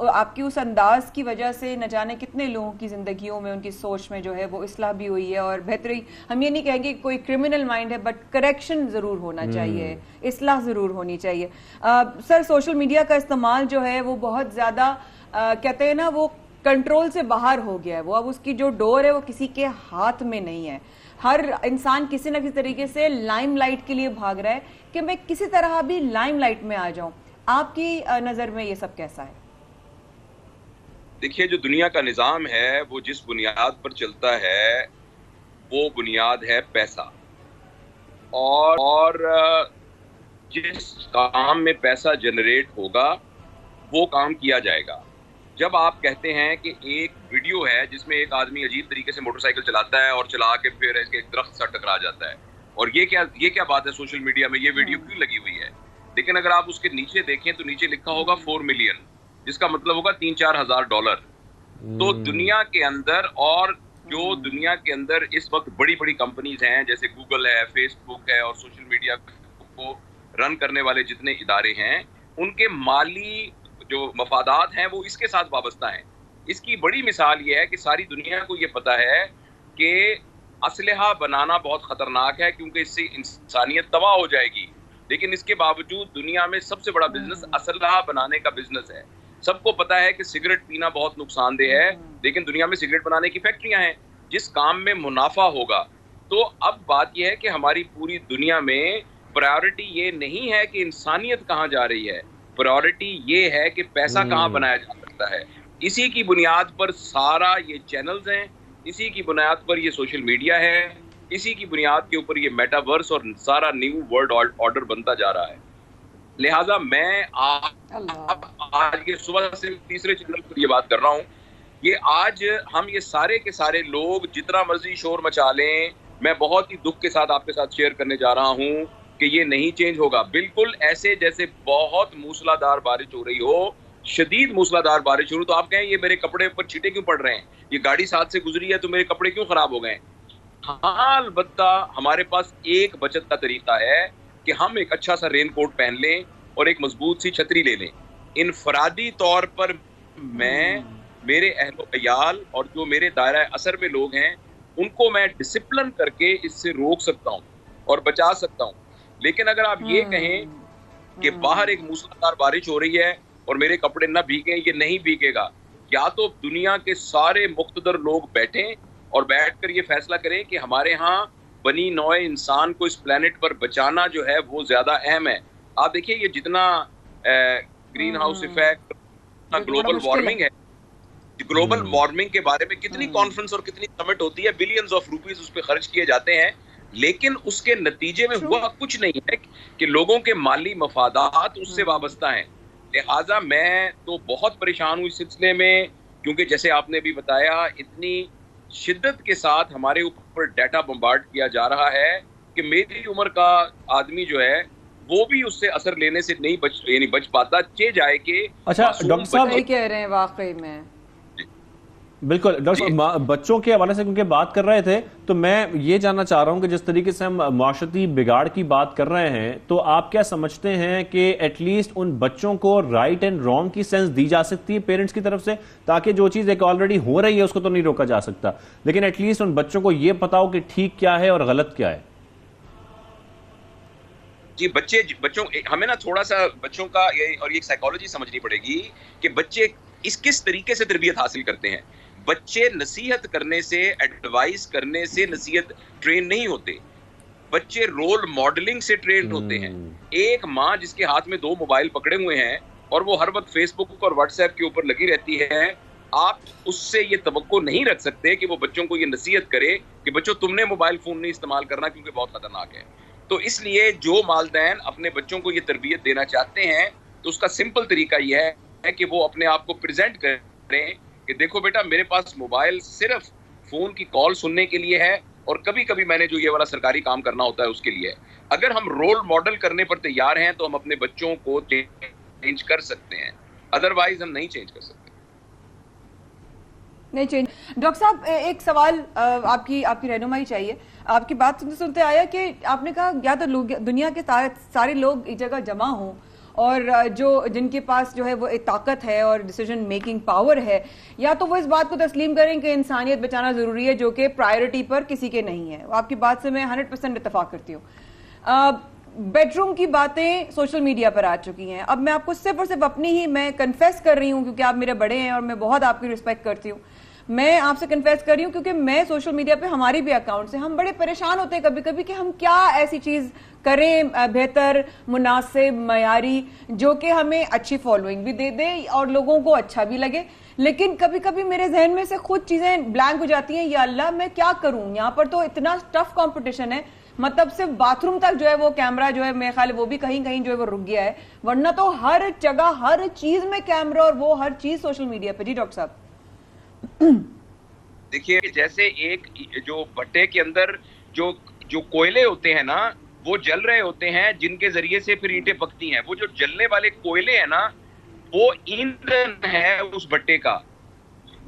आपकी उस अंदाज की वजह से न जाने कितने लोगों की ज़िंदगियों में उनकी सोच में जो है वो इस्लाह भी हुई है और बेहतरी। हम ये नहीं कहेंगे कोई क्रिमिनल माइंड है, बट करेक्शन ज़रूर होना चाहिए, इस्लाह ज़रूर होनी चाहिए। सर सोशल मीडिया का इस्तेमाल जो है वो बहुत ज़्यादा कहते हैं ना वो कंट्रोल से बाहर हो गया है, वो अब उसकी जो डोर है वो किसी के हाथ में नहीं है। हर इंसान किसी न किसी तरीके से लाइमलाइट के लिए भाग रहा है कि मैं किसी तरह भी लाइमलाइट में आ जाऊं। आपकी नजर में ये सब कैसा है? देखिए, जो दुनिया का निज़ाम है वो जिस बुनियाद पर चलता है वो बुनियाद है पैसा, और जिस काम में पैसा जनरेट होगा वो काम किया जाएगा। जब आप कहते हैं कि एक वीडियो है जिसमें एक आदमी अजीब तरीके से मोटरसाइकिल चलाता है और चला के फिर इसके एक दरख्त से टकरा जाता है, और ये क्या बात है सोशल मीडिया में, ये वीडियो क्यों लगी हुई है? लेकिन अगर आप उसके नीचे देखें तो नीचे लिखा होगा 4 मिलियन, जिसका मतलब होगा $3-4 हज़ार। तो दुनिया के अंदर, और जो दुनिया के अंदर इस वक्त बड़ी बड़ी कंपनीज हैं जैसे गूगल है, फेसबुक है, और सोशल मीडिया को रन करने वाले जितने इदारे हैं, उनके माली जो मफादात हैं वो इसके साथ वाबस्ता हैं। इसकी बड़ी मिसाल ये है कि सारी दुनिया को ये पता है कि असलहा बनाना बहुत खतरनाक है क्योंकि इससे इंसानियत तबाह हो जाएगी, लेकिन इसके बावजूद दुनिया में सबसे बड़ा बिजनेस असलहा बनाने का बिजनेस है। सबको पता है कि सिगरेट पीना बहुत नुकसानदेह है, लेकिन दुनिया में सिगरेट बनाने की फैक्ट्रियां हैं जिस काम में मुनाफा होगा। तो अब बात यह है कि हमारी पूरी दुनिया में प्रायोरिटी ये नहीं है कि इंसानियत कहाँ जा रही है, प्रायोरिटी ये है कि पैसा कहाँ बनाया जा सकता है। इसी की बुनियाद पर सारा ये चैनल्स हैं, इसी की बुनियाद पर ये सोशल मीडिया है, इसी की बुनियाद के ऊपर ये मेटावर्स और सारा न्यू वर्ल्ड ऑर्डर बनता जा रहा है। लिहाजा मैं आज ये सुबह से तीसरे चैनल पर ये बात कर रहा हूँ, ये आज हम ये सारे के सारे लोग जितना मर्जी शोर मचा लें, मैं बहुत ही दुख के साथ आपके साथ शेयर करने जा रहा हूँ कि ये नहीं चेंज होगा। बिल्कुल ऐसे जैसे बहुत मूसलाधार बारिश हो रही हो, शदीद मूसलाधार बारिश हो रही, तो आप कहें ये मेरे कपड़े पर छींटे क्यों पड़ रहे हैं, ये गाड़ी साथ से गुजरी है तो मेरे कपड़े क्यों खराब हो गए? हाँ, अलबत्ता हमारे पास एक बचत का तरीका है कि हम एक अच्छा सा रेन कोट पहन लें और एक मजबूत सी छतरी ले लें। इनफरादी तौर पर मैं, मेरे अहलो अयाल और जो मेरे दायरा असर में लोग हैं उनको मैं डिसिप्लिन करके इससे रोक सकता हूँ और बचा सकता हूँ। लेकिन अगर आप ये कहें कि बाहर एक मूसलाधार बारिश हो रही है और मेरे कपड़े न भीगे, ये नहीं भीगेगा। या तो दुनिया के सारे मुख्तदर लोग बैठें और बैठकर ये फैसला करें कि हमारे यहाँ बनी नौए इंसान को इस प्लेनेट पर बचाना जो है वो ज्यादा अहम है। आप देखिए ये जितना green house effect, global warming है, ग्लोबल वार्मिंग के बारे में कितनी कॉन्फ्रेंस और कितनी समिट होती है, बिलियंस ऑफ रुपीस उस पर खर्च किए जाते हैं, लेकिन उसके नतीजे में हुआ कुछ नहीं है कि लोगों के माली मफादात उससे वाबस्ता हैं। लिहाजा मैं तो बहुत परेशान हूँ इस सिलसिले में, क्योंकि जैसे आपने भी बताया इतनी शिद्दत के साथ हमारे ऊपर डाटा बम्बार्ड किया जा रहा है कि मेरी उम्र का आदमी जो है वो भी उससे असर लेने से नहीं बच पाता। चे जाए कि अच्छा डॉक्टर साहब कह रहे हैं वाकई में, बिल्कुल डॉक्टर साहब बच्चों के हवाले से क्योंकि बात कर रहे थे, तो मैं ये जानना चाह रहा हूं कि जिस तरीके से हम माशरती बिगाड़ की बात कर रहे हैं, तो आप क्या समझते हैं कि एटलीस्ट उन बच्चों को राइट एंड रॉन्ग की सेंस दी जा सकती है पेरेंट्स की तरफ से, ताकि जो चीज एक ऑलरेडी हो रही है उसको तो नहीं रोका जा सकता, लेकिन एटलीस्ट उन बच्चों को ये पता हो कि ठीक क्या है और गलत क्या है? जी बच्चों हमें ना थोड़ा सा बच्चों का और ये साइकोलॉजी समझनी पड़ेगी कि बच्चे किस तरीके से तरबियत हासिल करते हैं। बच्चे नसीहत करने से, एडवाइस करने से नसीहत ट्रेन नहीं होते, बच्चे रोल मॉडलिंग से ट्रेन होते हैं। एक माँ जिसके हाथ में 2 मोबाइल पकड़े हुए हैं और वो हर वक्त फेसबुक और व्हाट्सएप के ऊपर लगी रहती है, आप उससे ये तवक्को नहीं रख सकते कि वो बच्चों को ये नसीहत करे कि बच्चों तुमने मोबाइल फोन नहीं इस्तेमाल करना क्योंकि बहुत खतरनाक है। तो इसलिए जो वालिदैन अपने बच्चों को ये तरबियत देना चाहते हैं तो उसका सिंपल तरीका यह है कि वो अपने आप को प्रेजेंट करें कि देखो बेटा मेरे पास मोबाइल सिर्फ फोन की कॉल सुनने के लिए है और कभी कभी मैंने जो ये वाला सरकारी काम करना होता है उसके लिए। अगर हम रोल मॉडल करने पर तैयार हैं तो हम अपने बच्चों को चेंज कर सकते हैं, अदरवाइज हम नहीं चेंज कर सकते। नहीं चेंज। डॉक्टर साहब एक सवाल आपकी रहनुमाई चाहिए। आपकी बात सुनते सुनते आया कि आपने कहा या तो दुनिया के सारे लोग एक जगह जमा हों और जो जिनके पास जो है वो एक ताकत है और डिसीजन मेकिंग पावर है, या तो वो इस बात को तस्लीम करें कि इंसानियत बचाना जरूरी है, जो कि प्रायोरिटी पर किसी के नहीं है। आपकी बात से मैं 100% इत्तेफाक करती हूँ। बेडरूम की बातें सोशल मीडिया पर आ चुकी हैं। अब मैं आपको सिर्फ और सिर्फ अपनी ही मैं कन्फेस कर रही हूँ क्योंकि आप मेरे बड़े हैं और मैं बहुत आपकी रिस्पेक्ट करती हूँ। मैं आपसे कन्फेस कर रही हूँ क्योंकि मैं सोशल मीडिया पे हमारी भी अकाउंट से हम बड़े परेशान होते हैं कभी कभी कि हम क्या ऐसी चीज करें बेहतर, मुनासिब, मयारी, जो कि हमें अच्छी फॉलोइंग भी दे दे और लोगों को अच्छा भी लगे, लेकिन कभी कभी मेरे जहन में से खुद चीजें ब्लैंक हो जाती हैं, या अल्लाह मैं क्या करूं, यहाँ पर तो इतना टफ कंपटीशन है, मतलब सिर्फ बाथरूम तक जो है वो कैमरा जो है, मेरे ख्याल वो भी कहीं कहीं जो है वो रुक गया है, वरना तो हर जगह हर चीज में कैमरा, और वो हर चीज सोशल मीडिया पे। जी डॉक्टर साहब। देखिए, जैसे एक जो भट्टे के अंदर जो कोयले होते हैं ना, वो जल रहे होते हैं, जिनके जरिए से फिर ईंटें पकती हैं। वो जो जलने वाले कोयले हैं ना, वो ईंधन है उस भट्टे का।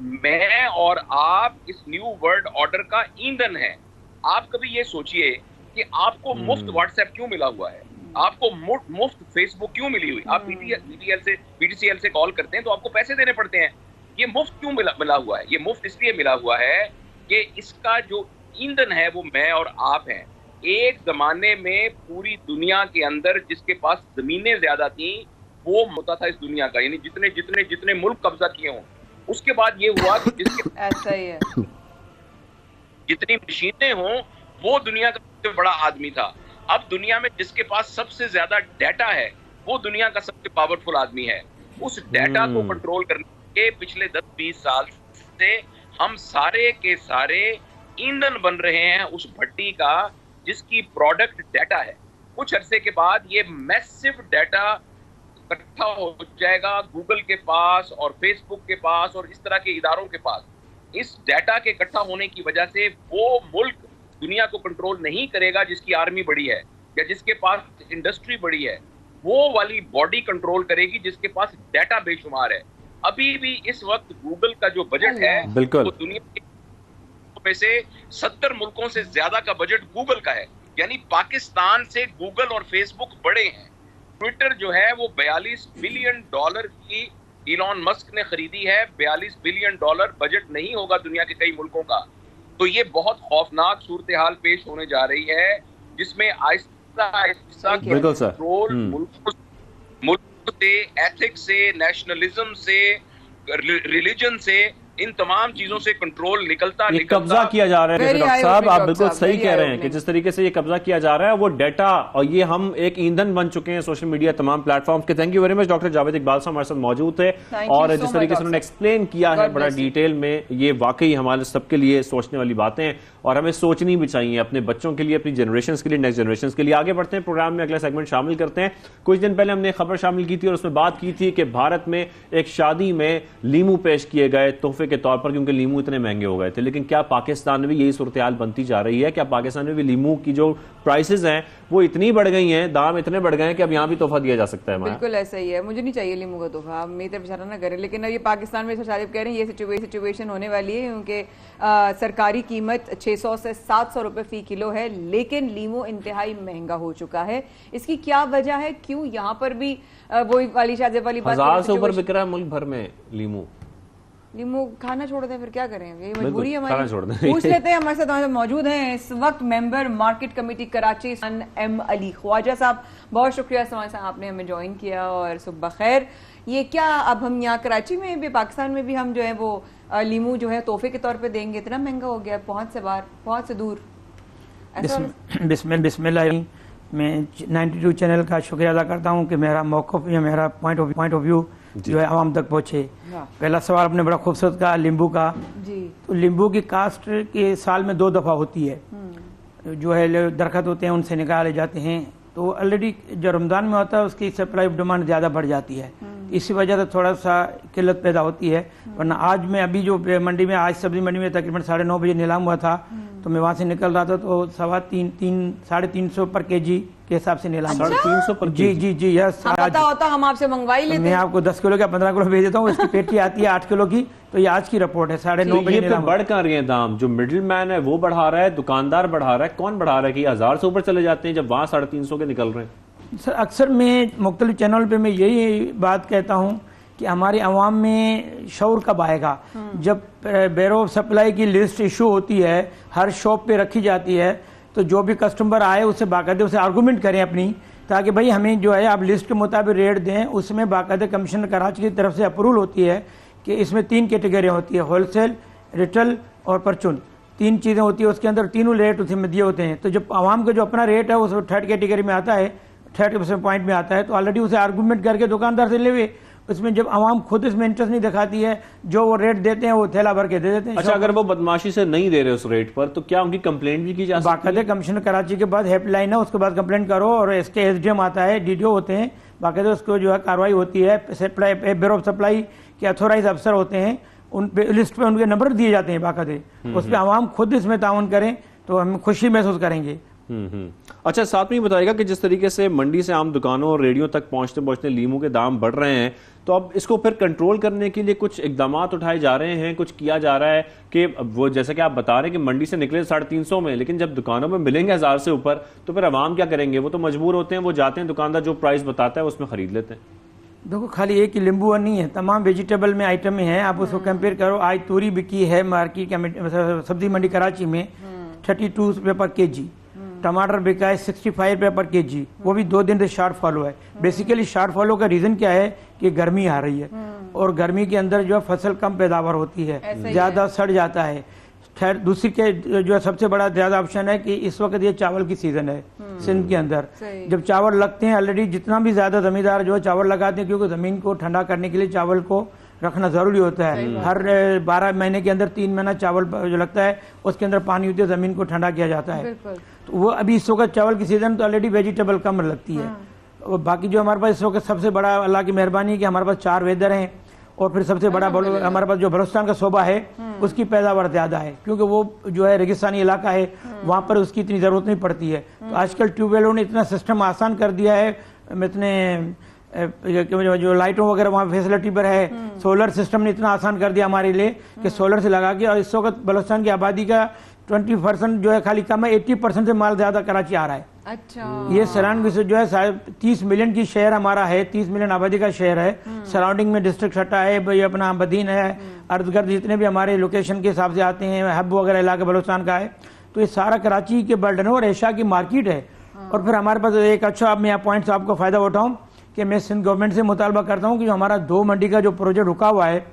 मैं और आप इस न्यू वर्ल्ड ऑर्डर का ईंधन है। आप कभी ये सोचिए कि आपको मुफ्त व्हाट्सएप क्यों मिला हुआ है, आपको मुफ्त फेसबुक क्यों मिली हुई। आप पीटीसीएल से कॉल करते हैं तो आपको पैसे देने पड़ते हैं। ये मुफ्त क्यों मिला हुआ है? ये मुफ्त इसलिए मिला हुआ है कि इसका जो ईंधन है वो मैं और आप हैं। एक जमाने में पूरी दुनिया के अंदर जिसके पास जमीनें ज्यादा थी वो होता था इस दुनिया का, यानी जितने मुल्क कब्जा किए हों। उसके बाद ये हुआ कि जिसके ऐसा ही है, जितनी मशीनें हों वो दुनिया का सबसे बड़ा आदमी था। अब दुनिया में जिसके पास सबसे ज्यादा डाटा है वो दुनिया का सबसे पावरफुल आदमी है। उस डाटा को कंट्रोल करने के पिछले 10-20 साल से हम सारे के सारे ईंधन बन रहे हैं उस भट्टी का जिसकी प्रोडक्ट डाटा है। कुछ अरसे के बाद ये मैसिव डाटा इकट्ठा हो जाएगा गूगल के पास और फेसबुक के पास और इस तरह के इदारों के पास। इस डाटा के इकट्ठा होने की वजह से वो मुल्क दुनिया को कंट्रोल नहीं करेगा जिसकी आर्मी बड़ी है या जिसके पास इंडस्ट्री बड़ी है, वो वाली बॉडी कंट्रोल करेगी जिसके पास डाटा बेशुमार है। अभी भी इस वक्त गूगल का जो बजट है वो दुनिया के में से 70 मुल्कों से ज्यादा का बजट गूगल का है, यानी पाकिस्तान से गूगल और फेसबुक बड़े हैं। ट्विटर जो है वो $42 बिलियन की इलॉन मस्क ने खरीदी है। $42 बिलियन बजट नहीं होगा दुनिया के कई मुल्कों का। तो ये बहुत खौफनाक सूरत हाल पेश होने जा रही है जिसमें आहिस्ता आहिस्ता कंट्रोल मुल्क से, एथिक्स से, नेशनलिज्म से, रिलीजन से, इन तमाम चीजों से कंट्रोल निकलता कब्जा किया जा रहा है। डॉक्टर साहब आप बिल्कुल सही कह रहे हैं कि जिस तरीके से ये कब्जा किया जा रहा है वो डाटा, और ये हम एक ईंधन बन चुके हैं सोशल मीडिया तमाम प्लेटफॉर्म्स के। Thank you very much doctor Javed Iqbal साहब हमारे साथ मौजूद थे और जिस तरीके से उन्होंने एक्सप्लेन किया है बड़ा डिटेल में, ये वाकई हमारे सबके लिए सोचने वाली बातें हैं और हमें सोचनी भी चाहिए अपने बच्चों के लिए, अपनी जनरेशन के लिए, नेक्स्ट जनरेशन के लिए। आगे बढ़ते हैं, प्रोग्राम में अगला सेगमेंट शामिल करते हैं। कुछ दिन पहले हमने खबर शामिल की थी और उसमें बात की थी कि भारत में एक शादी में लीमू पेश किए गए तोहफे के तौर पर क्योंकि लीमू इतने महंगे हो गए थे। लेकिन क्या पाकिस्तान में भी यही सूरत हाल बनती जा रही है? क्या पाकिस्तान में भी लीमू की जो प्राइसेस हैं वो इतनी बढ़ गई हैं, दाम इतने बढ़ गए हैं कि अब यहाँ भी तोहफा दिया जा सकता है? बिल्कुल ऐसा ही है, मुझे नहीं चाहिए लीमू का तोहफा, आप मेरी तरफ इशारा ना करें। लेकिन अब ये पाकिस्तान में शादी कह रहे हैं ये सिचुएशन होने वाली है क्योंकि सरकारी कीमत 600 से 700 रुपए फी किलो है, लेकिन लीमू इंतहाई महंगा हो चुका है। इसकी क्या वजह है? क्यों यहाँ पर भी वही वाली शादी वाली बात, 1000 से ऊपर बिक रहा है मुल्क भर में लीमू खाना छोड़ दें फिर क्या करें, ये मजबूरी है हमारी। छोड़ दें। पूछ लेते हैं, हमारे साथ मौजूद हैं इस वक्त member market committee Karachi M Ali Khwaja sahab. बहुत शुक्रिया साहब आपने हमें ज्वाइन किया और सुबह खैर। ये क्या अब हम यहाँ कराची में भी, पाकिस्तान में भी हम जो है वो लीमू जो है तोहफे के तौर पे देंगे? इतना महंगा हो गया, पहुंच से बाहर, पहुंच से दूर। बिस्मिल्लाह, मैं 92 चैनल का शुक्रिया अदा करता हूँ कि मेरा मौक़िफ़ या मेरा पॉइंट ऑफ व्यू जो है आवाम तक पहुँचे। पहला सवाल आपने बड़ा खूबसूरत कहा लींबू का। तो लींबू की कास्ट के साल में 2 दफ़ा होती है, जो है दरख्त होते हैं उनसे निकाले जाते हैं। तो ऑलरेडी जो रमज़ान में होता है उसकी सप्लाई ऑफ डिमांड ज़्यादा बढ़ जाती है, इसी वजह से थोड़ा सा किल्लत पैदा होती है। वरना आज मैं अभी जो मंडी में, आज सब्जी मंडी में तकरीबन 9:30 बजे नीलाम हुआ था, तो मैं वहाँ से निकल रहा था तो 350 पर केजी के हिसाब से नीलाम। 350 पर जी यस। होता हम आपसे मंगवा ही लेते। मैं आपको 10 किलो या 15 किलो भेज देता हूँ। इसकी पेटी आती है 8 किलो की, तो ये आज की रिपोर्ट है। 9:30 बजे नीलाम। बढ़ कर रहे हैं दाम, जो मिडिल मैन है वो बढ़ा रहा है, दुकानदार बढ़ा रहा है, कौन बढ़ा रहा है कि 1000 से ऊपर चले जाते हैं जब वहाँ 350 के निकल रहे हैं? सर अक्सर मैं मुख्तलिफ चैनल पे मैं यही बात कहता हूँ कि हमारी आवाम में शऊर कब आएगा? जब बैरो ऑफ सप्लाई की लिस्ट इशू होती है, हर शॉप पे रखी जाती है, तो जो भी कस्टमर आए उससे बाकायदे उसे आर्गूमेंट करें अपनी, ताकि भाई हमें जो है आप लिस्ट के मुताबिक रेट दें। उसमें बाकायदे कमिश्नर कराची की तरफ से अप्रूवल होती है कि इसमें 3 कैटेगरियाँ होती है, होलसेल, रिटेल और परचून। 3 चीज़ें होती है, उसके अंदर तीनों रेट उसमें दिए होते हैं। तो जब आवाम का जो अपना रेट है उस 3rd कैटेगरी में आता है, 3rd पॉइंट में आता है, तो ऑलरेडी उसे आर्गूमेंट करके दुकानदार से ले उसमें जब आवाम खुद इसमें इंटरेस्ट नहीं दिखाती है, जो वो रेट देते हैं वो थैला भर के दे देते हैं। अच्छा, अगर वो बदमाशी से नहीं दे रहे उस रेट पर तो क्या उनकी कंप्लेंट भी की जा सकती है? बाकायदे कमिश्नर कराची के बाद हेल्पलाइन है, उसके बाद कंप्लेंट करो और इसके एसडीएम आता है, डीडीओ होते हैं, बाकायदे उसको जो है कार्रवाई होती है। सप्लाई ब्यूरो ऑफ सप्लाई के अथोराइज अफसर होते हैं, उन पे लिस्ट पे उनके नंबर दिए जाते हैं बाकायदे, उस पर आवाम खुद इसमें ताउन करें तो हम खुशी महसूस करेंगे। अच्छा, साथ में बताइएगा कि जिस तरीके से मंडी से आम दुकानों और रेडियो तक पहुंचते पहुंचते लीमू के दाम बढ़ रहे हैं, तो अब इसको फिर कंट्रोल करने के लिए कुछ इकदाम उठाए जा रहे हैं, कुछ किया जा रहा है कि वो जैसा कि आप बता रहे हैं कि मंडी से निकले 350 में, लेकिन जब दुकानों में मिलेंगे 1000 से ऊपर तो फिर आवाम क्या करेंगे? वो तो मजबूर होते हैं, वो जाते हैं दुकानदार जो प्राइस बताता है उसमें खरीद लेते हैं। देखो, खाली एक ही नींबू नहीं है, तमाम वेजिटेबल में आइटम में है, आप उसको कंपेयर करो। आज तूरी बिकी है मार्केट सब्जी मंडी कराची में 32 रुपये पर केजी, टमाटर बिका है 65 रुपये पर केजी, वो भी 2 दिन से शार्ट फॉलो है। बेसिकली शार्ट फॉलो का रीजन क्या है कि गर्मी आ रही है और गर्मी के अंदर जो है फसल कम पैदावार होती है, ज्यादा सड़ जाता है। खैर, दूसरी के जो है सबसे बड़ा ज्यादा ऑप्शन है कि इस वक्त ये चावल की सीजन है सिंध के अंदर, जब चावल लगते हैं ऑलरेडी, जितना भी ज्यादा जमींदार जो है चावल लगाते हैं, क्योंकि जमीन को ठंडा करने के लिए चावल को रखना जरूरी होता है। हर 12 महीने के अंदर 3 महीना चावल जो लगता है उसके अंदर पानी होती है, जमीन को ठंडा किया जाता है। तो वो अभी इस वक्त चावल की सीजन तो ऑलरेडी वेजिटेबल कम लगती है। और बाकी जो हमारे पास इस वक्त सबसे बड़ा अल्लाह की मेहरबानी है कि हमारे पास 4 वेदर हैं, और फिर सबसे बड़ा हमारे पास जो बलूचिस्तान का सूबा है उसकी पैदावार ज्यादा है, क्योंकि वो जो है रेगिस्तानी इलाका है, वहाँ पर उसकी इतनी जरूरत नहीं पड़ती है। तो आजकल ट्यूबवेलों ने इतना सिस्टम आसान कर दिया है, इतने जो लाइटों वगैरह वहाँ फैसिलिटी पर है, सोलर सिस्टम ने इतना आसान कर दिया हमारे लिए कि सोलर से लगा के, और इस वक्त बलूचिस्तान की आबादी का 20% जो है खाली कम है, 80% से माल ज्यादा कराची आ रहा है। अच्छा, ये सराउंडिंग से जो है 30 मिलियन की शहर हमारा है, 30 मिलियन आबादी का शहर है। सराउंडिंग में डिस्ट्रिक्ट छठा है, ये अपना बदीन है, अर्द गिर्द जितने भी हमारे लोकेशन के हिसाब से आते हैं, हब वगैरह इलाका बलूचिस्तान का है, तो ये सारा कराची के बर्डन है और एशिया की मार्केट है। और फिर हमारे पास एक अच्छा मैं पॉइंट से आपको फायदा उठाऊँ कि मैं सिंध गवर्नमेंट से मुतालबा करता हूँ कि जो हमारा 2 मंडी का जो प्रोजेक्ट रुका हुआ है,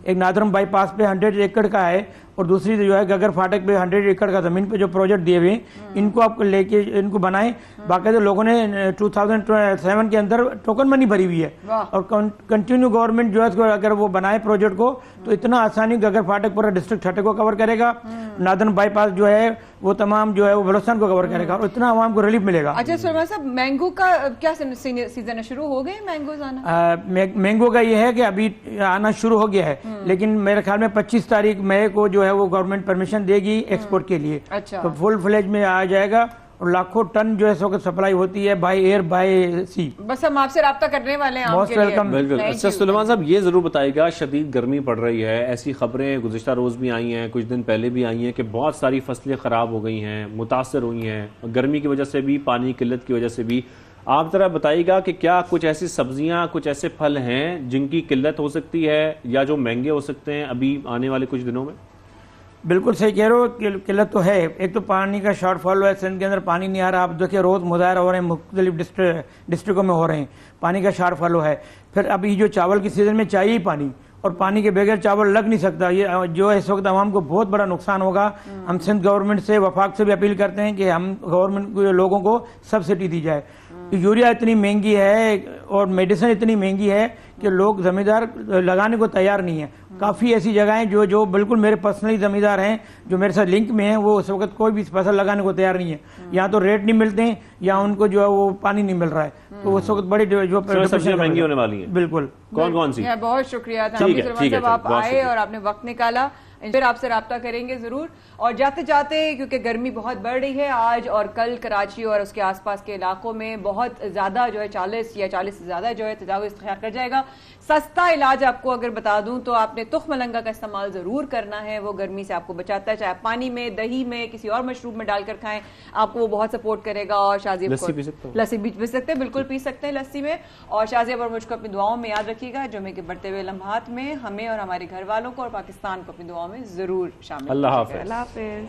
एक नादरम बाईपास पे 100 एकड़ का है और दूसरी जो है गगर फाटक पे 100 एकड़ का जमीन पे जो प्रोजेक्ट दिए हुए, इनको आप लेके इनको बनाएं। बाकायदा लोगों ने 2007 के अंदर टोकन मनी भरी हुई है और कंटिन्यू गवर्नमेंट जो है अगर वो बनाए प्रोजेक्ट को तो इतना आसानी गगर फाटक पूरा डिस्ट्रिक्ट छठे को कवर करेगा, नादरम बाईपास जो है वो तमाम जो है वो बलूचिस्तान को कवर करेगा और इतना आवाम को रिलीफ मिलेगा। अच्छा सुरमा साहब, मैंगो का क्या सीजन है, शुरू हो गए मैंगो आना? मैंगो का ये है कि अभी आना शुरू हो गया है, लेकिन मेरे ख्याल में 25 तारीख मई को जो है वो गवर्नमेंट परमिशन देगी एक्सपोर्ट के लिए। अच्छा, तो फुल फ्लेज में आ जाएगा और लाखों टन जो है सो सप्लाई होती है बाय एयर बाय सी। बस हम आपसे राब्ता करने वाले हैं। Most welcome. बिल्कुल। अच्छा सुलेमान साहब, ये जरूर बताइएगा, शदीद गर्मी पड़ रही है, ऐसी खबरें गुज़िश्ता रोज भी आई हैं, कुछ दिन पहले भी आई हैं कि बहुत सारी फसलें खराब हो गई हैं, मुतासर हुई हैं, गर्मी की वजह से भी, पानी की किल्लत की वजह से भी। आप जरा बताइएगा कि क्या कुछ ऐसी सब्जियां, कुछ ऐसे फल हैं जिनकी किल्लत हो सकती है या जो महंगे हो सकते हैं अभी आने वाले कुछ दिनों में? बिल्कुल सही कह रहे हो, किल्लत तो है। एक तो पानी का शॉर्टफॉल है, सिंध के अंदर पानी नहीं आ रहा। आप देखिए रोज मुजाहरे हो रहे हैं, मुख्तलिफ डिस्ट्रिक्टों में हो रहे हैं, पानी का शॉर्टफॉल है। फिर अब ये जो चावल की सीजन में चाहिए ही पानी, और पानी के बगैर चावल लग नहीं सकता। ये जो है इस वक्त आवाम को बहुत बड़ा नुकसान होगा। हम सिंध गवर्नमेंट से, वफाक से भी अपील करते हैं कि हम गवर्नमेंट को लोगों को सब्सिडी दी जाए। यूरिया इतनी महंगी है और मेडिसिन इतनी महंगी है कि लोग जमींदार लगाने को तैयार नहीं है। काफ़ी ऐसी जगहें जो बिल्कुल मेरे पर्सनली जमींदार हैं जो मेरे साथ लिंक में हैं, वो उस वक्त कोई भी फसल लगाने को तैयार नहीं है। यहाँ तो रेट नहीं मिलते हैं या उनको जो है वो पानी नहीं मिल रहा है, तो उस वक्त बड़ी जो सब्जियां महंगी होने वाली है। बिल्कुल। कौन कौन सी? बहुत शुक्रिया था आप आए और आपने वक्त निकाला। फिर आपसे राब्ता करेंगे जरूर। और जाते जाते, क्योंकि गर्मी बहुत बढ़ रही है आज और कल, कराची और उसके आसपास के इलाकों में बहुत ज्यादा जो है 40 या 40 से ज्यादा जो है तजावुज़ इख्तियार कर जाएगा। सस्ता इलाज आपको अगर बता दूं तो आपने तुख मलंगा का इस्तेमाल जरूर करना है, वो गर्मी से आपको बचाता है। चाहे पानी में, दही में, किसी और मशरूब में डालकर खाएं, आपको वो बहुत सपोर्ट करेगा। और शाजिब लस्सी पी सकते हैं, बिल्कुल पी सकते हैं लस्सी में। और शाजिब और मुझको अपनी दुआओं में याद रखिएगा। जुमे के बढ़ते हुए लम्हात में हमें और हमारे घर वालों को और पाकिस्तान को अपनी दुआओं में जरूर शामिल। अल्लाह हाफ़िज़। अल्लाह हाफ़िज़।